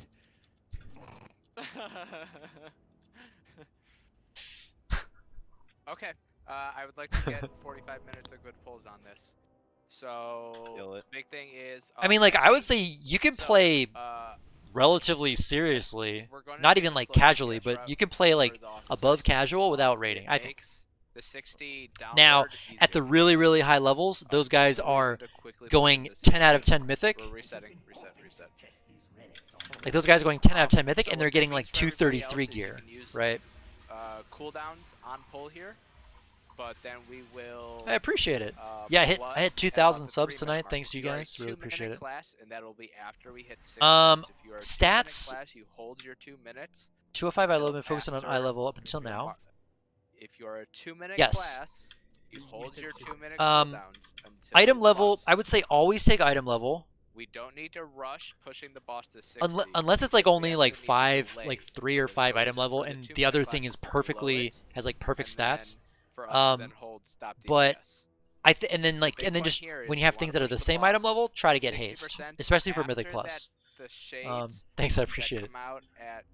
Okay, I would like to get 45 minutes of good pulls on this. So, Kill it. big thing is. I mean, like, I would say you can So, play uh, relatively seriously. we're gonna Not take even a like slow casually, catch but route you can play for like the officers. above casual without rating, It I think. makes the 60 downward Now, at the easier. really, really high levels, those guys Reason are to quickly going push this 10 out of 10 mythic. We're resetting, reset. Like those guys are going 10 out of 10 mythic, So and they're what getting that like means for everybody else 233 is you gear, can use, right? Cooldowns on pull here, but then we will. I appreciate it. Yeah, I hit plus 2,000 at about the subs 3-minute tonight. mark. Thanks to you If are a guys. Really 2-minute appreciate it. Class, and that'll be after we hit 6 Um, minutes. If you are a stats- 2-minute class, you hold your 2 minutes. 205 I until love been focusing on eye after level up until your now. mar- If you're a 2-minute Yes. class, you hold your 2-minute Um, cooldowns until Item you level, bust. I would say always take item level. We don't need to rush pushing the boss to 60. Unless it's like because we only actually like need to 5, delay. like 3 So or there's 5 no item reason level, for the and the 2-minute other thing classes is to blow perfectly it, has like perfect and stats. then for us to then hold stop But DPS. and then like big and then point just here when is you have you things wanna that are the push the same item boss level, try to get haste, 60% especially for Mythic after Plus. The shades Thanks, I that appreciate it. come out at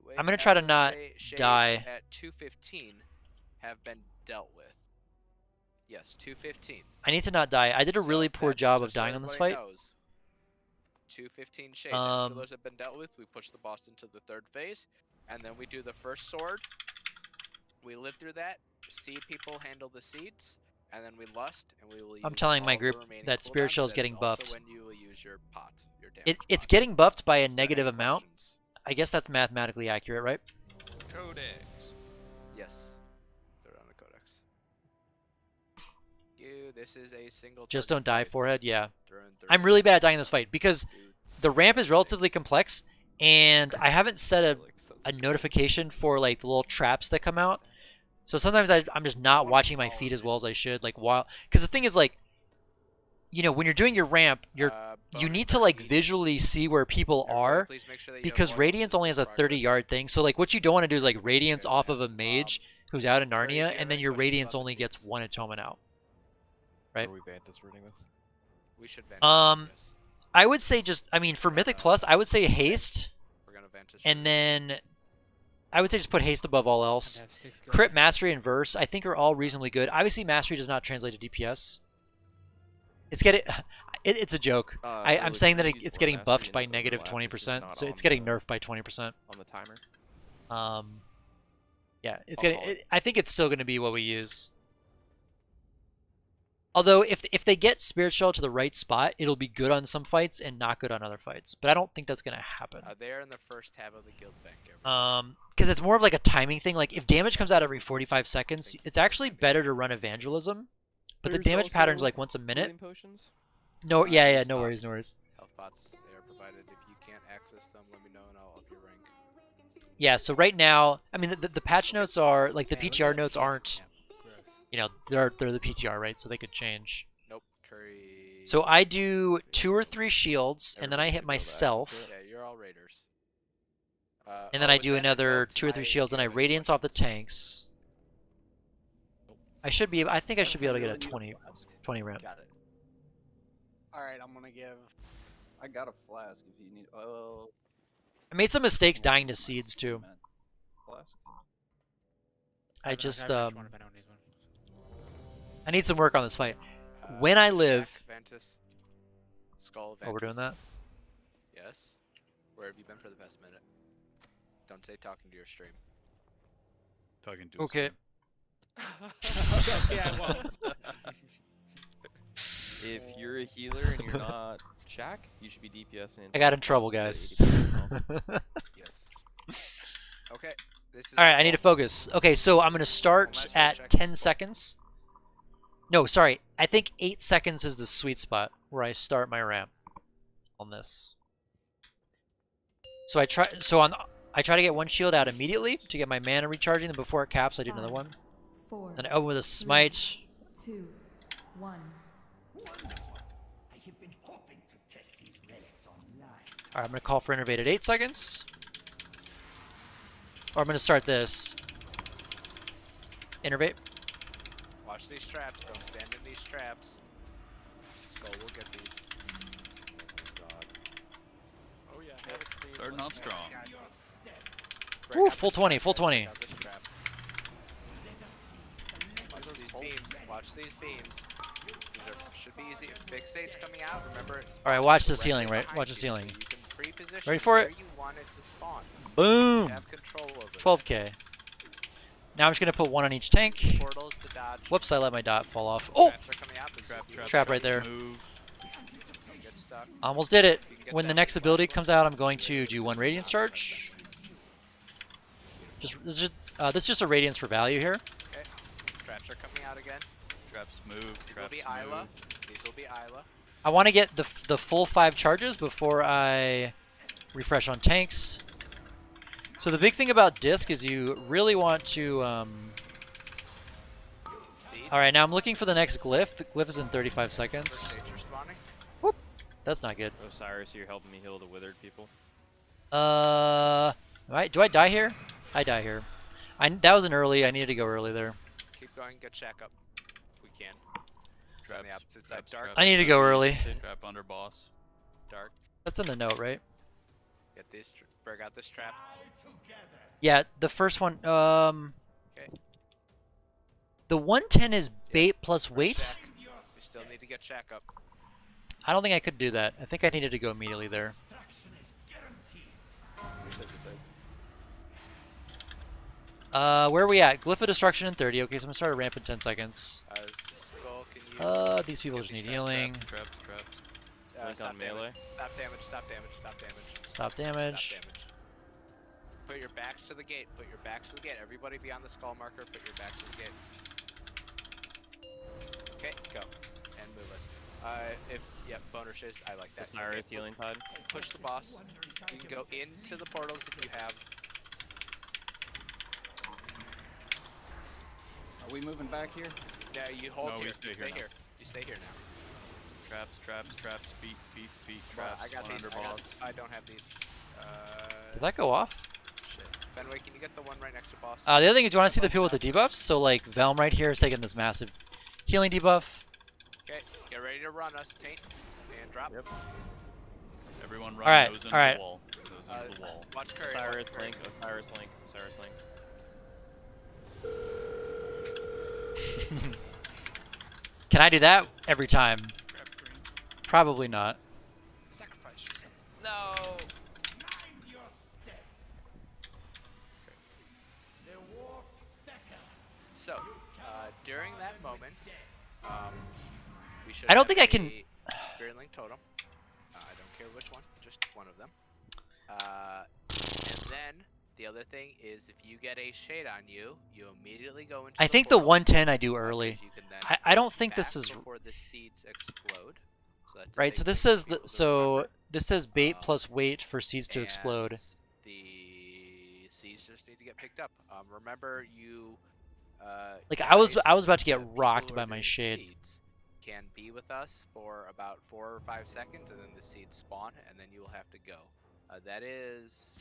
wait, I'm gonna try to after not shades die. at 2:15 have been dealt with. Yes, 2:15. I need to not die. I did a really poor That's job of just so dying on this everybody fight. knows. 2 15 shades. After those have been dealt with, we push the boss into the 3rd phase, and then we do the first sword. We live through that. Seed people handle the seeds, and then we lust, and we will use I'm telling my all the group remaining that Spirit cooldowns. Shell is That getting also buffed. when you will use your pot, your damage It's pot. getting buffed by a Is there negative any amount. questions? I guess that's mathematically accurate, right? Codex. Yes. Throw down a codex. This is a single. Just don't die, target forehead. fight. Yeah. Throw in I'm 30 really bad at dying in this fight because dudes. the ramp is relatively complex, and I haven't set a notification for like the little traps that come out. So sometimes I'm just not watching my feet as well as I should. Like while, because the thing is like, you know, when you're doing your ramp, you need to like visually see where people are, Please make sure that you have because one Radiance only has a 30-yard thing. So like what you don't want to do is like Radiance off of a mage who's out in Narnia, and then your Radiance only gets one atonement out. Right? Are we Vantis rooting this? We should Vantis. Yes. I would say just, I mean, for Mythic Plus, I would say haste, We're gonna Vantis. and then I would say just put haste above all else. Crit, Mastery, and Verse, I think are all reasonably good. Obviously, Mastery does not translate to DPS. It's getting, it's a joke. I'm saying that it's getting buffed by negative 20%, so it's getting nerfed by 20%. On the timer. Yeah, it's getting. I think it's still going to be what we use. Although if they get Spirit Shell to the right spot, it'll be good on some fights and not good on other fights. But I don't think that's going to happen. They are in the first tab of the guild bank. Because it's more of like a timing thing. Like if damage comes out every 45 seconds, it's actually better to run Evangelism. But the damage pattern's like once a minute. Potions? No, yeah, no worries, no worries. Health pots, they are provided. If you can't access them, let me know and I'll up your rank. Yeah, so right now, I mean, the patch notes are, like the PTR notes aren't, you know, they're the PTR, right? So they could change. Nope, Curry. So I do 2 or 3 shields, and then I hit myself. Yeah, you're all raiders. And then I do another 2 or 3 shields, and I Radiance off the tanks. I think I should be able to get a 20 ramp. Got it. Alright, I'm gonna give. I got a flask if you need. Oh. I made some mistakes dying to seeds too. Flask. I just I don't need one. I need some work on this fight. When I live. Vantis. Skull Vantis. Oh, we're doing that? Yes. Where have you been for the past minute? Don't say talking to your stream. Talking to. Okay. Okay, I won't. If you're a healer and you're not Shaq, you should be DPSing. I got in trouble, guys. Yes. Okay. This is Alright, I need to focus. Okay, so I'm going to start at 10 seconds. No, sorry. I think 8 seconds is the sweet spot where I start my ramp on this. So I try to get one shield out immediately to get my mana recharging, then before it caps I do another one. 4, Then I open with a smite. 2, 1. Alright, I'm going to call for Innervate at 8 seconds. Or I'm going to start this. Innervate. Watch these traps. Don't stand in these traps. Skull will get these. God. Oh yeah, have it clean. They're not strong. Woo, full 20, full 20. Watch these beams. Watch these beams. Should be easy. If Fixate's coming out, remember it's. Alright, watch the ceiling, right? Watch the ceiling. You can pre-position Ready for it? where you want it to spawn. Boom! You have control over 12k. Now I'm just going to put one on each tank. Portals to dodge. Whoops, I let my dot fall off. Oh! Traps are coming out. Trap right there. Move. Get stuck. Almost did it. When the next ability comes out, I'm going to do 1 Radiance charge. This is just a Radiance for value here. Okay. Traps are coming out again. Traps move. These Traps will be move. Isla. These will be Isla. I want to get the full 5 charges before I refresh on tanks. So the big thing about disc is you really want to... Alright, now I'm looking for the next glyph. The glyph is in 35 seconds. Whoop! That's not good. Osiris, you're helping me heal the withered people. Alright, do I die here? I die here. That was an early. I needed to go early there. Keep going. Get Shack up. We can. On the opposite side. Dark. I need to go early. Trap under boss. Dark. That's in the note, right? Get this. Break out this trap. Yeah, the first one. Okay. The 110 is bait plus weight. We still need to get Shack up. I don't think I could do that. I think I needed to go immediately there. Where are we at? Glyph of Destruction in 30. Okay, so I'm gonna start a ramp in 10 seconds. Skull, can you These people give just me need strength? healing. Trapped. Link Stop on melee. damage. Stop damage. Stop damage. Stop damage. Stop damage. Stop damage. Put your backs to the gate. Put your backs to the gate. Everybody be on the skull marker. Put your backs to the gate. Okay, go. And move us. Boner shiz. I like that. Osiris healing pod. Push the boss. You can go into the portals if you have. Are we moving back here? No, you hold No, here. we stay here now. You stay here now. Traps. Feet. Well, Traps. I got one these. under boss. I don't have these. Did that go off? Shit. Fenway, can you get the one right next to boss? The other thing is, you want to see the people with the debuffs? So like Velm right here is taking this massive healing debuff. Okay, get ready to run us, Taint, and drop. Yep. Everyone run. Alright, Nose into alright. the wall. Nose into the wall. Watch Curry. Osiris watch Curry. link. Osiris link. Osiris link. Can I do that every time? Probably not. Sacrifice yourself. No. So, during that moment, we should. I don't have think I can- a Spirit Link totem. I don't care which one, just one of them. And then the other thing is, if you get a shade on you, you immediately go into. I think the portal, 110 I do early. because you can then I don't go think this back is before the seeds explode. So that's a right. big So this thing for says people to so remember. this says bait plus wait for seeds to And explode. The seeds just need to get picked up. Remember you. Like I was guys, about to get the people rocked who by are my doing shade. seeds can be with us for about 4 or 5 seconds, and then the seeds spawn, and then you will have to go. That is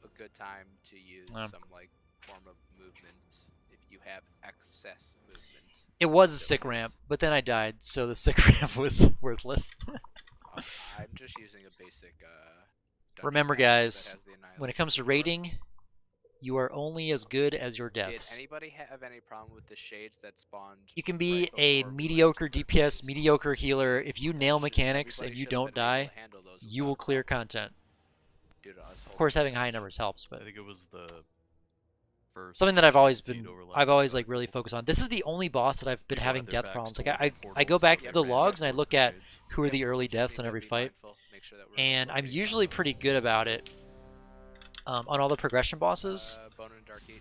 a good time to use some like form of movements if you have excess movements. It was a sick ramp, but then I died, so the sick ramp was worthless. I'm just using a basic. Dungeon Remember, master that guys, has the when it annihilation comes to power. rating, you are only as good as your deaths. Did anybody have any problem with the shades that spawned? You can be right a before we went mediocre to the DPS, caves? mediocre healer. If you nail mechanics Everybody and you should have don't been able die, to handle those you without will a clear problem. content. Due to us Of course, holding having high damage. numbers helps, but I think it was the first. something that I've always seed been, overlap I've always that like really cool. focused on. This is the only boss that I've been People having had their death backs problems. Like towards I the go portals. back Yep, through the right, logs yep. and I look at Shades. who are the early Just deaths need in to every be fight, mindful, make sure that we're and I'm rotating usually properly. pretty good about it on all the progression bosses. Bone and Darky.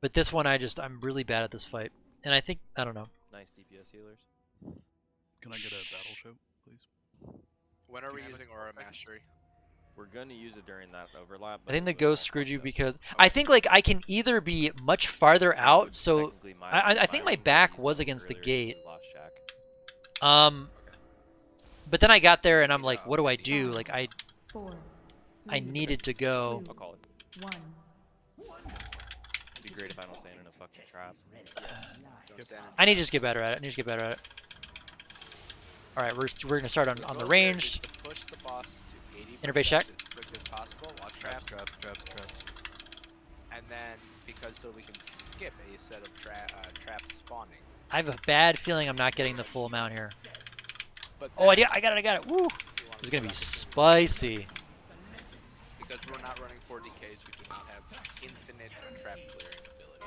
But this one, I'm really bad at this fight, and I think I don't know. Nice DPS healers. Can I get a battle show, please? When are Do we you have using it? Aura Mastery? We're gonna use it during that overlap. I but think the it was ghost all screwed you fucked up. because I think like I can either be much farther out, so Technically I think my one, but back I used was that against the earlier gate. to Lost Shack. But then I got there and I'm like, what do I do? Like I 4, needed to go. I'll call it. 1. It'd be great if I don't stand in a fucking trap. Yes. Don't stand in I need to traps. just get better at it. All right, we're gonna start on the goal here ranged. is to push the boss to 80% Interface check. as quick as possible. Watch trap. Traps. And then, because so we can skip a set of traps spawning. I have a bad feeling I'm not getting the full amount here. But Oh, I then got it. Woo! we wanna It's gonna go be back. spicy. Because we're not running 4DKs, we do not have infinite trap clearing ability.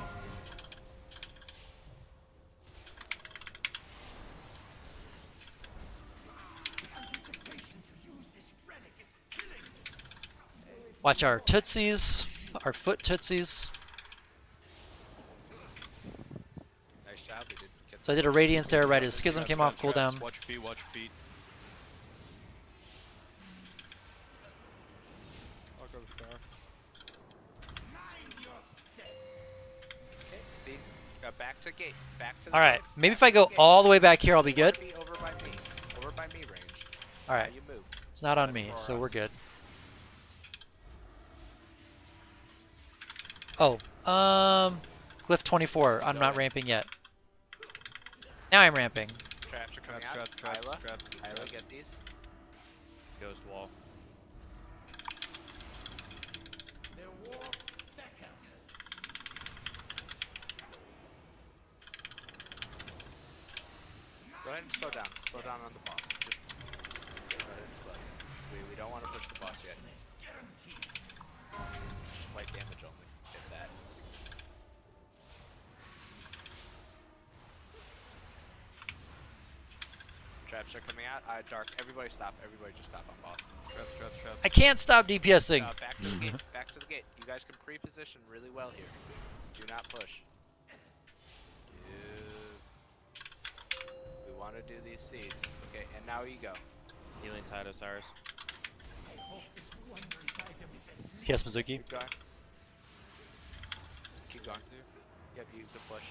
Watch our tootsies, our foot tootsies. Nice job, we did get So I did a radiance there right as Schism came off cooldown. Watch your feet. I'll go to Star. Okay, see, back to gate, back to the All right, gate, maybe back if I to the go gate. all the way back here, I'll be You wanna good. be over by me range. All right, Now you move. it's not on Left me, for so us. we're good. Oh, Glyph 24. I'm not ramping yet. Now I'm ramping. Traps are coming Traps, out. traps, Isla, traps, Isla, traps. get these. Ghost wall. ahead and slow down. Slow down on the boss. Just go ahead and slow. We don't want to push the boss yet. Just white damage only. Get that. Traps are coming out. Dark. Everybody stop. Everybody just stop on boss. Traps, traps, traps. I can't stop DPSing. Back to the gate. Back to the gate. You guys can pre-position really well here. Do not push. We want to do these seeds. Okay, and now you go. Healing tide of Cyrus. Yes, Mizuki. Keep going. Keep going. Yep, you can push.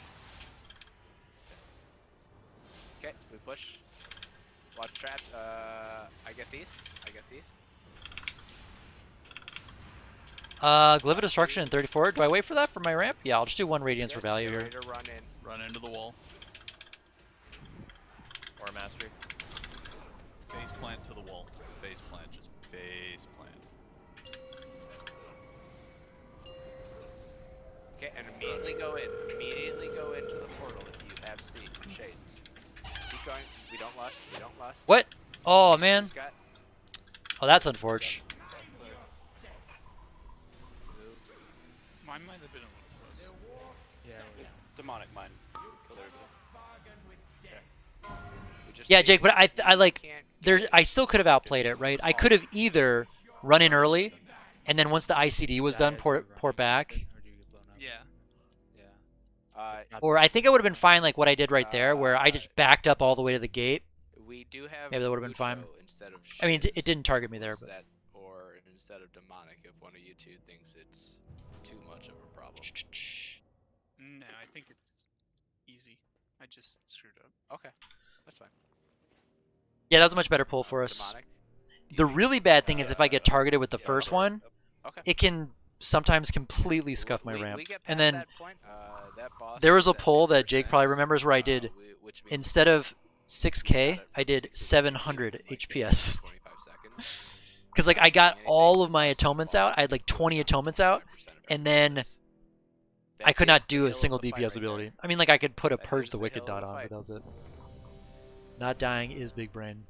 Okay, we push. Watch traps. I get these. I get these. Glyph of Destruction in 34. Do I wait for that for my ramp? Yeah, I'll just do 1 Radiance for value Get here. ready to run in. Run into the wall. Or mastery. Face plant to the wall. Face plant. Just face plant. Okay, and immediately go in. Immediately go into the portal if you have shades. Keep going. We don't lust. We don't lust. What? Oh, man. Who's got- Oh, that's unfortunate. Mine might have been a little close. Yeah. Demonic mine. Kill everybody. Yeah, Jake, but I like, I still could have outplayed it, right? I could have either run in early, and then once the ICD was done, pour back. Yeah. Or I think it would have been fine like what I did right there, where I just backed up all the way to the gate. We do have Maybe that would have been fine. Instead of I mean, it didn't target me there, but. Or instead of demonic, if one of you two thinks it's too much of a problem. No, I think it's easy. I just screwed up. Okay, that's fine. Yeah, that was a much better pull for us. Demonic? The really bad thing is if I get targeted with the first one, it can sometimes completely scuff my ramp. And then that point, that boss there was a pull that Jake probably remembers where I did, instead of 6k, I did 700 HPS. Because like I got all of my atonements out, I had like 20 atonements out, and then I could not do a single DPS ability. I mean, like I could put a Purge the Wicked dot on, but that was it. Not dying is big brain.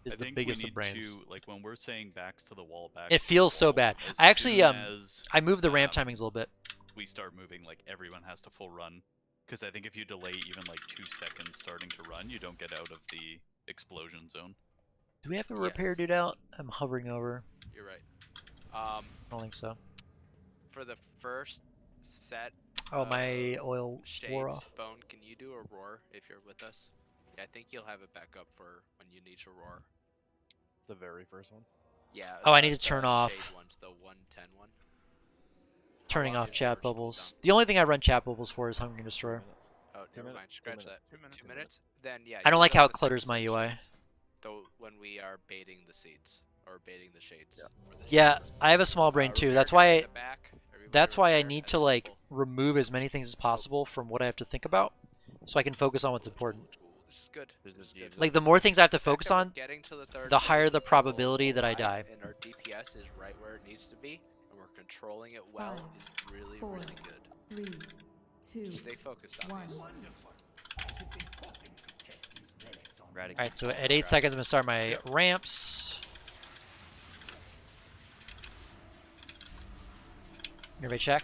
Is I the think biggest we of need brains. to, like when we're saying backs to the wall, backs It to feels the so wall, bad. as I actually soon as, I moved the ramp timings a little bit. we start moving, like everyone has to full run. Because I think if you delay even like 2 seconds starting to run, you don't get out of the explosion zone. Do we have a repair dude out? I'm hovering over. You're right. I don't think so. For the first set. Oh, my oil shades, wore off. Bone, can you do a roar if you're with us? Yeah, I think you'll have it back up for when you need to roar. The very first one? Yeah. Oh, I need to turn off. Shade ones, the 110 one. Turning off chat bubbles. The only thing I run chat bubbles for is Hungry Destroyer. Oh, never mind. Scratch that. 2 minutes. Then yeah. I don't you like go how it the clutters second my set UI. shades, though when we are baiting the seeds or baiting the shades. For the Yeah, shades. I have a small brain too. Repair That's guy why in I, the back, that's why I repair need at to the like temple. remove as many things as possible from what I have to think about, so I can focus on what's important. This is good. This is good. Like the more things I have to focus We're on, getting to the third the phase, higher the we'll probability that I arrive, die. And our DPS is right where it needs to be, and we're controlling it well. 5, Is really, 4, really good. 3, 2, Just stay focused on 1. these. Alright, so at 8 seconds I'm going to start my ramps. Everybody check.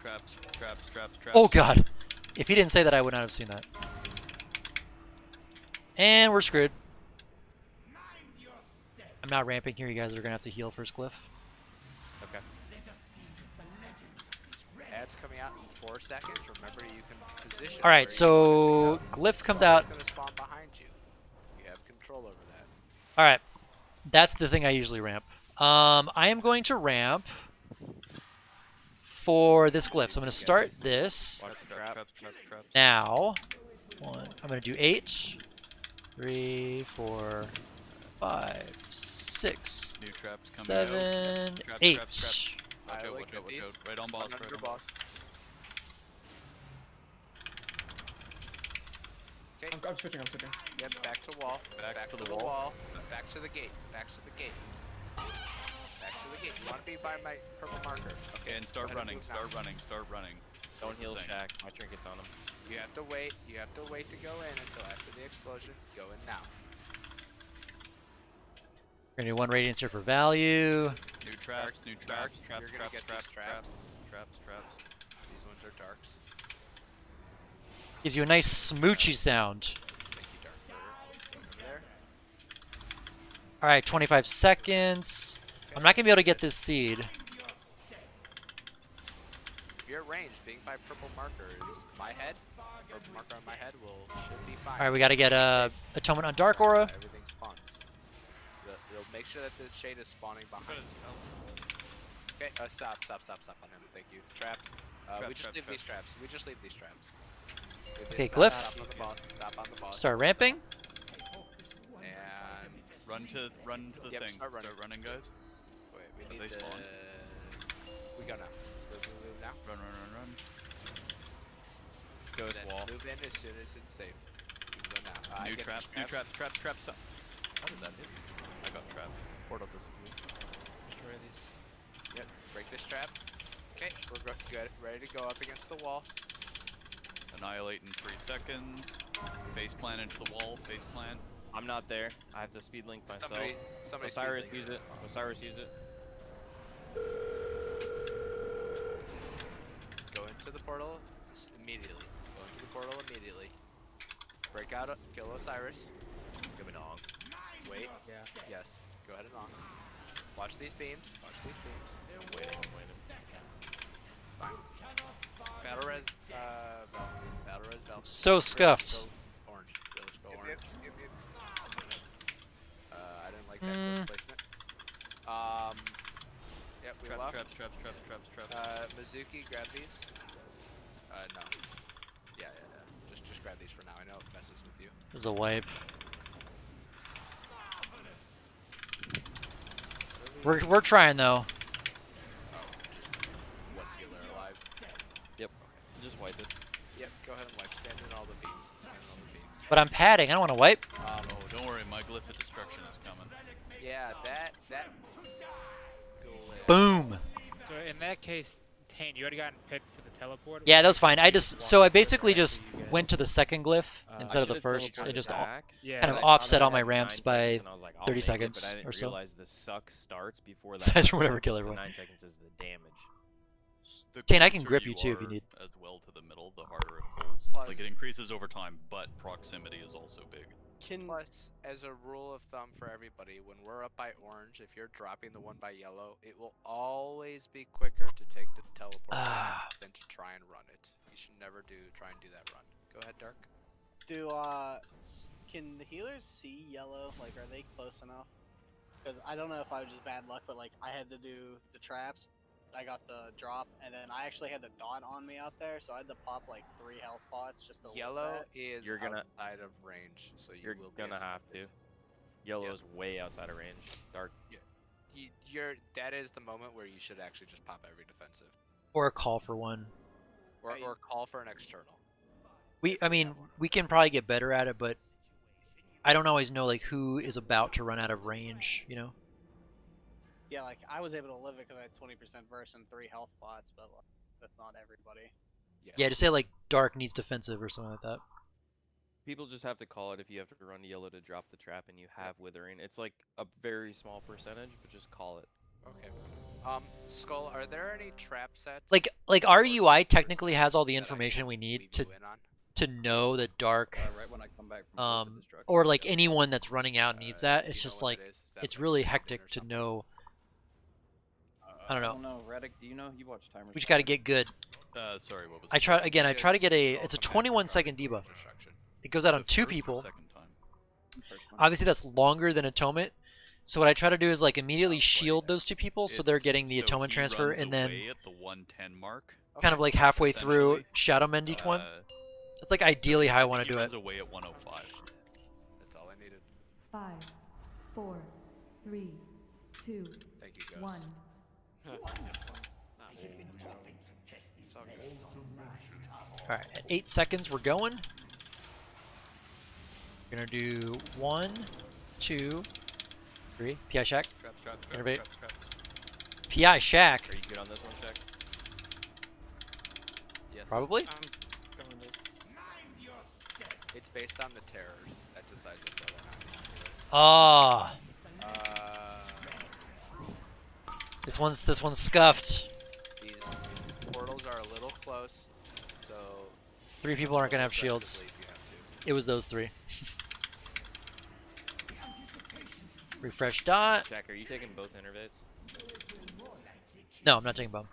Traps, traps, traps, traps. Oh god! If he didn't say that, I would not have seen that. And we're screwed. I'm not ramping here. You guys are going to have to heal first, Glyph. Okay. Ads coming out in 4 seconds. Remember, you can position. Alright, so Glyph comes out. It's going to spawn behind you. You have control over that. Alright. That's the thing I usually ramp. I am going to ramp for this Glyph. So I'm going to start this. Watch the traps, traps, traps. Now, I'm going to do 8, 3, 4, 5, 6, New traps coming 7, out. Traps, 8. traps, traps. Watch I out, like watch out, watch these. out. Right on boss, One right under on boss. Okay. I'm switching. Yep, back to wall. Back to the wall. wall. Back to the gate. Back to the gate. Back to the gate. You want to be by my purple marker. Okay, and start Go ahead running, move start now. running, start running. Don't heal Thing. Shaq. My trinket's on him. You have to wait. You have to wait to go in until after the explosion. Go in now. We're gonna do 1 radiance here for value. New traps, new traps, traps, You're gonna traps, get traps, these traps, traps, traps. These ones are darks. Gives you a nice smoochy sound. Thank you, Dark Burger. Over there. All right, 25 seconds. I'm not gonna be able to get this seed. If you're at range, being by purple markers, my head, purple marker on my head should be fine. All right, we gotta get atonement on Dark Aura. Everything spawns. They'll make sure that this shade is spawning behind. Okay, stop on him. Thank you. Traps. We just leave these traps. We just leave these traps. Okay, Glyph. Stop on the boss. Stop on the boss. Start ramping. And run to the yep, thing. Start running, guys. Wait, we Have need they to. spawned? We go now. Move now. Run. Go to Then wall. move in as soon as it's safe. You can go now. New traps. How did that hit me? I got trapped. Portal disappeared. Destroy these. Yep. Break this trap. Okay, we're good. Ready to go up against the wall. Annihilate in 3 seconds. Face plant into the wall. Face plant. I'm not there. I have to speed link myself. Somebody Osiris speed use link. it. Osiris use it. Go into the portal immediately. Go into the portal immediately. Break out. Kill Osiris. Give me dog. Wait. Yeah. Yes. Go ahead and knock. Watch these beams. Watch these beams. Waiting. Fine. Battle res. Battle res. Val. So scuffed. Go orange. Let's go orange. I didn't like that placement. Yep. We left. Traps. Mizuki, grab these. No. Yeah. Just grab these for now. I know it messes with you. There's a wipe. We're trying though. Oh, just one healer alive. Yep. Just wipe it. Yep. Go ahead and wipe. Stand in all the beams. But I'm padding. I don't want to wipe. Oh, don't worry. My glyph of destruction is coming. Yeah, that. Boom. So in that case, Tane, you already gotten picked for the teleport? Yeah, that was fine. I basically just went to the second glyph instead of the first. I just kind of offset all my ramps by 30 seconds or so. I realized the suck starts before that. Says whatever, kill everyone. 9 seconds is the damage. Tane, I can grip you too if you need. As well to the middle, the harder it pulls. Like it increases over time, but proximity is also big. Plus, as a rule of thumb for everybody, when we're up by orange, if you're dropping the one by yellow, it will always be quicker to take the teleport than to try and run it. You should never try and do that run. Go ahead, Dark. Can the healers see yellow? Like, are they close enough? Because I don't know if I was just bad luck, but like I had to do the traps. I got the drop, and then I actually had the dot on me out there, so I had to pop like 3 health pots just to Yellow live that. is outside of range, so You're gonna have to. Yellow is way outside of range. Dark. Yeah. That is the moment where you should actually just pop every defensive. Or call for one. Or call for an external. I mean, we can probably get better at it, but I don't always know like who is about to run out of range, you know? Yeah, like I was able to live it because I had 20% verse and 3 health pots, but like, that's not everybody. Yeah, just say like Dark needs defensive or something like that. People just have to call it if you have to run yellow to drop the trap and you have withering. It's like a very small percentage, but just call it. Okay. Skull, are there any trap sets? Like our UI technically has all the information we need to know that Dark, right when I come back from or like anyone that's running out needs that. It's just like it's really hectic to know. I don't know. I don't know, Redick, do you know? You watch timers. We just got to get good. Sorry, what was I try to get it's a 21-second debuff. It goes out on 2 people. Obviously that's longer than Atonement. So what I try to do is like immediately shield those 2 people so they're getting the Atonement transfer, and then at the 110 mark. Kind of like halfway through Shadow Mend each one. That's like ideally how I want to do it. Runs away at 105. That's all I needed. 5, 4, 3, 2, Thank you, Ghost. 1. Alright, at 8 seconds we're going. We're gonna do 1, 2, 3. PI Shack. Everybody. PI Shack. Are you good on this one, Shack? Yes. Probably. I'm going this. It's based on the terrors that decides whether or not you can do it. Oh, this one's scuffed. These portals are a little close, so 3 people aren't gonna have shields. aggressively if you have to. It was those 3. Refresh dot. Jack, are you taking both innervates? No, I'm not taking bomb.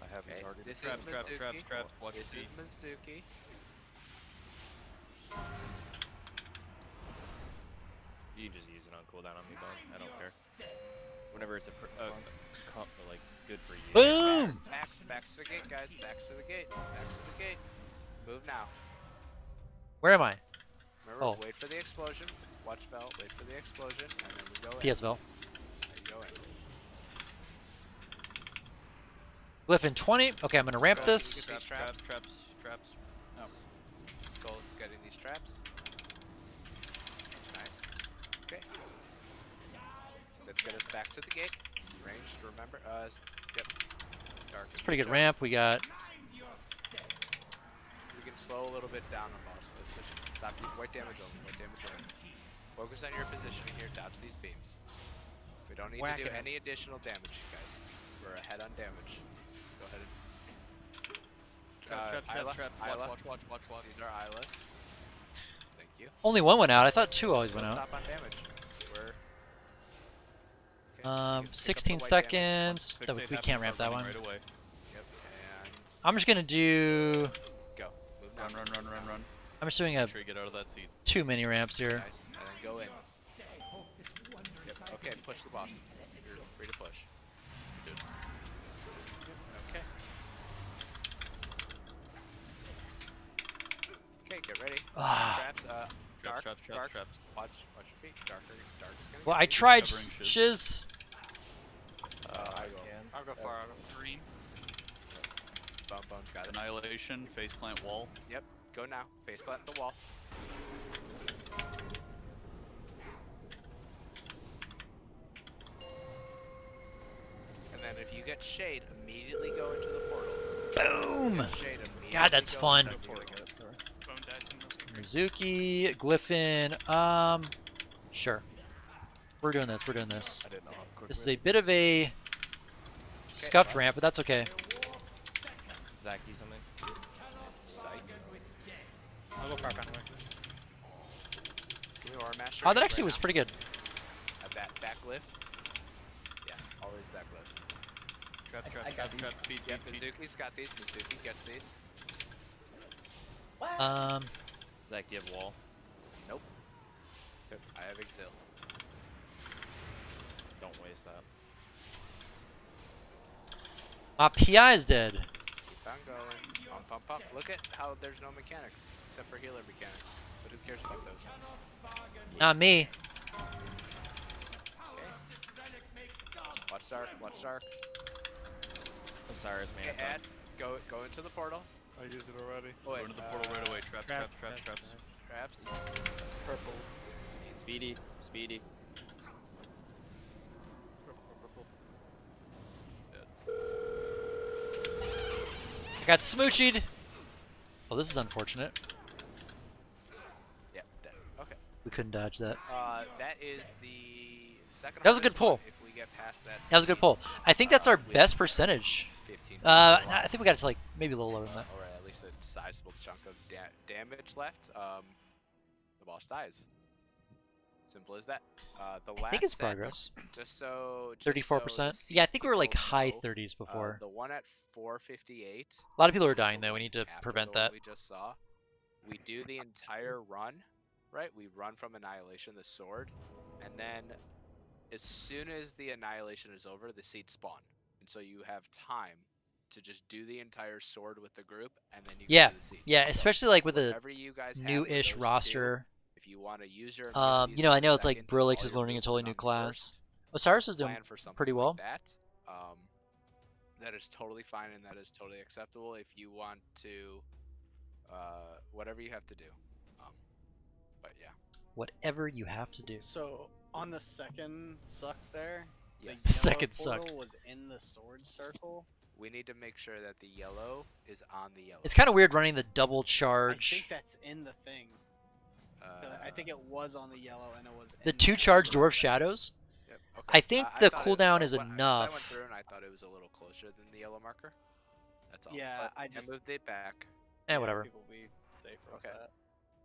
I have Okay, target. this Traps, is traps, Mythic. traps, traps. Watch This your is feet. Mythic. You can just use it on cooldown on me, bud. I don't care. Whenever it's like good for you. Boom! Back to the gate, guys. Back to the gate. Back to the gate. Move now. Where am I? Remember, Oh. wait for the explosion. Watch Vel. Wait for the explosion, and then we go in. PS Vel. There you go in. Glyph in 20. Okay, I'm gonna ramp Skull, this. you get these traps. traps. Skull is getting these traps. Nice. Okay. Let's get us back to the gate. Ranged, remember? Yep. Dark. It's pretty good ramp. We got. We can slow a little bit down on boss. Let's just stop. White damage only. White damage only. Focus on your positioning here. Dodge these beams. We don't need Whack to do it. any additional damage, guys. We're ahead on damage. Go ahead and. Traps, Isla, traps. Isla. Watch. These are Islas. Thank you. Only 1 went out. I thought 2 always Still went out. Stop on damage. We're. Okay, you can pick up the 16 white damage. seconds. Fixate We happens, can't ramp start that running one. Right away. Yep. And I'm just gonna do. go. Move now. Run. I'm just doing a Make sure you get out of that seat. 2 mini ramps here. Nice. And then go in. Yep. Okay, push the boss. You're free to push. Good. Okay. Okay, get ready. Ah. Traps, dark, dark. Traps. Watch your feet. Dark's gonna Well, get I you. tried Covering shiz. I'll go far out of green. Bone's got it. Annihilation, faceplant wall. Yep. Go now. Face plant the wall. And then if you get shade, immediately go into the portal. Boom! Get shade, immediately God, that's go fun. into the portal. Bone dies in those. Mizuki, Glyphin. Sure. We're doing this. I didn't know how quick This is we- a bit of a scuffed boss. ramp, but that's okay. Zach, do something. Psych. I'll go far back away. Give me Aura Master. Oh, that right actually was now. pretty good. Back glyph. Yeah, always that glyph. Trap. Feet. Yep, Mizuki's got these. Mizuki gets these. Zach, do you have wall? Nope. Good. I have Exil. Don't waste that. My PI is dead. Keep on going. Pump. Look at how there's no mechanics except for healer mechanics. But who cares about those? Not me. Watch dark. Osiris, man. Okay, add. Go into the portal. I used it already. Oh, wait, Go into the portal right away. Traps. Traps. Purple. Speedy. I got smoochied. Oh, this is unfortunate. Yep. Dead. Okay. We couldn't dodge that. That is the second. That was a good hardest pull. one if we get past that. That was a good pull. I think that's our with best percentage. 15. I think we got it to like maybe a little lower than that. Or at least a sizable chunk of damage left. The boss dies. Simple as that. The last I think it's set, progress. Just so 34%. the Yeah, I think we were like people high know, 30s before. The one at 458. A lot of people are which is dying the though. We one need to after prevent the one that. We just saw. We do the entire run, right? We run from Annihilation, the sword, and then as soon as the Annihilation is over, the seeds spawn, and so you have time to just do the entire sword with the group, and then you Yeah, can do the seeds. yeah, So especially like with a whatever you guys have with new-ish those roster. Two, if you want to use your You know, I know it's like Brilix is learning a totally new class. Osiris is doing plan for something pretty well. like that. That is totally fine and that is totally acceptable if you want to, whatever you have to do. But yeah. Whatever you have to do. So on the second suck there, Yes. the yellow Second suck. portal was in the sword circle. We need to make sure that the yellow is on the yellow. It's kind of weird running the double I charge. think that's in the thing. I think it was on the yellow and it was. The in 2 charge Dwarf Shadows. Yep. Okay. I think I the thought cooldown it, is I enough. went through and I thought it was a little closer than the yellow marker. That's all. Yeah, But I just moved it back. Whatever. People be safer with Okay. that.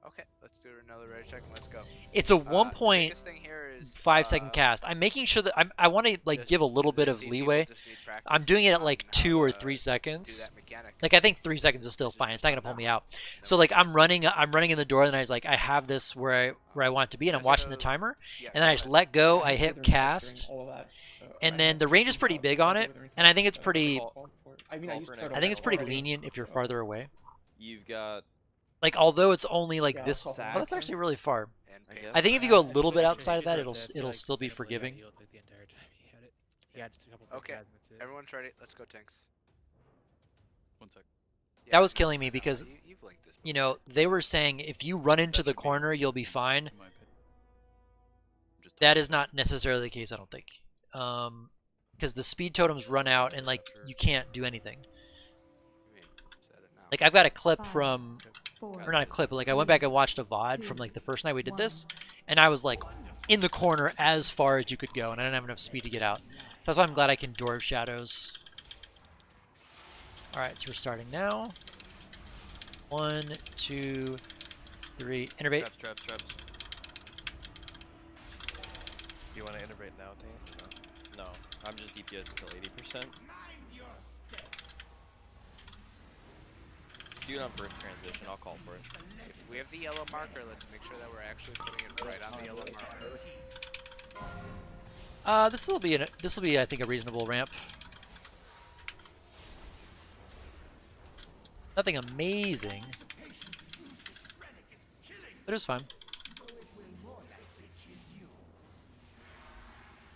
Okay, let's do another ready check and let's go. It's a The 1.5 biggest thing here is, second cast. I'm making sure that I want to like give a little bit of leeway. I'm doing it at like 2 or 3 seconds. Like I think 3 seconds is still fine. It's not gonna pull me out. So like I'm running in the door, and I was like, I have this where I want it to be, and I'm watching the timer, and then I just let go. I hit cast, and then the range is pretty big on it, and I think it's pretty. I think it's pretty lenient if you're farther away. You've got. Like, although it's only like this, well, that's actually really far. I think if you go a little bit outside of that, it'll still be forgiving. Okay, everyone's ready. Let's go, tanks. 1 sec. That was killing me because, you know, they were saying if you run into the corner, you'll be fine. That is not necessarily the case, I don't think. Because the speed totems run out and like you can't do anything. Like I've got a clip from. Or not a clip, but like I went back and watched a VOD from like the first night we did this, and I was like in the corner as far as you could go, and I didn't have enough speed to get out. That's why I'm glad I can Dwarf Shadows. Alright, so we're starting now. 1, 2, 3, innervate. Traps. Do you want to innervate now, Tank? No, I'm just DPS until 80%. Do it on first transition, I'll call for it. If we have the yellow marker, let's make sure that we're actually putting it right on the yellow marker. This will be I think a reasonable ramp. Nothing amazing, but it was fine.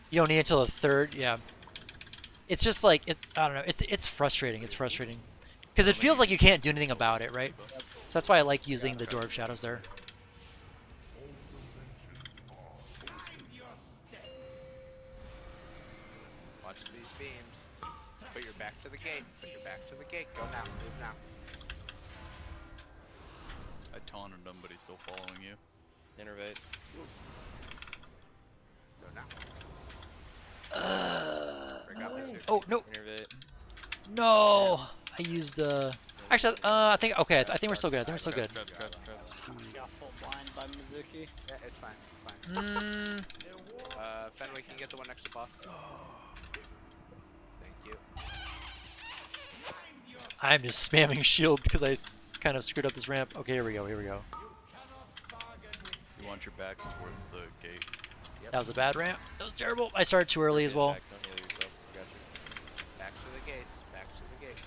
You don't need it until the 3rd, yeah. It's just like I don't know. It's frustrating. It's frustrating. Because it feels like you can't do anything about it, right? So that's why I like using the Dwarf Shadows there. Watch these beams. Put your back to the gate. Put your back to the gate. Go now. Move now. I taunted him, but he's still following you. Innervate. Go now. Oh no! Innervate. No! I used actually, I think we're still good. I think we're still good. Got full blind by Mizuki. Yeah, it's fine. It's fine. Fenway can get the one next to boss. Thank you. I'm just spamming shield because I kind of screwed up this ramp. Okay, here we go. You want your backs towards the gate. Yep. That was a bad ramp. That was terrible. I started too early as well. Back to the gates. Back to the gate.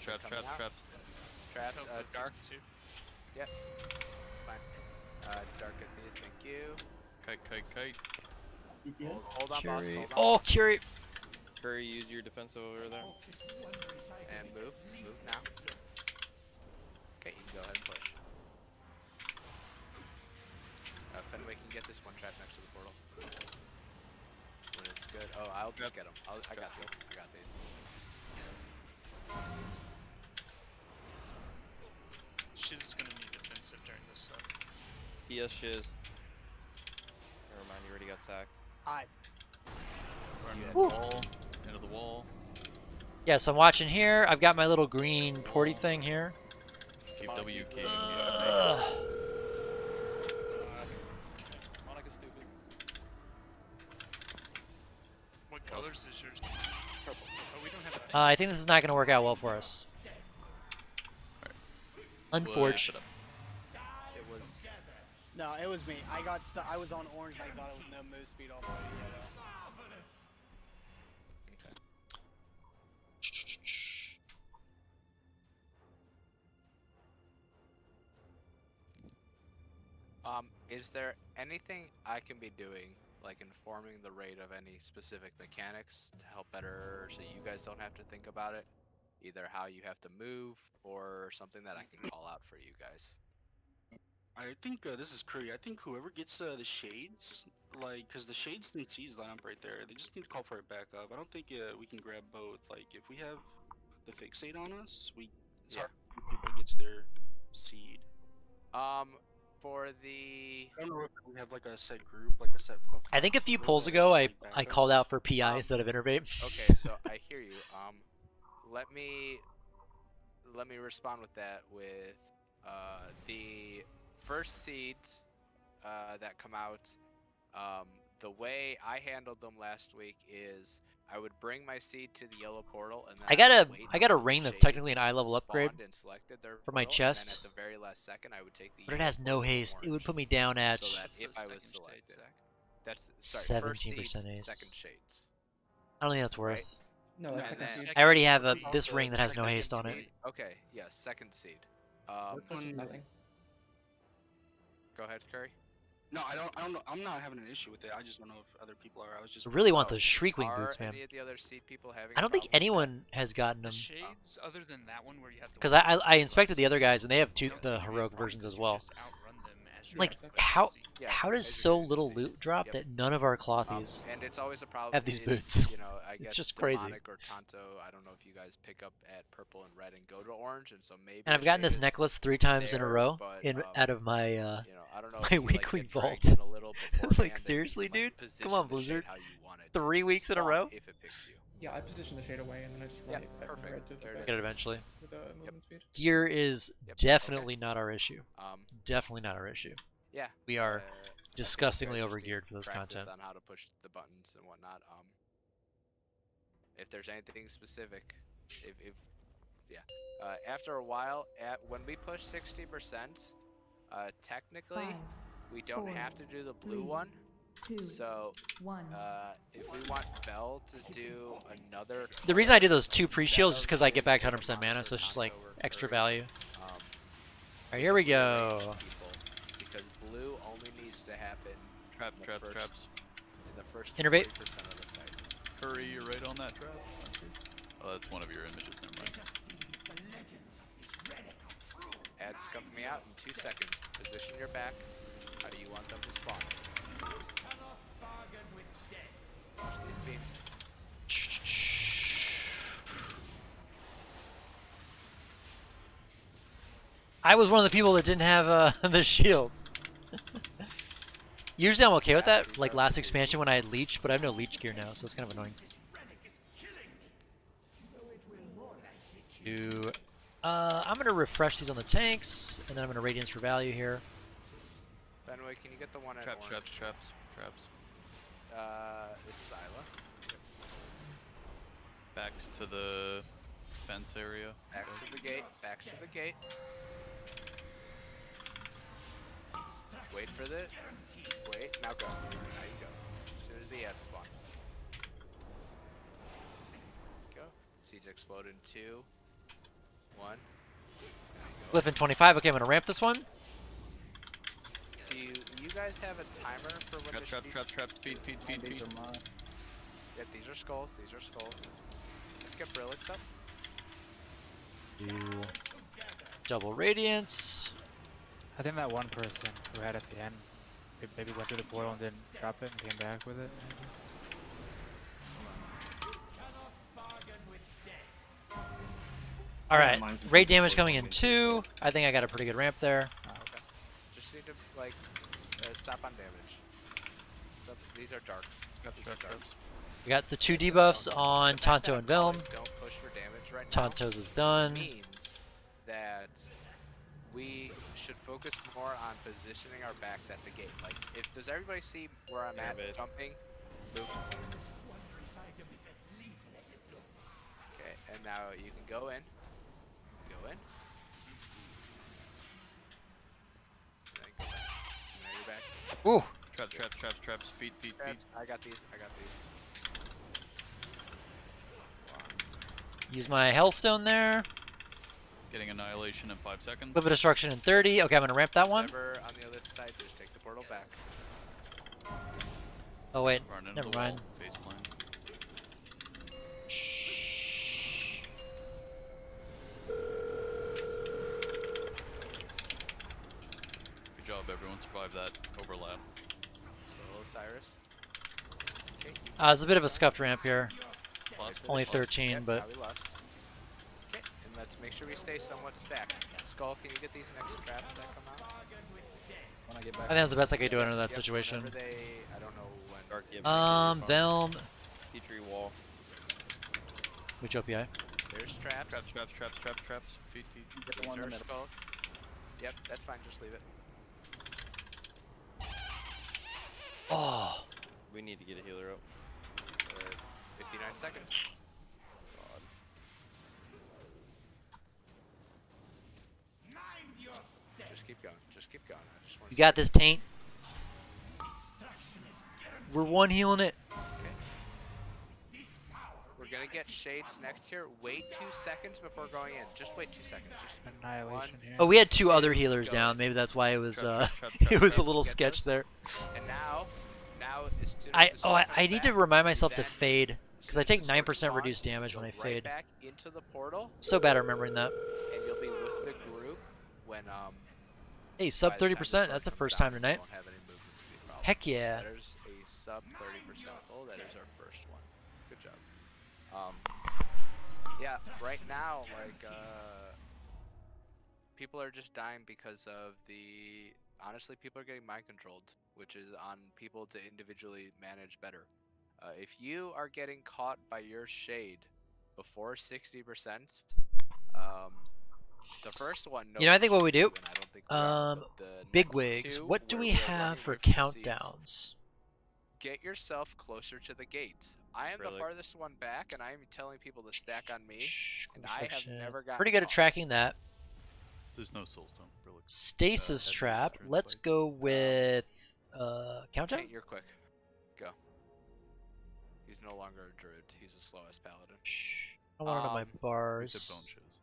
Traps. Traps, dark. Yep. Fine. Dark at these, thank you. Kite. Hold on, boss. Hold on. Oh, Curie. Curry, use your defensive over there. And move. Move now. Okay, you can go ahead and push. Fenway can get this one trap next to the portal. When it's good. Oh, I'll just get him. I got these. I got these. Shiz is gonna need defensive during this, so. PS Shiz. Never mind, you already got sacked. Hi. Into the wall. Yeah, so I'm watching here. I've got my little green porty thing here. Keep W key. Monica stupid. What colors is yours? Purple. Oh, we don't have a I think this is not going to work out well for us. Unfortunate. It was. No, it was me. I was on orange and I thought it was no move speed all the way to yellow. Is there anything I can be doing, like informing the raid of any specific mechanics to help better, so you guys don't have to think about it? Either how you have to move, or something that I can call out for you guys. I think this is Curry. I think whoever gets the shades, like, because the shades and C's line up right there, they just need to call for it back up. I don't think we can grab both. Like, if we have the fixate on us, it's hard for people to get to their seed. For the. I don't know if we have like a set group, like a set. I think a few polls ago, I called out for PI instead of Innervate. Okay, so I hear you. Let me respond with that with the first seeds that come out. The way I handled them last week is I would bring my seed to the yellow portal, and then I got a ring that's technically an eye level upgrade for my chest, and at the very last second, I would take the but it has no haste. It would put me down at so that if I was selected, that's 17% haste. Second shades. I don't think that's worth. Right? No, that's second seed. I already have this ring that has no haste on it. Okay, yeah, second seed. Nothing. Go ahead, Curry. No, I don't know. I'm not having an issue with it. I just don't know if other people are. I was just. I really want those Shriekwing boots, man. Any of the other seed people having I don't think anyone has gotten them. Shades, other than that one where you have to. Because I inspected the other guys and they have the heroic versions as well. Like how does so little loot drop that none of our clothies and it's always a problem have these boots? You know, I guess it's just crazy. Or Tonto, I don't know if you guys pick up at purple and red and go to orange, and so maybe. And I've gotten this necklace 3 times in a row out of my you know, I don't know my weekly vault. Like seriously, dude? Come on, Blizzard. 3 weeks in a row? If it picks you. Yeah, I position the shade away and then I just rotate back from red to the back. Get it eventually. With movement speed. Gear is definitely not our issue. Definitely not our issue. Yeah. We are disgustingly overgeared for this content. On how to push the buttons and whatnot. If there's anything specific, after a while, when we push 60%, technically, we don't have to do the blue one. So, if we want Bell to do another. The reason I do those 2 pre-shields is just because I get back to 100% mana, so it's just like extra value. Alright, here we go. Because blue only needs to happen traps. In the first Innervate. 40% of the fight. Curry, you're right on that trap. Oh, that's one of your images. Never mind. Add scum me out in 2 seconds. Position your back. How do you want them to spawn? Watch these beams. I was one of the people that didn't have the shield. Usually I'm okay with that, like last expansion when I had leech, but I have no leech gear now, so it's kind of annoying. I'm gonna refresh these on the tanks, and then I'm gonna radiance for value here. Benway, can you get the one at traps. This is Isla. Backs to the fence area. Backs to the gate. Backs to the gate. Wait for the. Wait. Now go. Now you go. As soon as the ads spawn. Go. Seeds explode in 2, 1. Glyph in 25. Okay, I'm gonna ramp this one. Do you guys have a timer for when the traps. Feed. Yeah, these are skulls. Let's get Brillix up. Do double radiance. I think that one person who had at the end maybe went through the portal and didn't drop it and came back with it. Alright, rate damage coming in 2. I think I got a pretty good ramp there. Okay. Just need to, like, stop on damage. These are darks. We got the 2 debuffs on Tonto and Vilm. Don't push for damage right now. Tonto's is done. Means that we should focus more on positioning our backs at the gate. Like, does everybody see where I'm at jumping? Move. Okay, and now you can go in. Go in. And then go back. Now you're back. Ooh. Traps. Feed. I got these. Use my Hellstone there. Getting Annihilation in 5 seconds. Live of Destruction in 30. Okay, I'm gonna ramp that one. On the other side, just take the portal back. Oh wait, never mind. Good Everyone survive that overlap. Little Cyrus. Okay. It's a bit of a scuffed ramp here. Lost. Only Lost. 13, Yep, but now we lost. Okay, and let's make sure we stay somewhat stacked. Skull, can you get these next traps that come out? When I get I back. think that's the best I could do under that Yep, situation. whenever they, I don't know when. Dark, yeah, Velm. Petri wall. Which OPI? There's traps. Traps. Feet. Get the one in the middle. Skull. Yep, that's fine. Just leave it. Oh. We need to get a healer up. 59 seconds. God. Just keep going. Just keep going. I just want You got this, Taint. We're one healing it. We're gonna get shades next here. Wait 2 seconds before going in. Just wait 2 seconds. Just Annihilation here. Oh, we had 2 other healers down. Maybe that's why it was it was a little sketch there. And now as soon as the sword I comes need to back, remind myself to then fade because I take the sword 9% spawns, reduced damage go when I right fade. back into the portal, So bad at remembering that. and you'll be with the group when Hey, sub by the time 30%. sword That's the comes first down, time you tonight. won't have any movement to be a problem. Heck yeah. There's a sub 30% pull. That is our first one. Good job. Yeah, right now, like, people are just dying because of honestly, people are getting mind controlled, which is on people to individually manage better. If you are getting caught by your shade before 60%, the first one, You know, I think what we do, and I don't think we are, but the big next wigs. two, What do where we are have running for away from the seeds, countdowns? get yourself closer to the gate. I am the farthest one back, and I am telling people to stack on me, and I have never gotten Pretty good at caught. tracking that. There's no soulstone, really. Stasis trap. Let's go with countdown. Taint, you're quick. Go. He's no longer a druid. He's the slowest paladin. I want to know my bars. Bone shoes.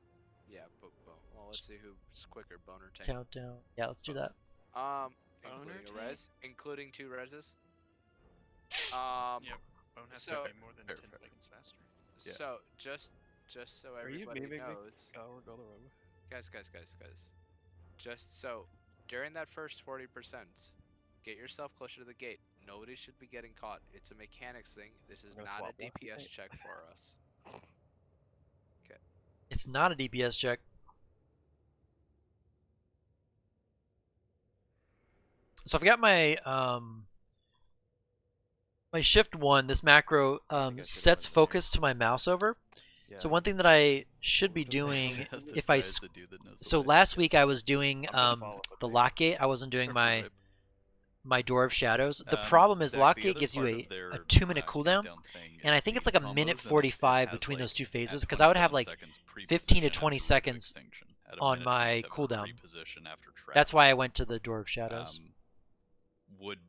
Yeah, but well, let's see who's quicker, Bone or Taint. Countdown. Yeah, let's do that. Including a res, including 2 reses. Yeah, Bone has so, to be more than 10 seconds faster. Yeah. So just so everybody knows, guys. Just so during that first 40%, get yourself closer to the gate. Nobody should be getting caught. It's a mechanics thing. This is not a DPS check for us. Okay. It's not a DPS check. So I've got my my shift 1. This macro sets focus to my mouse over. Yeah. So one thing that I should be doing if I last week I was doing the lockgate. I wasn't doing my Door of Shadows. The problem is lockgate gives you a 2-minute cooldown, and I think it's like a minute 45 between those 2 phases because I would have like 15 to 20 seconds on my cooldown. That's why I went to the Door of Shadows. Would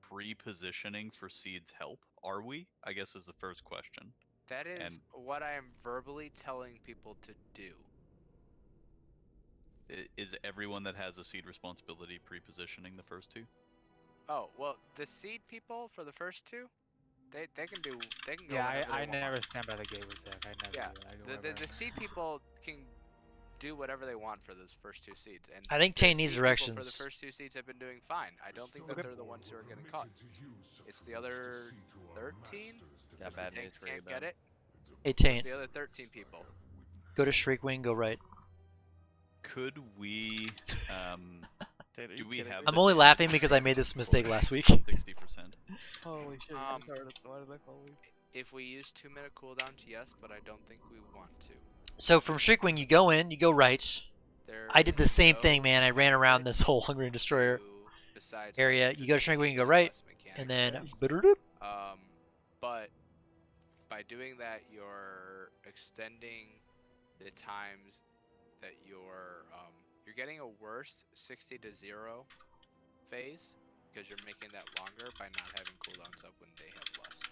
pre-positioning for seeds help? Are we? I guess is the first question. That is what I am verbally telling people to do. Is everyone that has a seed responsibility pre-positioning the first 2? Oh, well, the seed people for the first 2, they can go. Yeah, I never stand by the gate with Zach. I never. Yeah, do that. the seed people can do whatever they want for those first 2 seeds. And I think Taint needs seed people directions. For the first 2 seeds have been doing fine. I don't think that they're the ones who are getting caught. It's the other 13. That bad news for you, can't get it. Hey Taint. It's the other 13 people. Go to Shriekwing. Go right. Could we? Do we have? I'm only laughing because I made this mistake last week. 60%. Holy shit! Why did I follow you? If we use 2-minute cooldowns, yes, but I don't think we want to. So from Shriekwing, you go in, you go right. I did the same thing, man. I ran around this whole Hungering Destroyer area. You go to Shriekwing, you go right, and then. But by doing that, you're extending the times that you're getting a worse 60 to 0 phase because you're making that longer by not having cooldowns up when they have lust.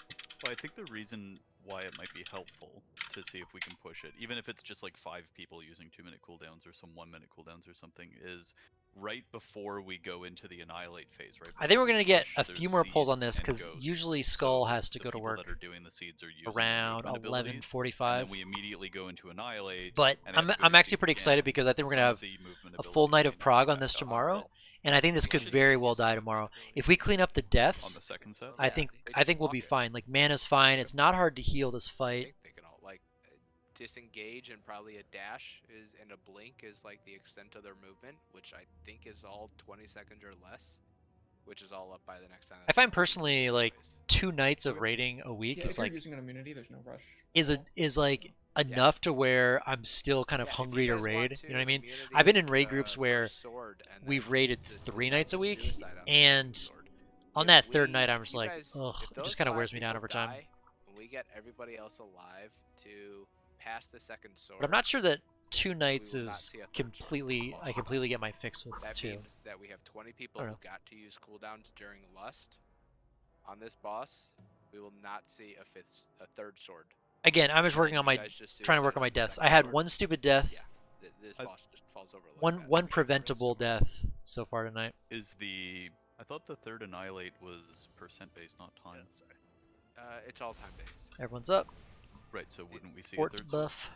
Well, I think the reason why it might be helpful to see if we can push it, even if it's just like 5 people using 2-minute cooldowns or some 1-minute cooldowns or something, is right before we go into the annihilate phase, right? I think we're gonna get a few more pulls on this because usually Skull has to go to work that are doing the seeds are using around movement 11:45. and then we immediately go into annihilate. But and I'm actually pretty excited because I think we're gonna have a full night of Prog on this tomorrow, And I think this could very well die tomorrow. If we clean up the On deaths, the second set. I think we'll be fine. Like mana's fine. It's not hard to heal this fight. They can all like disengage and probably a dash is and a blink is like the extent of their movement, which I think is all 20 seconds or less, which is all up by the next time. I find personally like 2 nights of raiding a week Yeah, is if you're like using an immunity, there's no rush. is like enough to where I'm still kind of hungry to raid. You know what I mean? I've been in raid groups where we've raided 3 nights a week, and on that third night I'm just like, ugh, it just kind of wears me down over time. When we get everybody else alive to pass the second sword. But I'm not sure that 2 nights is completely. I completely get my fix with That 2. means that we have 20 people who got to use cooldowns during Lust. On this boss, we will not see a third sword. Again, I'm just working on my trying to work on my deaths. I had 1 stupid death. Yeah, this boss just falls over. One preventable death so far tonight. I thought the third annihilate was percent based, not time. It's all time based. Everyone's up. Right, so wouldn't we see a Fort third sword? buff.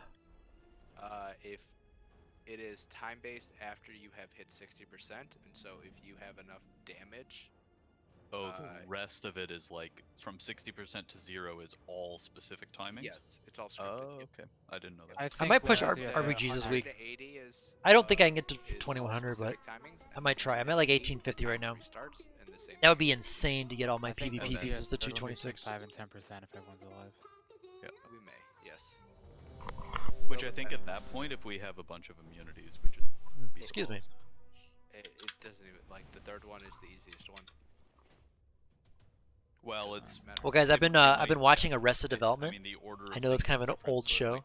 If it is time based after you have hit 60%, and so if you have enough damage. Oh, the rest of it is like from 60% to 0 is all specific timings? Yes, it's all scripted. Oh, okay. I didn't know that. I might push RPGs this week. I don't think I can get to 2100, but I might try. I'm at like 1850 right now. That would be insane to get all my PvP pieces to 226. 5 and 10% if everyone's alive. Yeah. We may, yes. Which I think at that point, if we have a bunch of immunities, we just. Excuse me. It doesn't even like the third one is the easiest one. Well, it's. Well, guys, I've been watching Arrested Development. I know that's kind of an old show.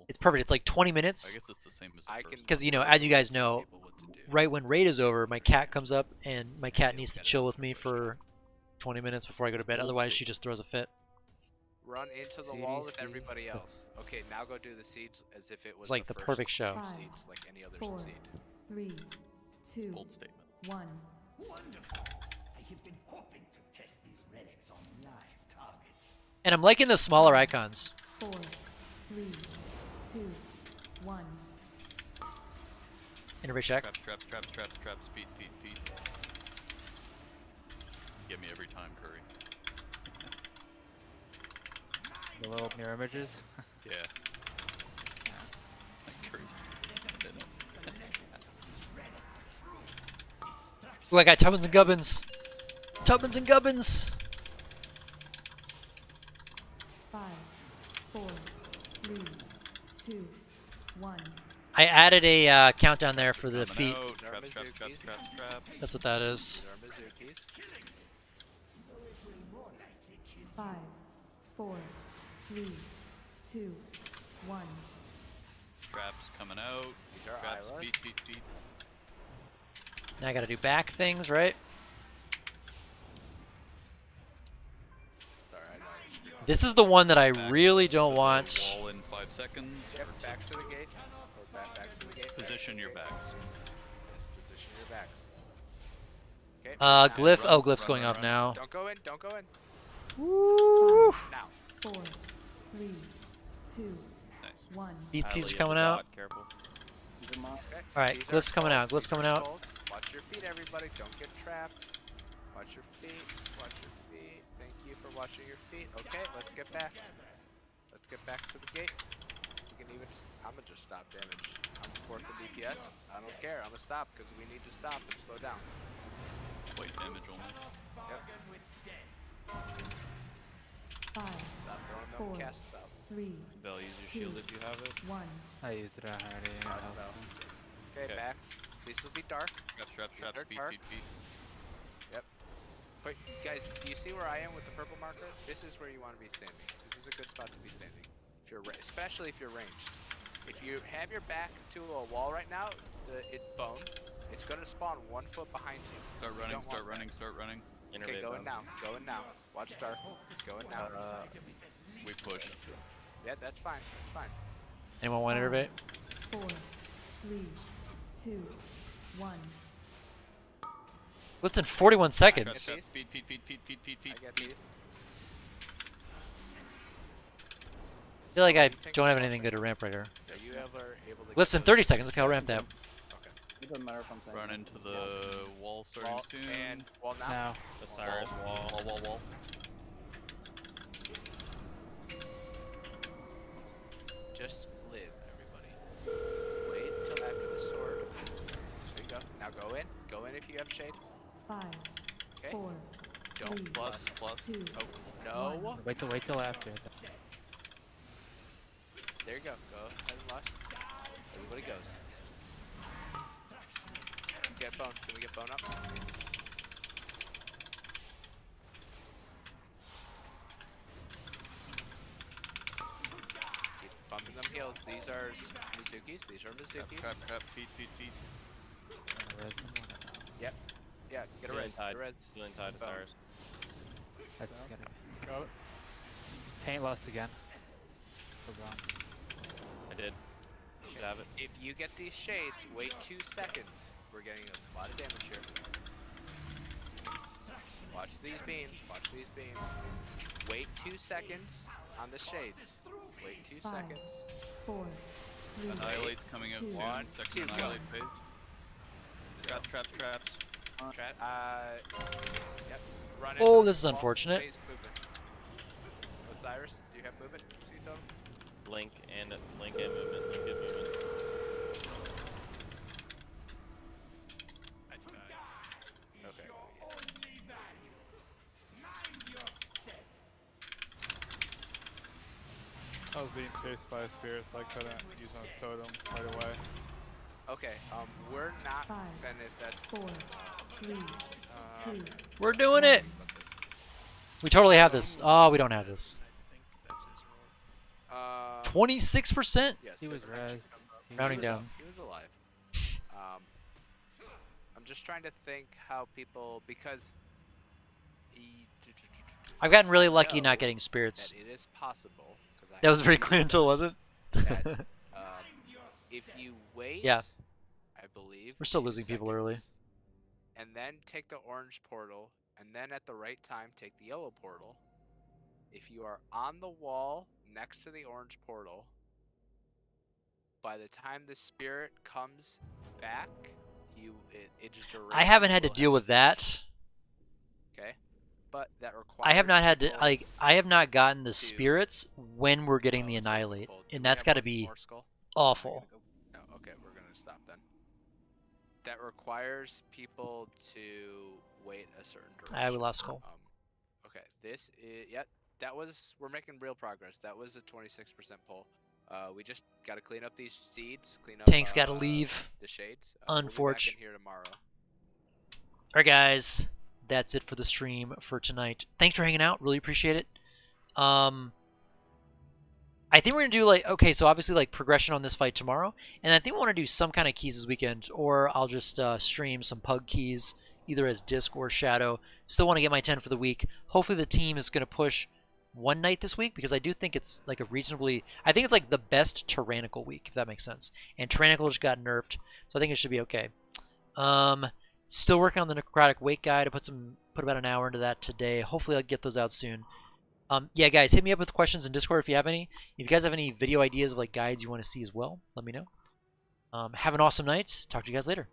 It's perfect. It's like 20 minutes. I guess it's the same as the first Because you know, as you guys know, right when raid is over, my cat comes up and my cat needs to chill with me for 20 minutes before I go to bed. Otherwise, she just throws a fit. Run into the wall with everybody else. Okay, now go do the seeds as if it was It's like the first perfect show. two seeds, like any other 4, seed. 3, 2, Bold statement. 1. Wonderful. I have been hoping to test these relics on live targets. And I'm liking the smaller icons. 4, 3, 2, 1. Innervate check. Traps, feet. Get me every time, Curry. The little mirror images. Yeah. Curry's. Ooh, I got Tubbins and Gubbins. Tubbins and Gubbins. 5, 4, 3, 2, 1. I added a countdown there for the feet. Traps. That's what that is. 5, 4, 3, 2, 1. Traps coming out. Traps, feet. Now I gotta do back things, right? Sorry, I know. This is the one that I really don't want. Wall in 5 seconds. Yep, backs to the gate. Backs to the gate. Position your backs. Yes, position your backs. Okay. Glyph. Oh, Glyph's going up now. Don't go in. Don't go in. Woo! Now. 4, 3, 2, 1. Beat Caesar's coming out. Careful. Alright, Glyph's coming out. Glyph's coming out. Watch your feet, everybody. Don't get trapped. Watch your feet. Watch your feet. Thank you for watching your feet. Okay, let's get back. Let's get back to the gate. We can even. I'm gonna just stop damage. I'm fourth in DPS. I don't care. I'm gonna stop because we need to stop and slow down. Wait, damage only. Yep. 5, Stop throwing 4, them casts out. 3, Bell, use your shield if you have it. 1. I used it already. Okay, back. These will be dark. Traps, They're feet. dark. Yep. But guys, do you see where I am with the purple marker? This is where you want to be standing. This is a good spot to be standing. If you're especially if you're ranged. If you have your back to a wall right now, it's bone. It's gonna spawn 1 foot behind you. Start running. Okay, go in now. Go in now. Watch start. Go in now. We pushed. Yeah, that's fine. That's fine. Anyone want to innervate? 4, 3, 2, 1. What's in 41 seconds? Feet. I get these. I feel like I don't have anything good to ramp right here. Are you ever able to Glyph's in 30 seconds. Okay, I'll ramp that. Okay. It doesn't matter if I'm saying Run into the wall starting Wall soon. and wall now. Now. Osiris wall. Wall. Just live, everybody. Wait till after the sword. There you go. Now go in. Go in if you have shade. 5, Okay. 4, Don't 3, Plus. 2, Oh no. Wait till after. There you go. Go ahead and lust. Everybody goes. Get bone. Can we get bone up? Keep bumping them heals. These are Mizukis. These are Mizukis. Trap. Feet. Yep. Yeah. Get a res. Get a res. Healing tide Osiris. That's gonna be. Taint lust again. I did. Should have it. If you get these shades, wait 2 seconds. We're getting a lot of damage here. Watch these beams. Watch these beams. Wait 2 seconds on the shades. Wait 2 5, seconds. 4, 3, Annihilate's coming out 2, soon. 1, Second 2, annihilate phase. Traps. Yep. Run Oh, into this is the wall. unfortunate. Phase movement. Osiris, do you have movement? Tito? Link and movement. Link and movement. Okay. I was being chased by a spirit, so I couldn't use my totem right away. Okay, we're not 5, then if that's 4, 3, 2. We're doing it. We totally have this. Oh, we don't have this. 26%. Yes, He was it's res. actually- Rounding he was down. He was alive. I'm just trying to think how people because I've gotten really I lucky know not getting spirits. that it is possible because That was pretty clear until it wasn't. that if you wait, Yeah. I believe We're still 2 losing people early. seconds, and then take the orange portal, and then at the right time take the yellow portal. If you are on the wall next to the orange portal, by the time the spirit comes back, its duration. I haven't had to will deal with that. Okay, but that requires. I have not had to people like. I have not gotten the to- spirits when we're getting the let's get annihilate, people- do and we that's have got to one be more skull? awful. No, okay, we're gonna stop then. That requires people to wait a certain duration. I have a last skull. Okay, this is that was we're making real progress. That was a 26% pull. We just got to clean up these seeds, clean up. Tank's got to leave. The shades. We'll be back in Unfortunate. here tomorrow. All right, guys, that's it for the stream for tonight. Thanks for hanging out. Really appreciate it. I think we're gonna do so obviously progression on this fight tomorrow, and I think we want to do some kind of keys this weekend, or I'll just stream some pug keys either as disc or shadow. Still want to get my 10 for the week. Hopefully the team is gonna push one night this week because I do think it's I think it's the best tyrannical week, if that makes sense. And tyrannical just got nerfed, so I think it should be okay. Still working on the necrotic wake guide. I put about an hour into that today. Hopefully I'll get those out soon. Yeah, guys, hit me up with questions in Discord if you have any. If you guys have any video ideas of guides you want to see as well, let me know. Have an awesome night. Talk to you guys later.